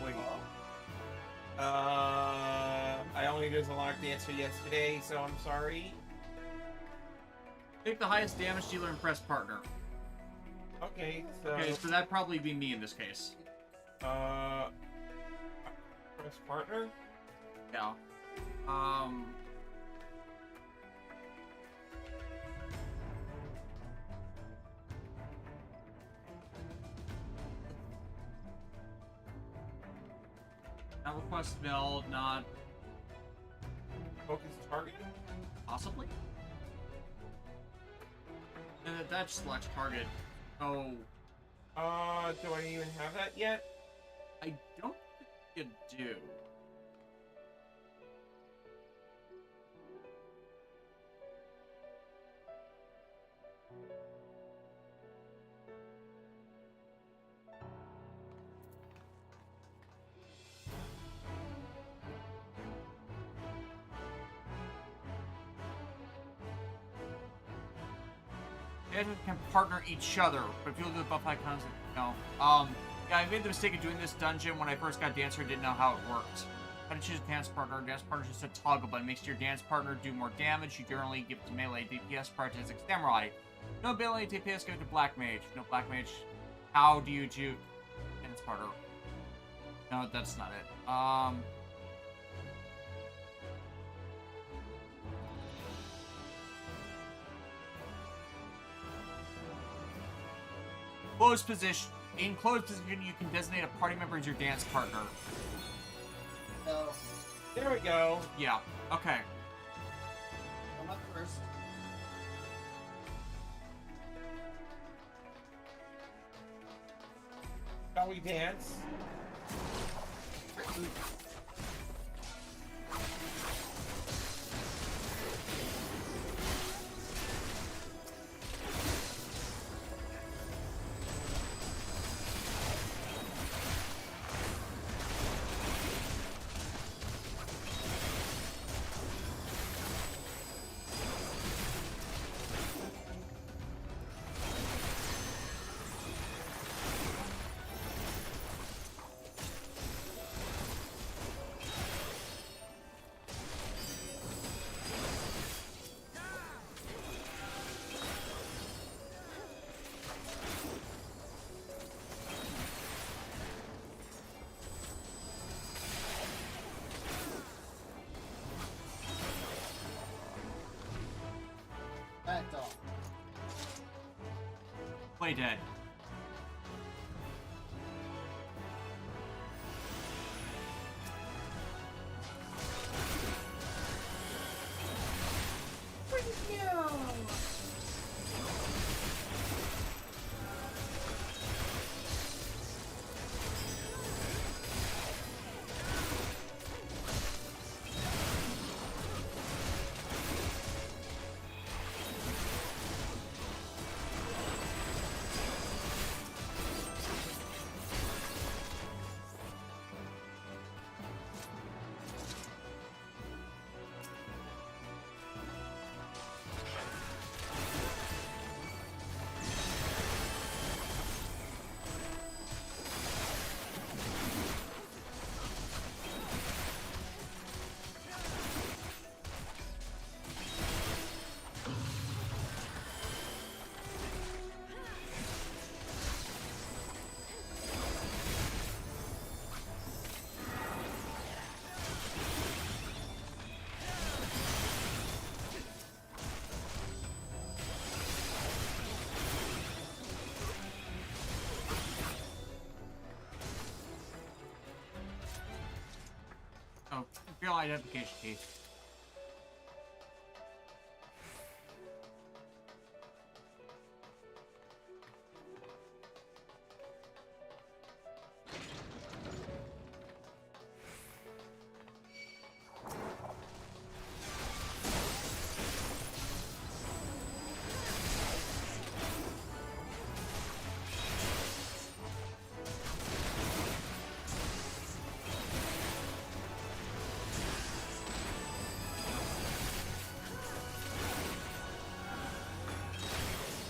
Wait. I only did a lock dancer yesterday, so I'm sorry. Pick the highest damage dealer and press partner. Okay, so... Okay, so that'd probably be me in this case. Press partner? Yeah. Not request build, not Focus target? possibly. That selects target. Oh. Do I even have that yet? I don't think you do. They can partner each other, but if you look at the buff icons, no. Yeah, I made the mistake of doing this dungeon when I first got Dancer. I didn't know how it worked. How to choose a dance partner. Dance partner is just a toggle button. Makes your dance partner do more damage. You generally give it to melee DPS prioritizing samurai. No melee DPS, go to black mage. No black mage. How do you do dance partner? No, that's not it. Closed position. In closed position, you can designate a party member as your dance partner. No. There we go. Yeah. Okay. I'm up first. Shall we dance? That dog. Play dead. Oh, real identification key.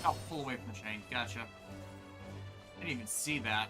Oh, pull away from the chain. Gotcha. I didn't even see that.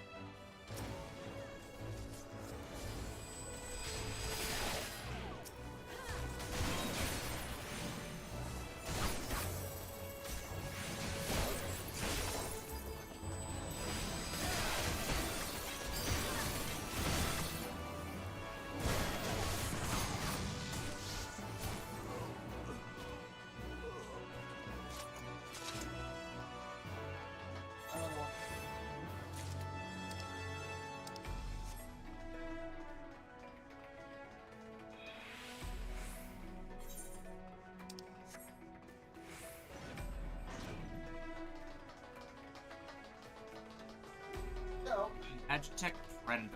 Magitech Predator.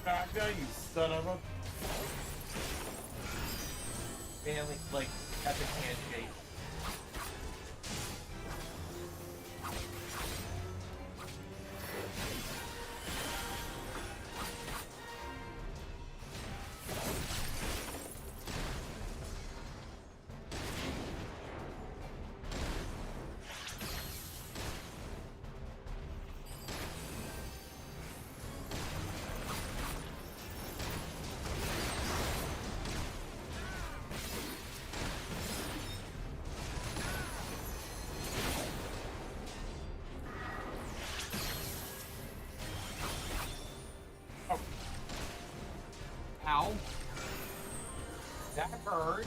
Shotgun, you son of a... Family, like, epic handshake. Ow. That hurt.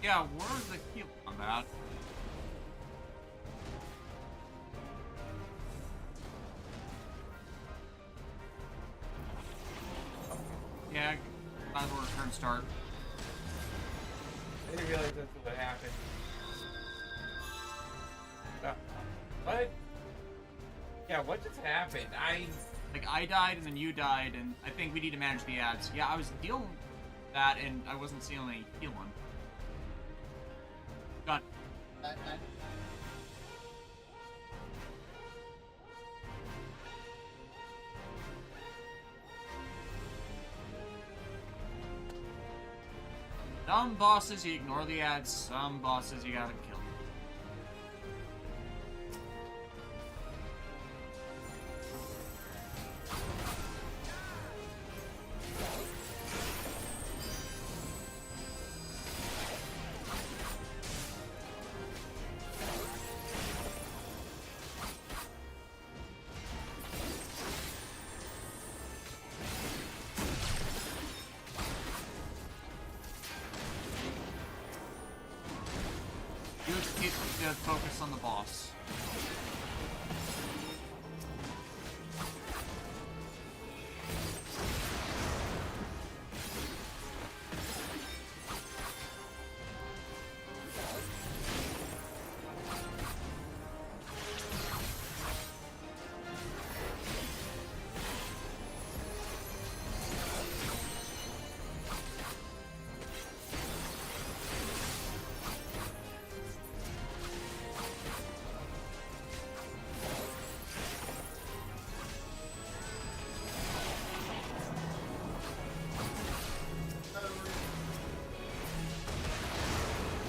Yeah, where's the heal on that? Yeah, might as well return start. I didn't realize that's what happened. What? Yeah, what just happened? I died and then you died, and I think we need to manage the ads. Yeah, I was dealing with that and I wasn't seeing any healing. Got some bosses you ignore the ads, some bosses you gotta kill. You just keep the focus on the boss.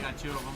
Got two of them.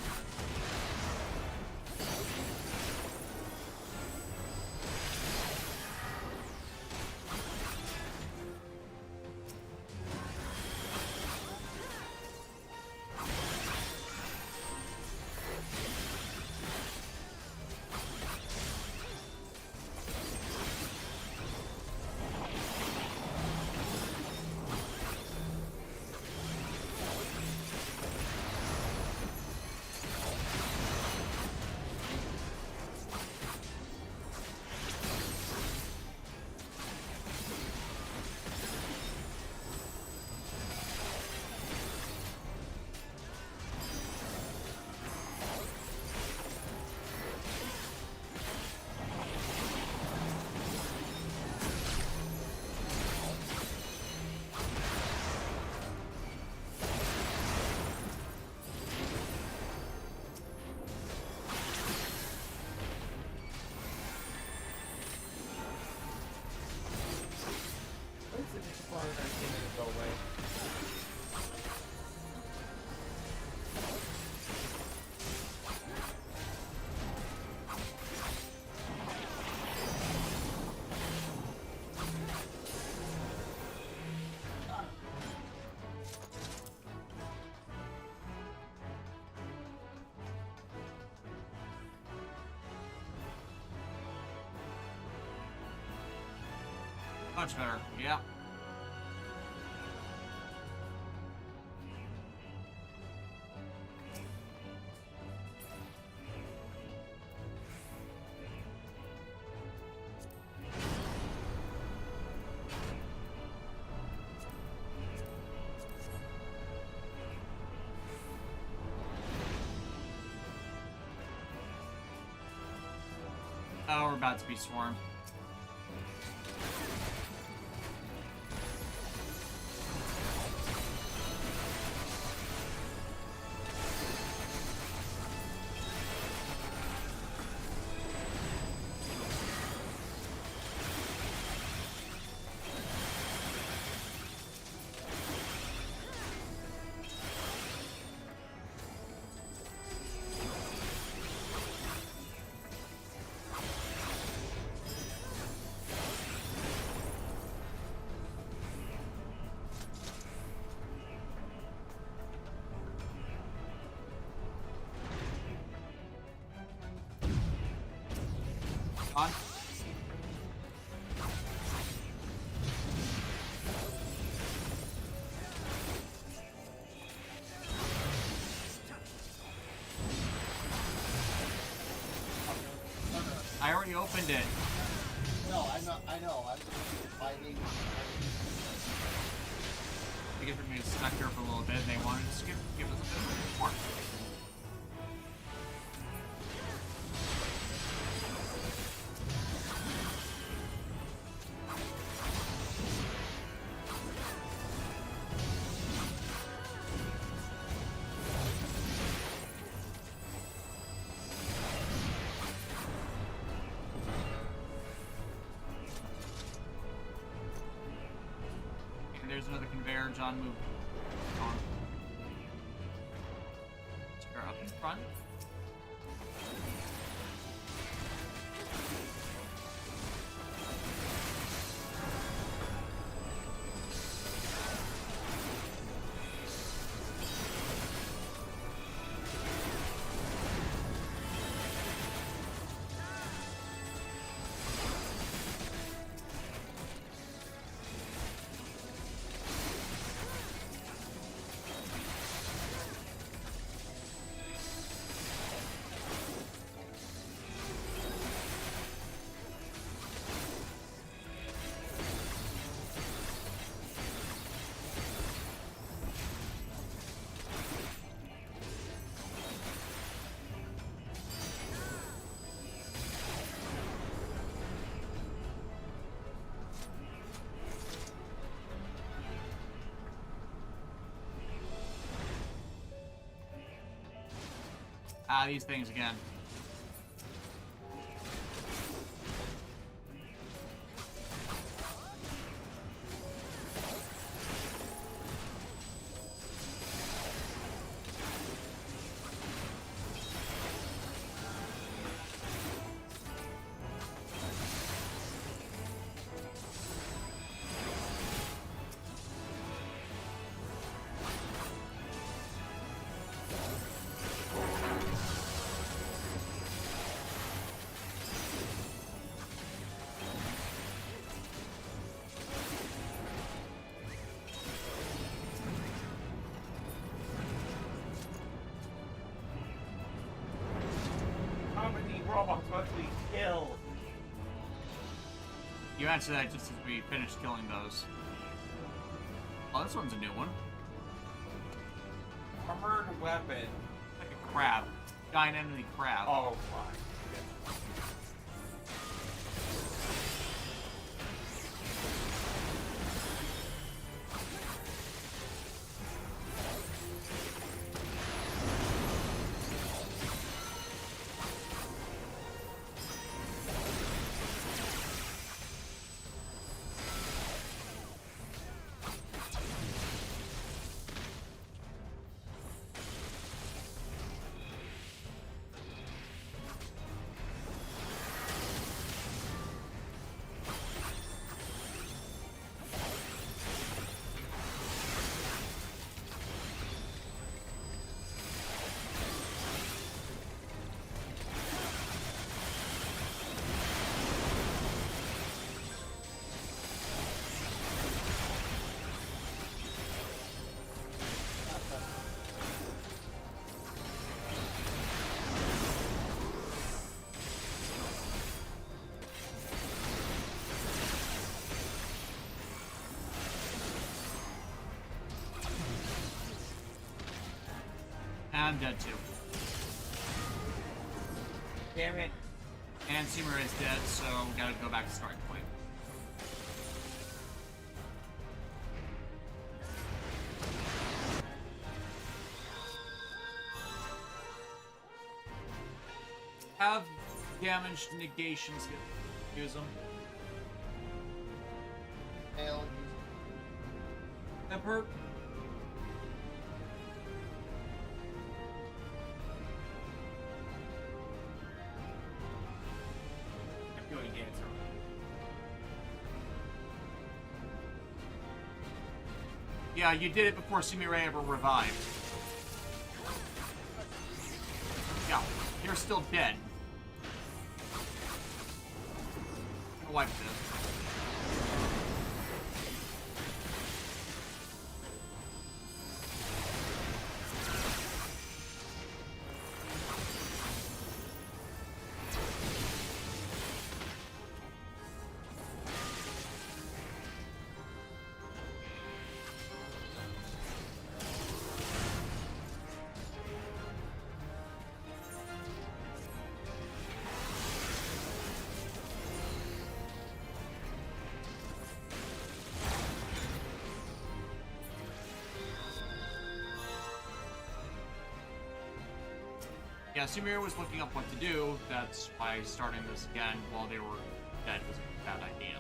Go away. Much better, yeah. Oh, we're about to be swarmed. On. I already opened it. No, I'm not. I know. I'm fighting. They give me stuck here for a little bit, and they wanted to give us a bit of support. There's another conveyor. John, move on. Take her up in front. Ah, these things again. Robots must be killed. You answer that just as we finish killing those. Oh, this one's a new one. Armored weapon. Like a crab. Giant enemy crab. Oh my. I'm dead too. Damn it. And Seymour is dead, so we gotta go back to starting point. Have damaged negations, use them. Fail. That hurt. I feel like you gave it to him. Yeah, you did it before Sumire ever revived. Yeah, you're still dead. I'm gonna wipe this. Yeah, Sumire was looking up what to do. That's why starting this again while they were dead was a bad idea.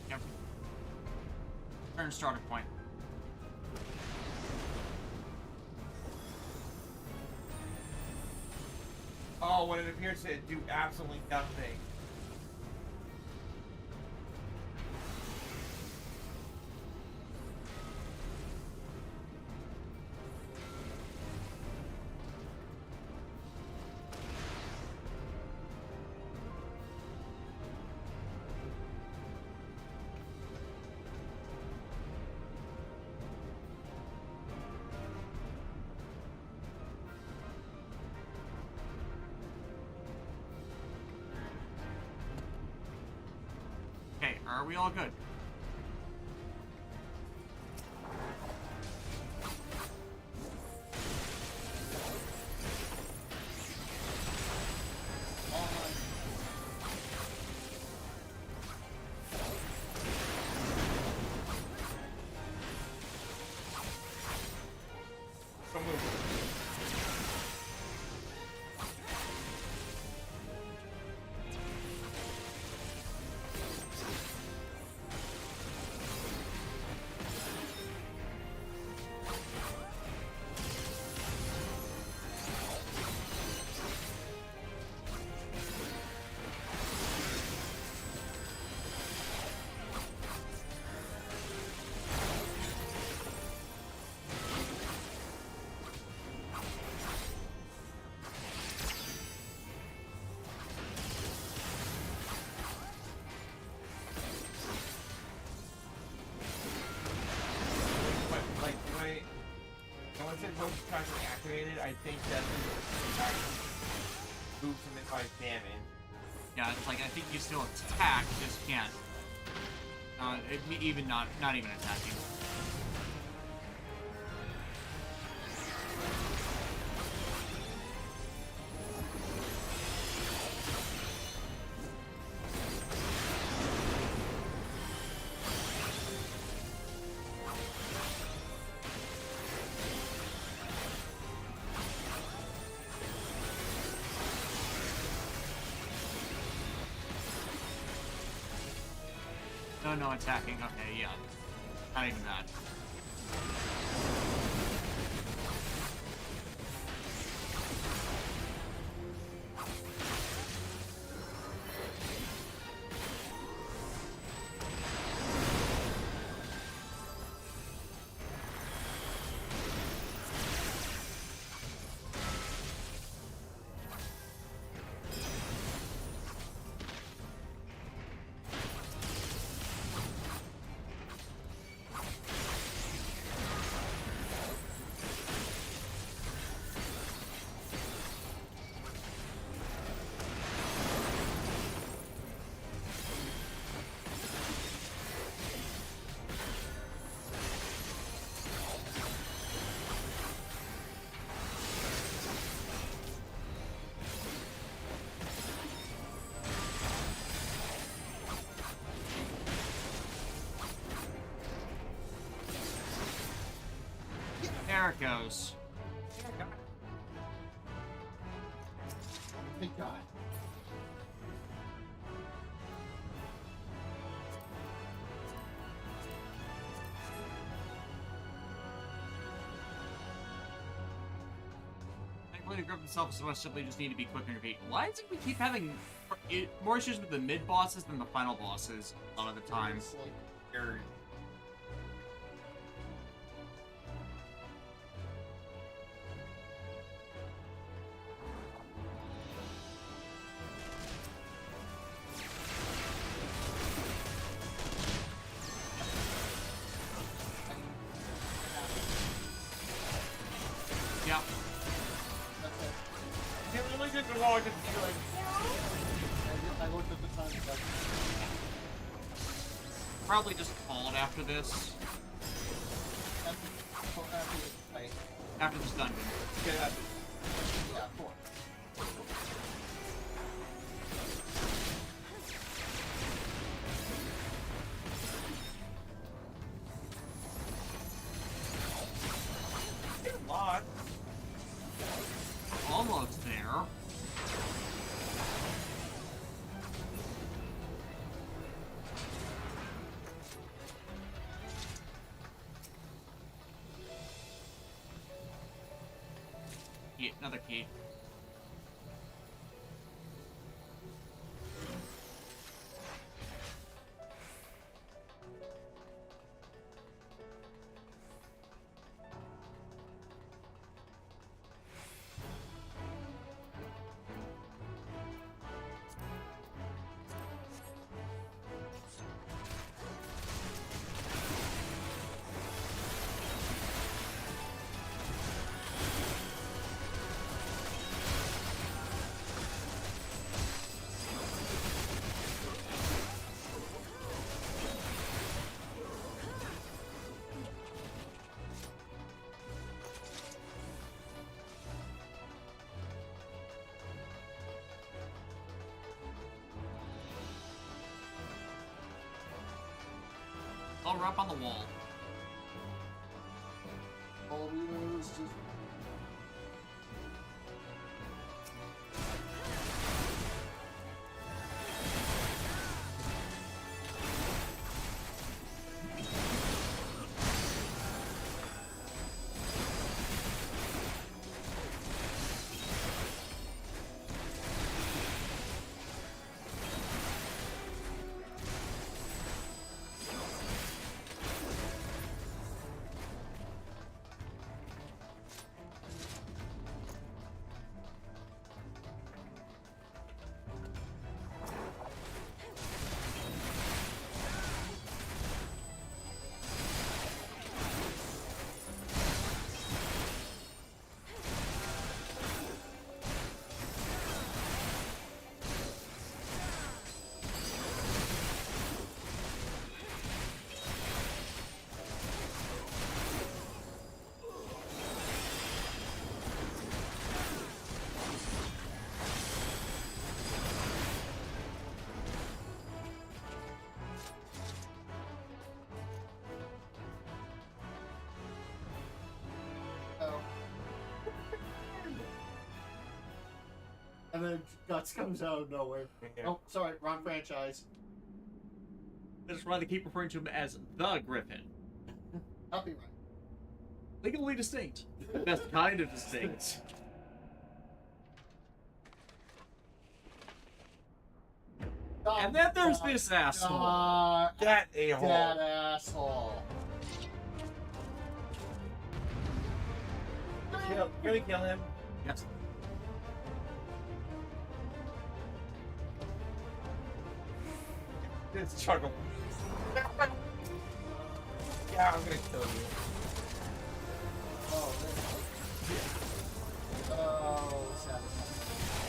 Yep. Turn starter point. Oh, when it appears to do absolutely nothing. Okay, are we all good? Don't move. But like once it goes constantly activated, I think that's when it moves him if I damage. Yeah, it's like I think you still attack, just can't. Even not even attacking. No attacking. Okay, yeah. Not even that. there it goes. Thank God. Thankfully, the grip himself is must simply just need to be quick and repeat. Why is it we keep having more issues with the mid bosses than the final bosses a lot of the time? They're... Yeah. It really took a long to feel like. I looked at the time. Probably just call it after this. After this dungeon. Yeah, cool. A lot. Almost there. Key, another key. Oh, we're up on the wall. All we know is just... And then Guts comes out of nowhere. Yeah. Oh, sorry, wrong franchise. I just rather keep referring to him as the Griffin. Copyright. Legally distinct. The best kind of distinct. And then there's this asshole. That a-hole. That asshole. Can we kill him? Yes. It's chuckle. Yeah, I'm gonna kill you. Oh, satisfying.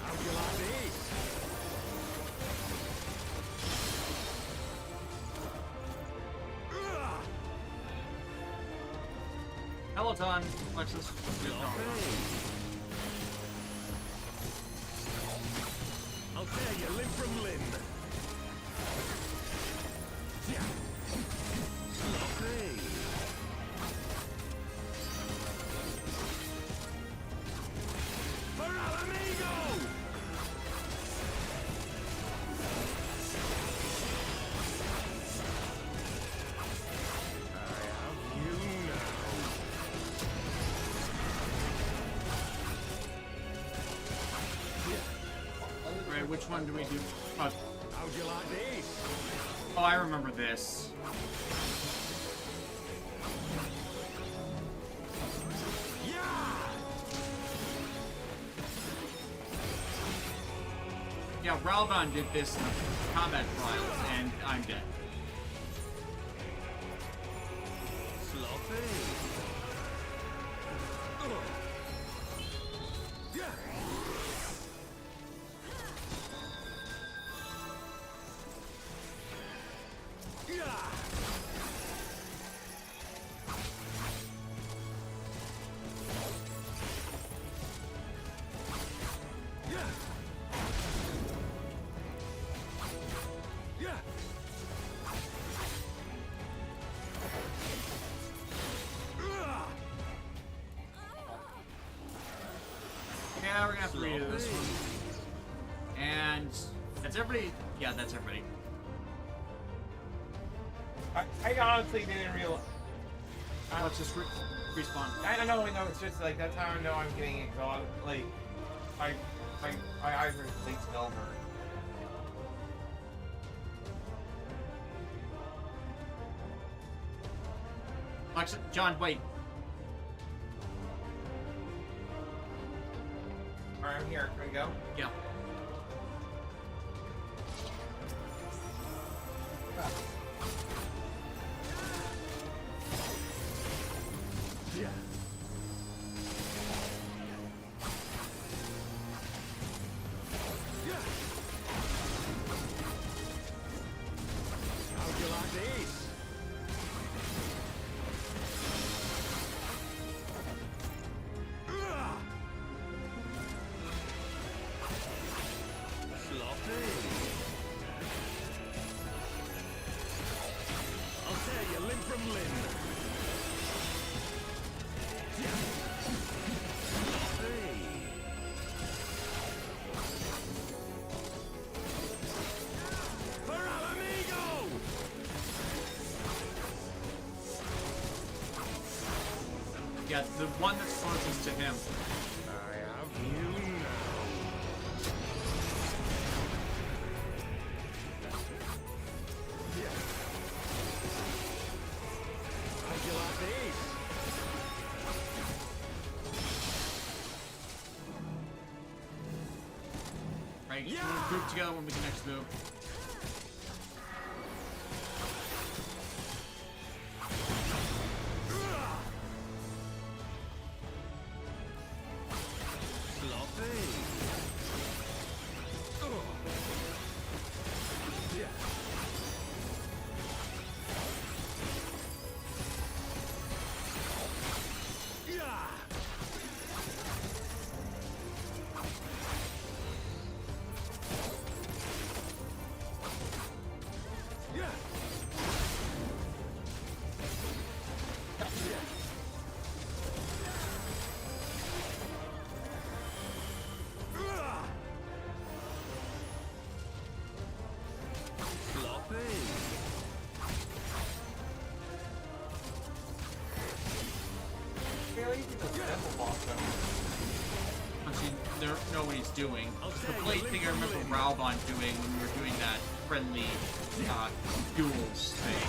How'd you like these? Peloton, Lexus. I'll tear you limb from limb. Right, which one do we do? How'd you like this? Oh, I remember this. Yeah, Ralban did this in the combat trials, and I'm dead. Sloppy. Yeah, we're gonna have to redo this one. And that's everybody. Yeah, that's everybody. I honestly didn't realize. Let's just respawn. I don't know. It's just like that's how I know I'm getting exhausted. Like, my eyes are like still hurt. Alexa, John, wait. Alright, I'm here. Can we go? Yeah. Yeah. How'd you like this? Sloppy. I'll tear you limb from limb. Yeah, the one that's closest to him. I have you now. How'd you like this? Right, we'll group together when we can next move. Once you know what he's doing. The blade thing I remember Ralban doing when we were doing that friendly duels thing.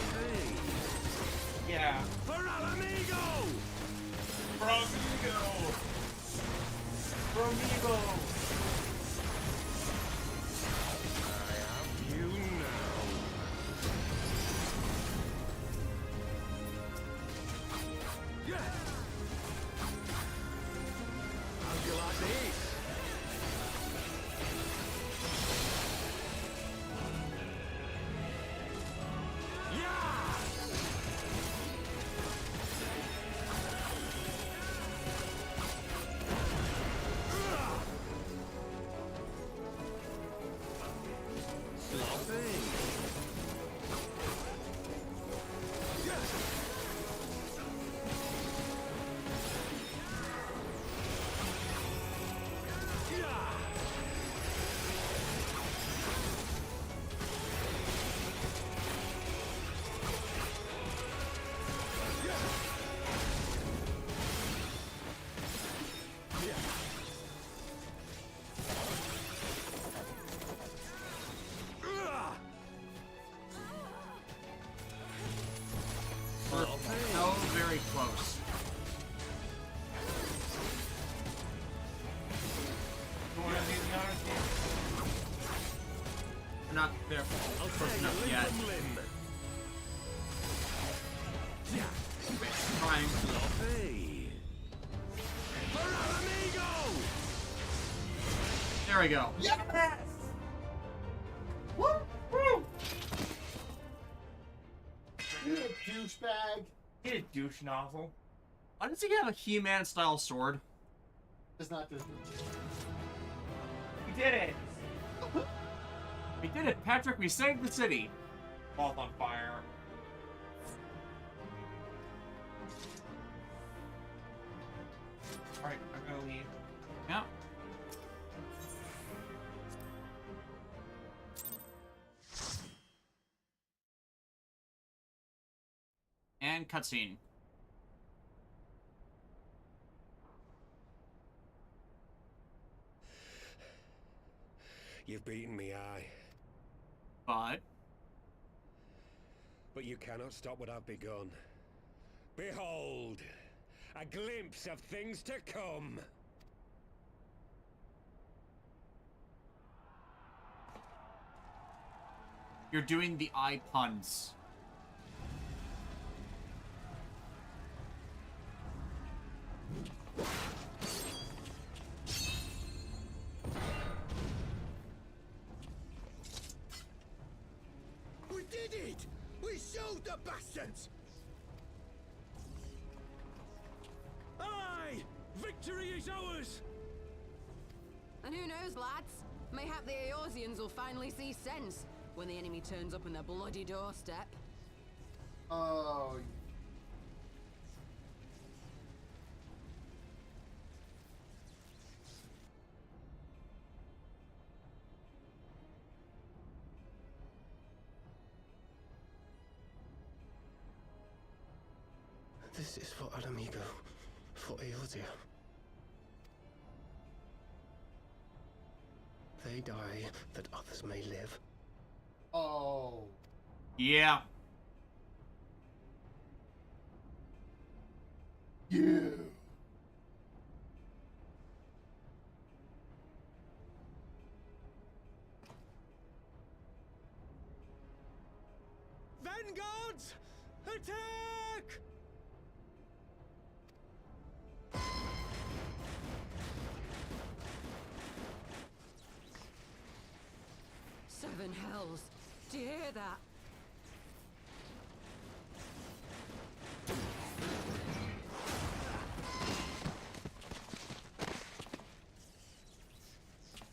Yeah. For al amigo! Amigo! I have you now. Yeah. How'd you like this? We're not there close enough yet. Trying. There we go. Yes! Woo! Woo! You a douchebag. He a douche nozzle. Why does he have a He-Man style sword? It's not this. We did it! We did it, Patrick. We saved the city. Ball's on fire. Alright, I'm gonna leave. Yeah. And cutscene. You've beaten me, aye. But you cannot stop what I've begun. Behold! A glimpse of things to come! You're doing the eye puns. We did it! We showed the bastards! Aye! Victory is ours! And who knows, lads? Mayhap the Eorzeans will finally see sense when the enemy turns up on their bloody doorstep. Oh. This is for Alamigo, for Eorzea. They die that others may live. Oh. Yeah. You. Vanguards! Attack! Seven hells. Do you hear that?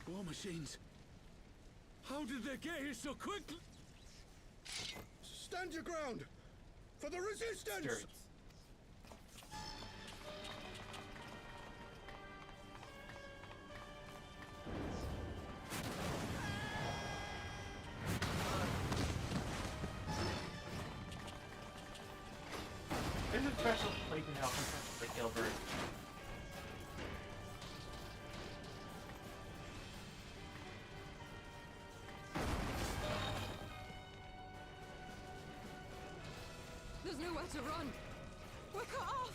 War machines. How did they get here so quickly? Stand your ground! For the resistance! There's a special plate in help for Gilbert. There's nowhere to run. We're cut off.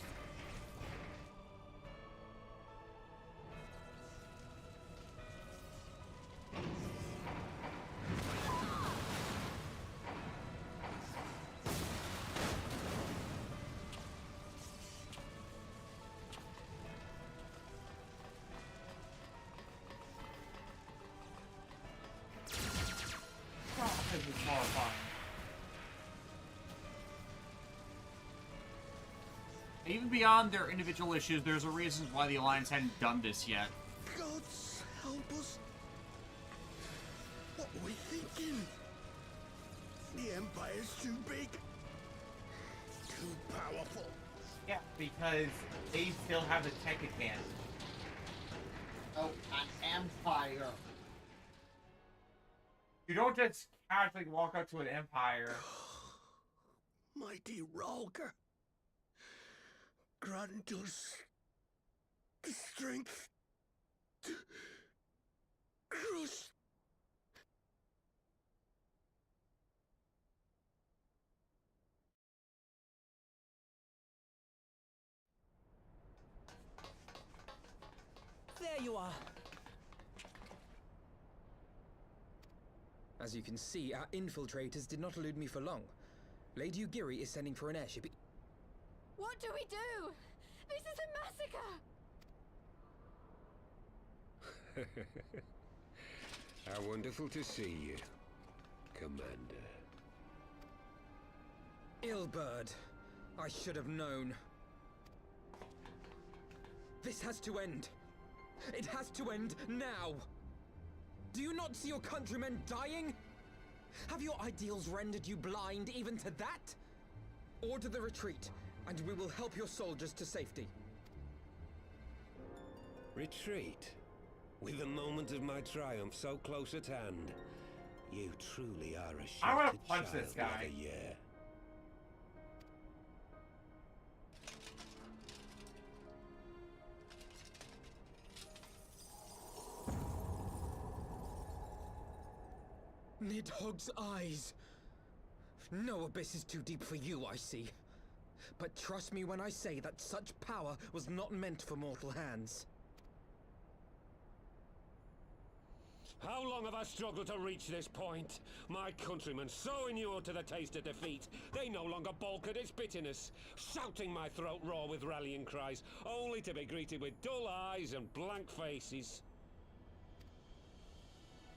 Oh, this is horrifying. Even beyond their individual issues, there's a reason why the Alliance hadn't done this yet. Gods help us. What were we thinking? The Empire's too big. Too powerful. Yeah, because they still have the tech advantage. Oh, an empire. You don't just casually walk up to an empire. Mighty Ralker. Grant us the strength to crush. There you are. As you can see, our infiltrators did not elude me for long. Lady Ugiri is sending for an airship. What do we do? This is a massacre! How wonderful to see you, Commander. Ilbird, I should have known. This has to end. It has to end now. Do you not see your countrymen dying? Have your ideals rendered you blind even to that? Order the retreat, and we will help your soldiers to safety. Retreat? With the moment of my triumph so close at hand, you truly are a I want to sheltered punch child this guy. of the year. Nidhogg's eyes. No abyss is too deep for you, I see. But trust me when I say that such power was not meant for mortal hands. How long have I struggled to reach this point? My countrymen, so inured to the taste of defeat, they no longer balk at its bitterness, shouting my throat raw with rallying cries, only to be greeted with dull eyes and blank faces.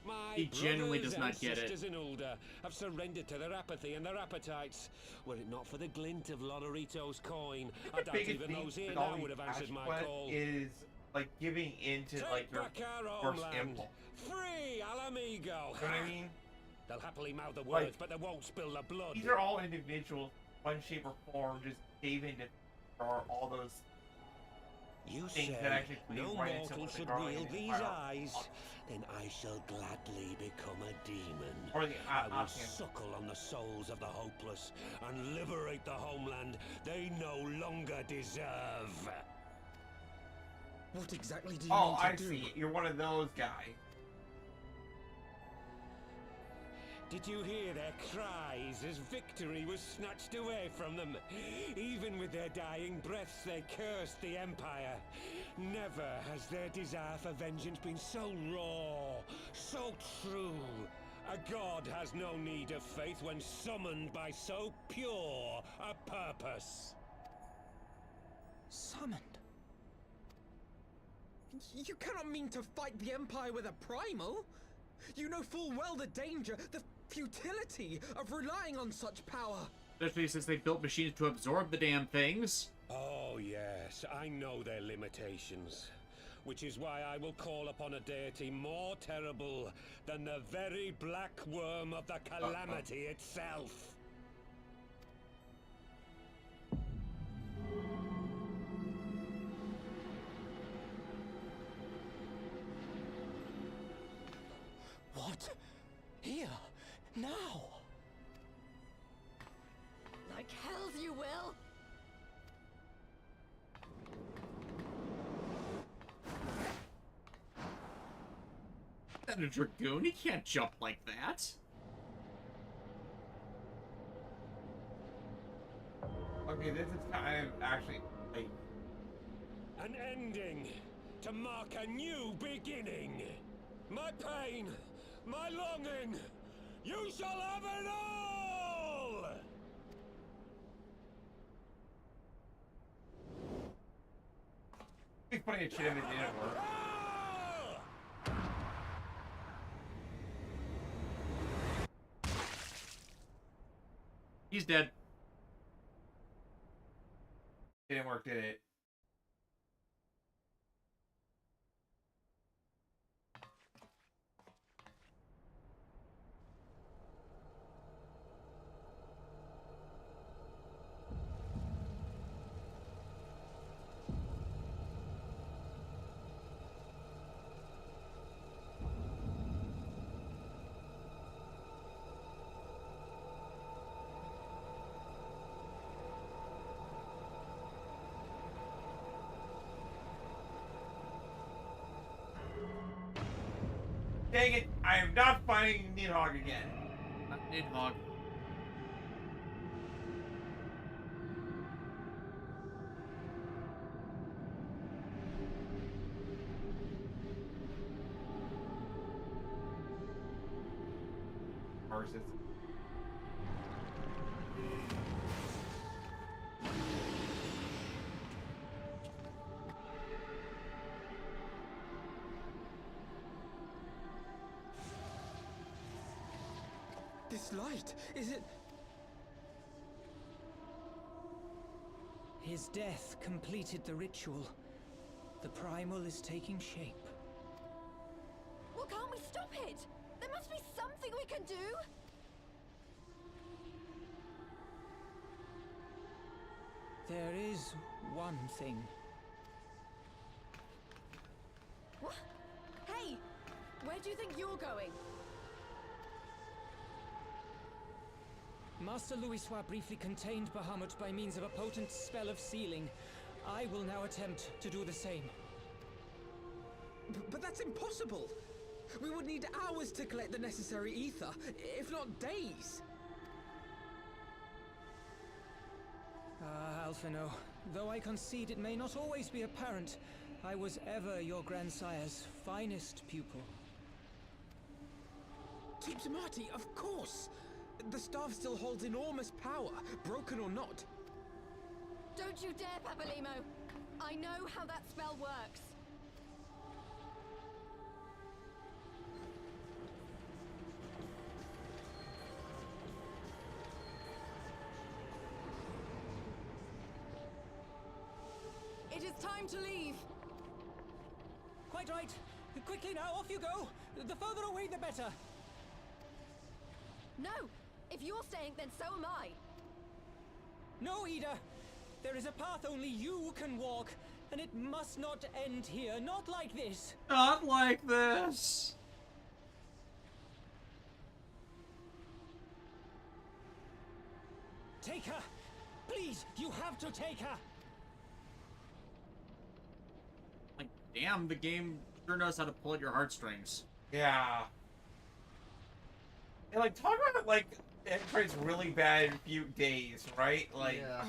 My He genuinely brothers does not and get it. sisters in Ulda have surrendered to their apathy and their appetites. Were it not for the glint of Lodorito's coin, I doubt Biggest even thing those here with now all would these have answered my Ashquest call. is like giving in to Take like your back our first homeland. impulse. Free Alamigo. You know what I mean? They'll happily mouth the Like, words, but they won't spill the blood. These are all individuals, one shape or form, just gave in to or all those You things say that actually play no right into mortal what the should growing wield these empire eyes. are. Then I shall gladly become a demon. Or the I will Ascian. suckle on the souls of the hopeless and liberate the homeland they no longer deserve. What exactly do you Oh, mean to I do? see. You're one of those guys. Did you hear their cries as victory was snatched away from them? Even with their dying breaths, they cursed the Empire. Never has their desire for vengeance been so raw, so true. A god has no need of faith when summoned by so pure a purpose. Summoned? You cannot mean to fight the Empire with a primal! You know full well the danger, the futility of relying on such power! Especially since they built machines to absorb the damn things. Oh yes, I know their limitations. Which is why I will call upon a deity more terrible than the very black worm of the calamity itself. What? Here? Now? Like hells you will! That a dragoon? He can't jump like that. Okay, this is kind of actually like An ending to mark a new beginning. My pain, my longing, you shall have it all! he's putting a shit if it didn't work. He's dead. Didn't work, did it? Dang it! I am not finding Nidhogg again. Not Nidhogg. Versus. This light, is it? His death completed the ritual. The primal is taking shape. Well, can't we stop it? There must be something we can do. There is one thing. What? Hey, where do you think you're going? Master Louisoix briefly contained Bahamut by means of a potent spell of sealing. I will now attempt to do the same. But that's impossible! We would need hours to collect the necessary ether, if not days! Ah, Alphino, though I concede it may not always be apparent, I was ever your grandsire's finest pupil. Keep Marty, of course! The staff still holds enormous power, broken or not. Don't you dare, Papalymo! I know how that spell works. It is time to leave. Quite right. Quickly now, off you go. The further away, the better. No! If you're staying, then so am I. No, Ida. There is a path only you can walk, and it must not end here. Not like this. Not like this. Take her. Please, you have to take her. Like, damn, the game sure knows how to pull at your heartstrings. Yeah. And like, talk about like, everybody's really bad in a few days, right? Like, yeah.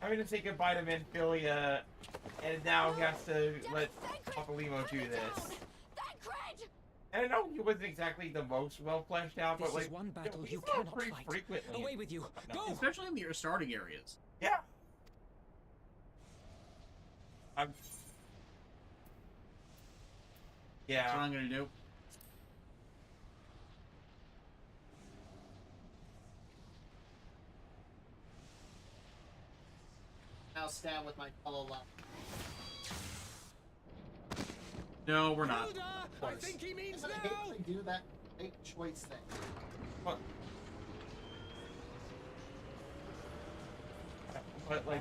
Having to say goodbye to Manphilia, and now he has to let Papalymo do this. And I know he wasn't exactly the most well fleshed out, but This like, is one battle he's you not cannot pretty fight. frequently. Away with you. No. Go! Especially in your starting areas. Yeah. Yeah. That's what I'm gonna do. Now stand with my fellow left. No, we're not. I think he means now. I hate to do that make choice thing. But like,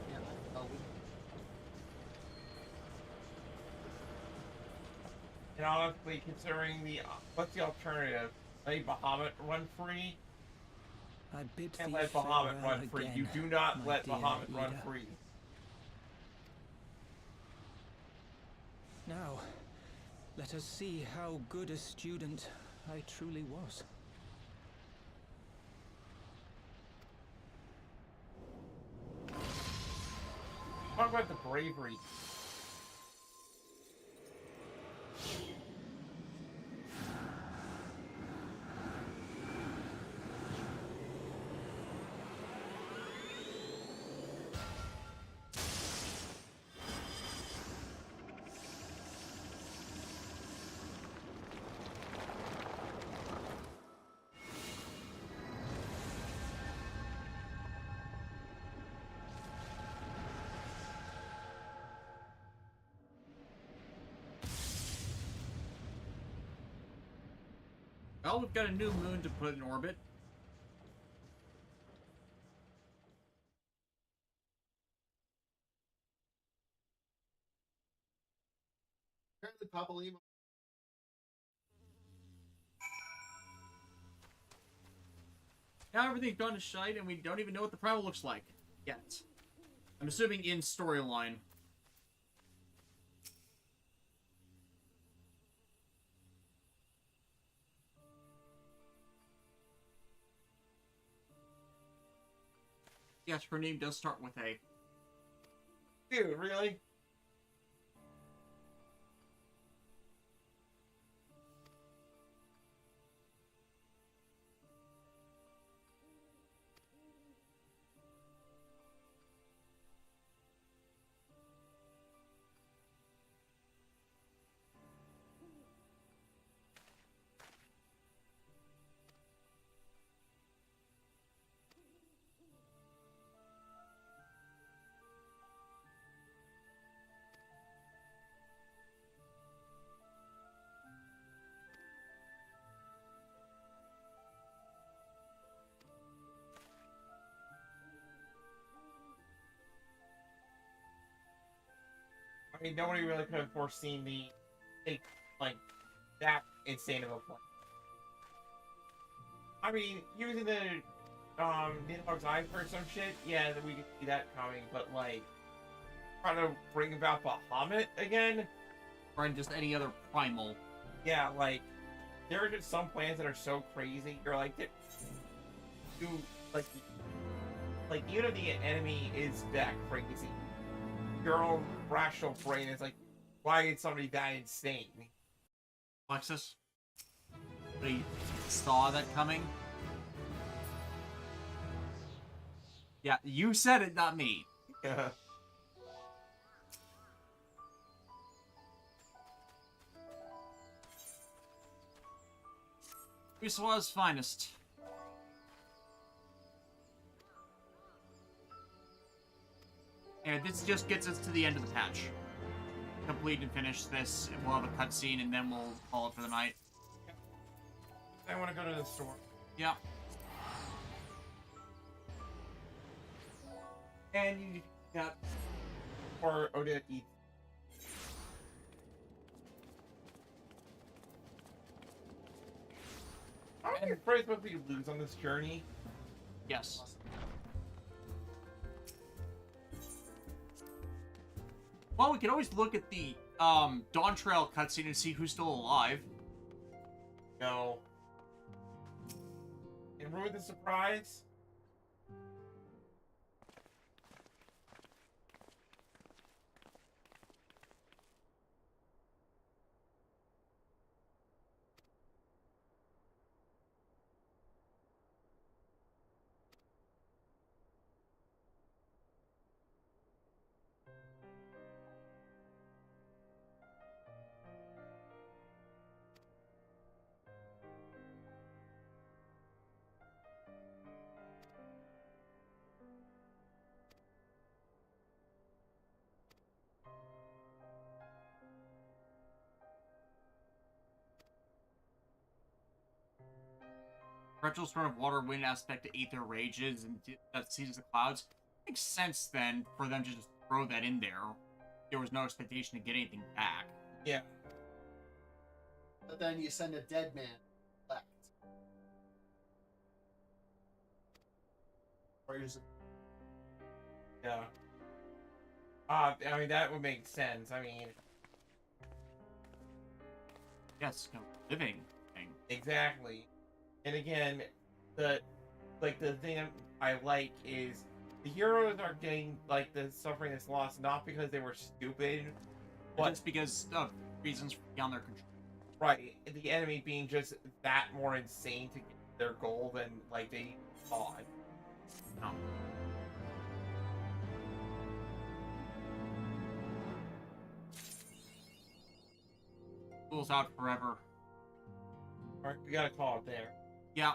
and honestly, considering the what's the alternative? Let Bahamut run free. I bid Can't thee let Bahamut farewell run free. again, You do not my let dear Bahamut run Ida. free. Now, let us see how good a student I truly was. Talk about the bravery. Well, we've got a new moon to put in orbit. Apparently, Papalymo. Now everything's gone to shite, and we don't even know what the primal looks like yet. I'm assuming in storyline. Yes, her name does start with A. Dude, really? I mean, nobody really could have foreseen like, that insane of a plan. I mean, using the, Nidhogg's eyes for some shit, yeah, that we could see that coming, but, like, trying to bring about Bahamut again? Or just any other primal. Yeah, like, there are just some plans that are so crazy, you're like, you, like, even if the enemy is that crazy, your own rational brain is like, why is somebody that insane? Alexis? They saw that coming? Yeah, you said it, not me. Yeah. Usawa's finest. And this just gets us to the end of the patch. Complete and finish this, and we'll have a cutscene, and then we'll call it for the night. I want to go to the store. Yeah. And you got... Or Odette eats. Aren't you afraid supposed to lose on this journey? Yes. Well, we can always look at the Dawn Trail cutscene and see who's still alive. No. And ruin the surprise? Perpetual sort of water wind aspect to Aether rages and that sees the clouds. Makes sense then for them to just throw that in there. There was no expectation to get anything back. Yeah. But then you send a dead man left. Or is it? Yeah. I mean, that would make sense. I mean... Yes, no living thing. Exactly. And again, the thing I like is the heroes are getting, like, the suffering that's lost not because they were stupid, but just because of reasons beyond their control. Right. The enemy being just that more insane to get their goal than, like, they thought. No. School's out forever. Alright, we gotta call it there. Yeah.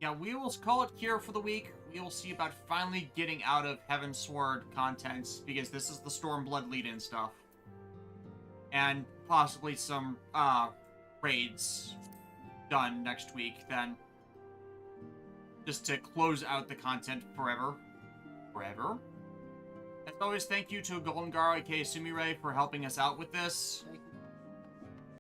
Yeah, we will call it here for the week. We will see about finally getting out of Heaven's Sword content, because this is the Stormblood lead-in stuff. And possibly some, raids done next week, then. Just to close out the content forever. Forever. As always, thank you to Golden Gar, aka Sumire, for helping us out with this.